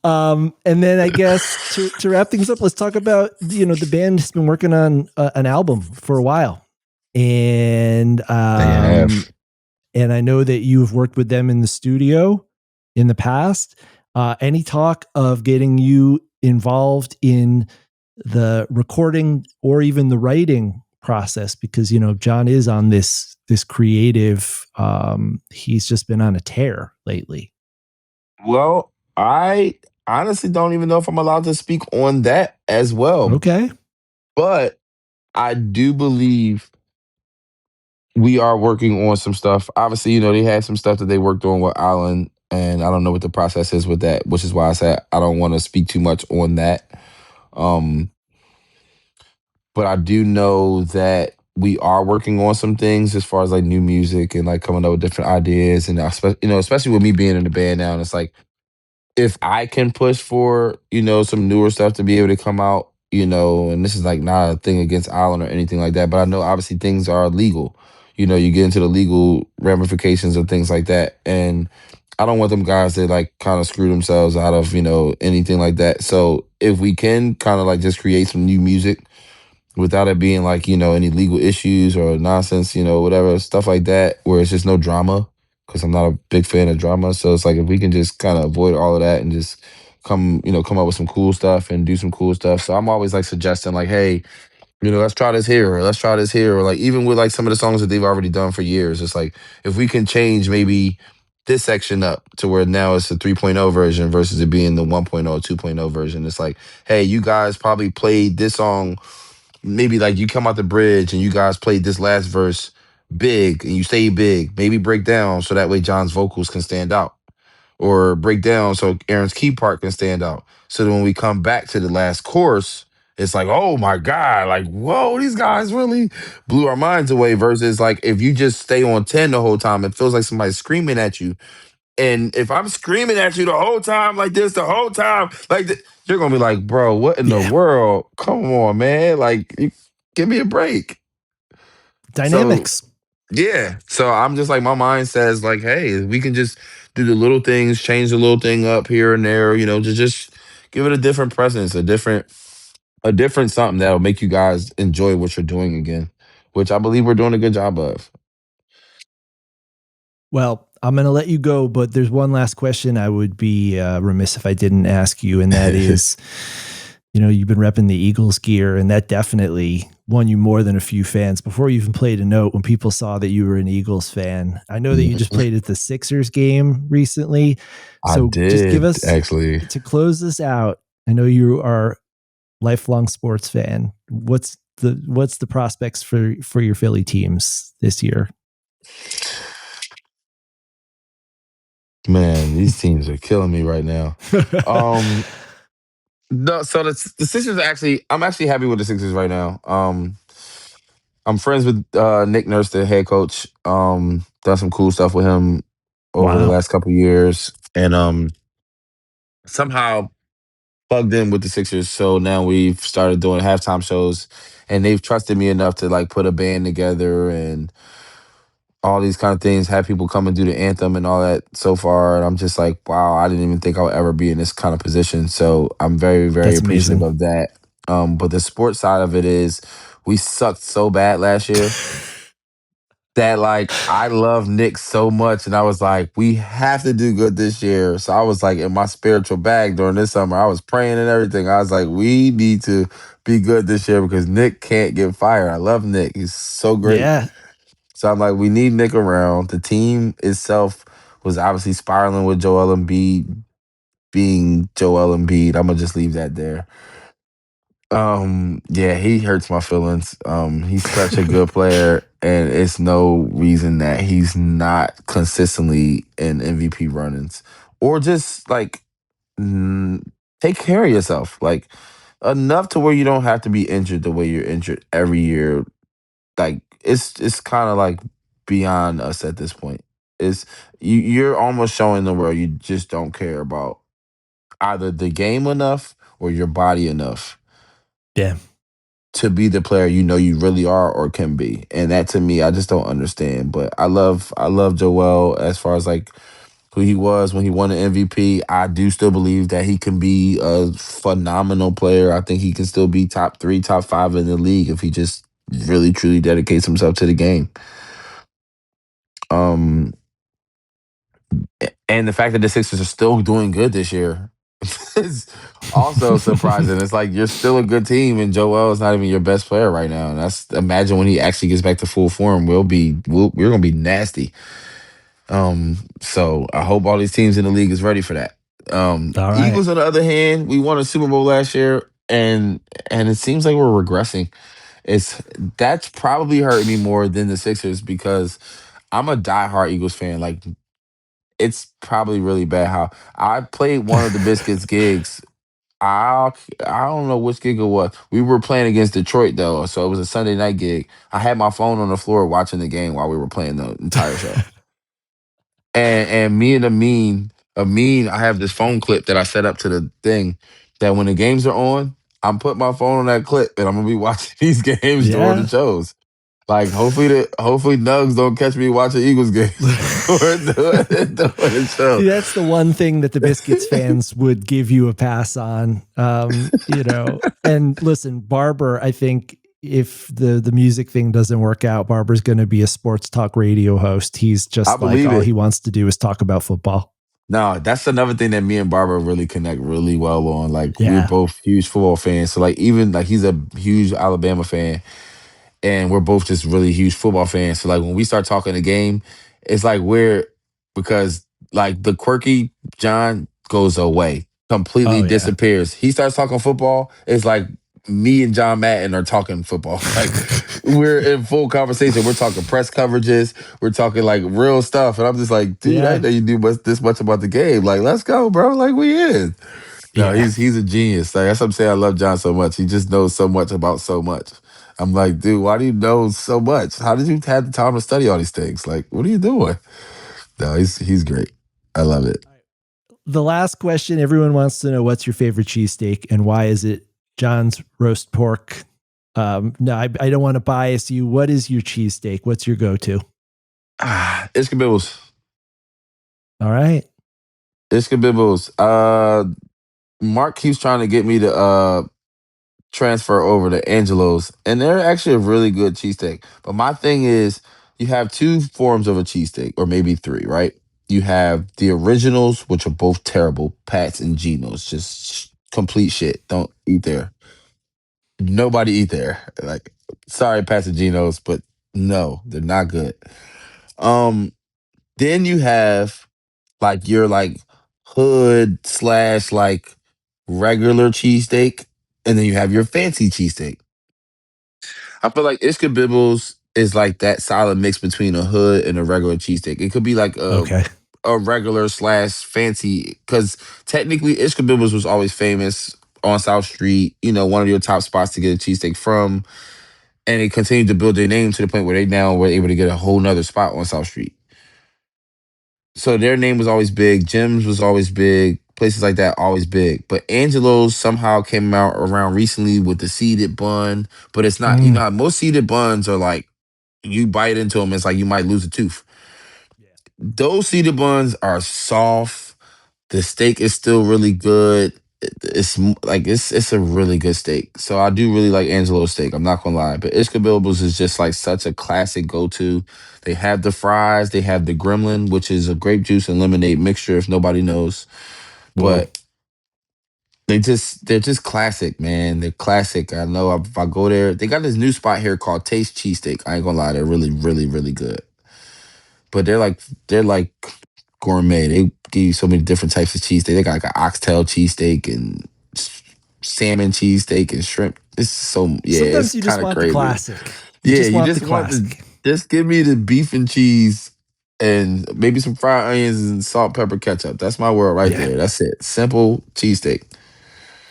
and then I guess to wrap things up, let's talk about the band has been working on an album for a while, and They have. and I know that you've worked with them in the studio in the past. Any talk of getting you involved in the recording or even the writing process? Because John is on this creative. He's just been on a tear lately. Well, I honestly don't even know if I'm allowed to speak on that as well. Okay. But I do believe we are working on some stuff. Obviously, they had some stuff that they worked on with Allen, and I don't know what the process is with that, which is why I said I don't want to speak too much on that. Um, but I do know that we are working on some things as far as like new music and like coming up with different ideas. And especially with me being in the band now, and it's like if I can push for, some newer stuff to be able to come out, and this is like not a thing against Allen or anything like that, but I know obviously things are legal. You get into the legal ramifications of things like that. And I don't want them guys to like kind of screw themselves out of, anything like that. So if we can kind of like just create some new music without it being like, any legal issues or nonsense, whatever, stuff like that, where it's just no drama, because I'm not a big fan of drama. So it's like if we can just kind of avoid all of that and just come up with some cool stuff and do some cool stuff. So I'm always like suggesting like, hey, let's try this here, or let's try this here, or like even with like some of the songs that they've already done for years, it's like if we can change maybe this section up to where now it's the 3.0 version versus it being the 1.0 or 2.0 version. It's like, hey, you guys probably played this song, maybe like you come out the bridge and you guys played this last verse big and you stay big, maybe break down so that way John's vocals can stand out, or break down so Aaron's key part can stand out. So that when we come back to the last chorus, it's like, oh my God, like, whoa, these guys really blew our minds away. Versus like if you just stay on 10 the whole time, it feels like somebody's screaming at you. And if I'm screaming at you the whole time like this, the whole time, like you're gonna be like, bro, what in the Yeah. world? Come on, man. Like, give me a break. So Dynamics. yeah. So I'm just like, my mind says like, hey, we can just do the little things, change the little thing up here and there, to just give it a different presence, a different something that'll make you guys enjoy what you're doing again, which I believe we're doing a good job of. Well, I'm going to let you go, but there's one last question I would be remiss if I didn't ask you, and that is, you've been repping the Eagles gear, and that definitely won you more than a few fans. Before you even played a note, when people saw that you were an Eagles fan, I know that you just played at the Sixers game recently. I So just give did us, actually. to close this out, I know you are lifelong sports fan. What's the prospects for your Philly teams this year? Man, these teams are killing me right now. Um, no, so the Sixers actually, I'm actually happy with the Sixers right now. I'm friends with Nick Nurse, the head coach. Done some cool stuff with him over the Wow, last couple years, and somehow plugged in with the Sixers. So now we've started doing halftime shows, and they've trusted me enough to like put a band together and all these kind of things, have people come and do the anthem and all that so far. And I'm just like, wow, I didn't even think I would ever be in this kind of position. So I'm very, very that's appreciative amazing. of that. But the sports side of it is we sucked so bad last year that like I love Nick so much. And I was like, we have to do good this year. So I was like in my spiritual bag during this summer. I was praying and everything. I was like, we need to be good this year because Nick can't get fired. I love Nick. He's so great. Yeah, So I'm like, we need Nick around. The team itself was obviously spiraling with Joel Embiid being Joel Embiid. I'm gonna just leave that there. Yeah, he hurts my feelings. He's such a good player, and it's no reason that he's not consistently in MVP runnings, or just like mm, take care of yourself, like enough to where you don't have to be injured the way you're injured every year. Like it's kind of like beyond us at this point. It's you're almost showing the world you just don't care about either the game enough or your body enough yeah. to be the player you know you really are or can be. And that to me, I just don't understand. But I love Joel as far as like who he was when he won the MVP. I do still believe that he can be a phenomenal player. I think he can still be top three, top five in the league if he just really truly dedicates himself to the game. Um, and the fact that the Sixers are still doing good this year is also surprising. It's like you're still a good team, and Joel is not even your best player right now. And that's imagine when he actually gets back to full form, we're gonna be nasty. So I hope all these teams in the league is ready for that. All right. Eagles, on the other hand, we won a Super Bowl last year, and it seems like we're regressing. It's that's probably hurt me more than the Sixers because I'm a diehard Eagles fan. Like it's probably really bad how I played one of the Biscuits gigs I I don't know which gig it was. We were playing against Detroit though, so it was a Sunday night gig. I had my phone on the floor watching the game while we were playing the entire show. And me and Amin, I have this phone clip that I set up to the thing that when the games are on, I'm putting my phone on that clip and I'm gonna be watching these games during the Yeah. shows. Like hopefully Nugs don't catch me watching Eagles games or doing the show. See, that's the one thing that the Biscuits fans would give you a pass on. And listen, Barber, I think if the music thing doesn't work out, Barber's going to be a sports talk radio host. He's I just like, believe all it. he wants to do is talk about football. No, that's another thing that me and Barber really connect really well on. Like we're Yeah. both huge football fans. So like even like he's a huge Alabama fan and we're both just really huge football fans. So like when we start talking the game, it's like we're because like the quirky John goes away, completely Oh, yeah. disappears. He starts talking football. It's like me and John Madden are talking football. Like we're in full conversation. We're talking press coverages. We're talking like real stuff. And I'm just like, dude, I Yeah. didn't know you knew this much about the game. Like, let's go, bro. Like we in. No, Yeah. he's a genius. Like that's what I'm saying. I love John so much. He just knows so much about so much. I'm like, dude, why do you know so much? How did you have the time to study all these things? Like, what are you doing? No, he's great. I love it. The last question, everyone wants to know, what's your favorite cheesesteak and why is it John's roast pork? No, I don't want to bias you. What is your cheesesteak? What's your go-to? Iskabibbles. All right. Iskabibbles. Mark keeps trying to get me to transfer over to Angelo's, and they're actually a really good cheesesteak. But my thing is, you have two forms of a cheesesteak, or maybe three, right? You have the originals, which are both terrible, Pat's and Geno's, just complete shit. Don't eat there. Nobody eat there. Like, sorry, Pat's and Geno's, but no, they're not good. Um, then you have like your like hood slash like regular cheesesteak, and then you have your fancy cheesesteak. I feel like Ishkabibbles is like that solid mix between a hood and a regular cheesesteak. It could be like Okay. a regular slash fancy because technically Ishkabibbles was always famous on South Street. You know, one of your top spots to get a cheesesteak from, and it continued to build their name to the point where they now were able to get a whole nother spot on South Street. So their name was always big. Jim's was always big. Places like that always big. But Angelo's somehow came out around recently with the seeded bun. But it's not. You know Mm. how most seeded buns are like you bite into them, it's like you might lose a tooth. Those seeded buns are soft. The steak is still really good. It's a really good steak. So I do really like Angelo's steak. I'm not gonna lie, but Ishkabilbos is just like such a classic go to. They have the fries. They have the gremlin, which is a grape juice and lemonade mixture. If nobody knows, Whoa. but they're just classic, man. They're classic. I know if I go there, they got this new spot here called Taste Cheesesteak. I ain't gonna lie, they're really, really, really good. But they're like gourmet. They give you so many different types of cheesesteak. They got like an oxtail cheesesteak and salmon cheesesteak and shrimp. It's so yeah, it's Sometimes you just kind of want the crazy. classic. You Yeah, just you want the just want to classic. just give me the beef and cheese and maybe some fried onions and salt, pepper, ketchup. That's my world right Yeah. there. That's it. Simple cheesesteak.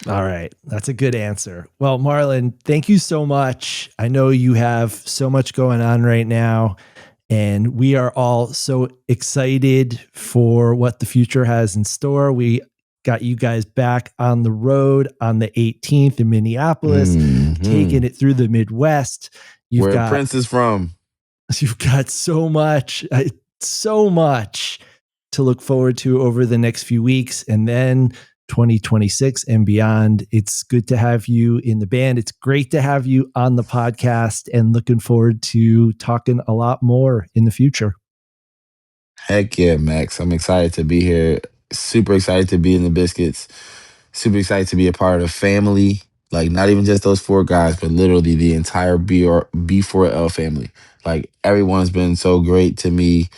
All right. That's a good answer. Well, Marlon, thank you so much. I know you have so much going on right now, and we are all so excited for what the future has in store. We got you guys back on the road on the 18th in Minneapolis, taking it through the Midwest. Where Prince is from. You've got so much to look forward to over the next few weeks, and then 2026 and beyond. It's good to have you in the band. It's great to have you on the podcast, and looking forward to talking a lot more in the future. Heck yeah, Max. I'm excited to be here. Super excited to be in the Biscuits. Super excited to be a part of the family. Like, not even just those four guys, but literally the entire B4L family. Like, everyone's been so great to me.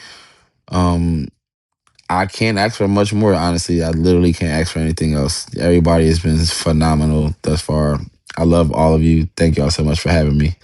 Um, I can't ask for much more, honestly. I literally can't ask for anything else. Everybody has been phenomenal thus far. I love all of you. Thank y'all so much for having me.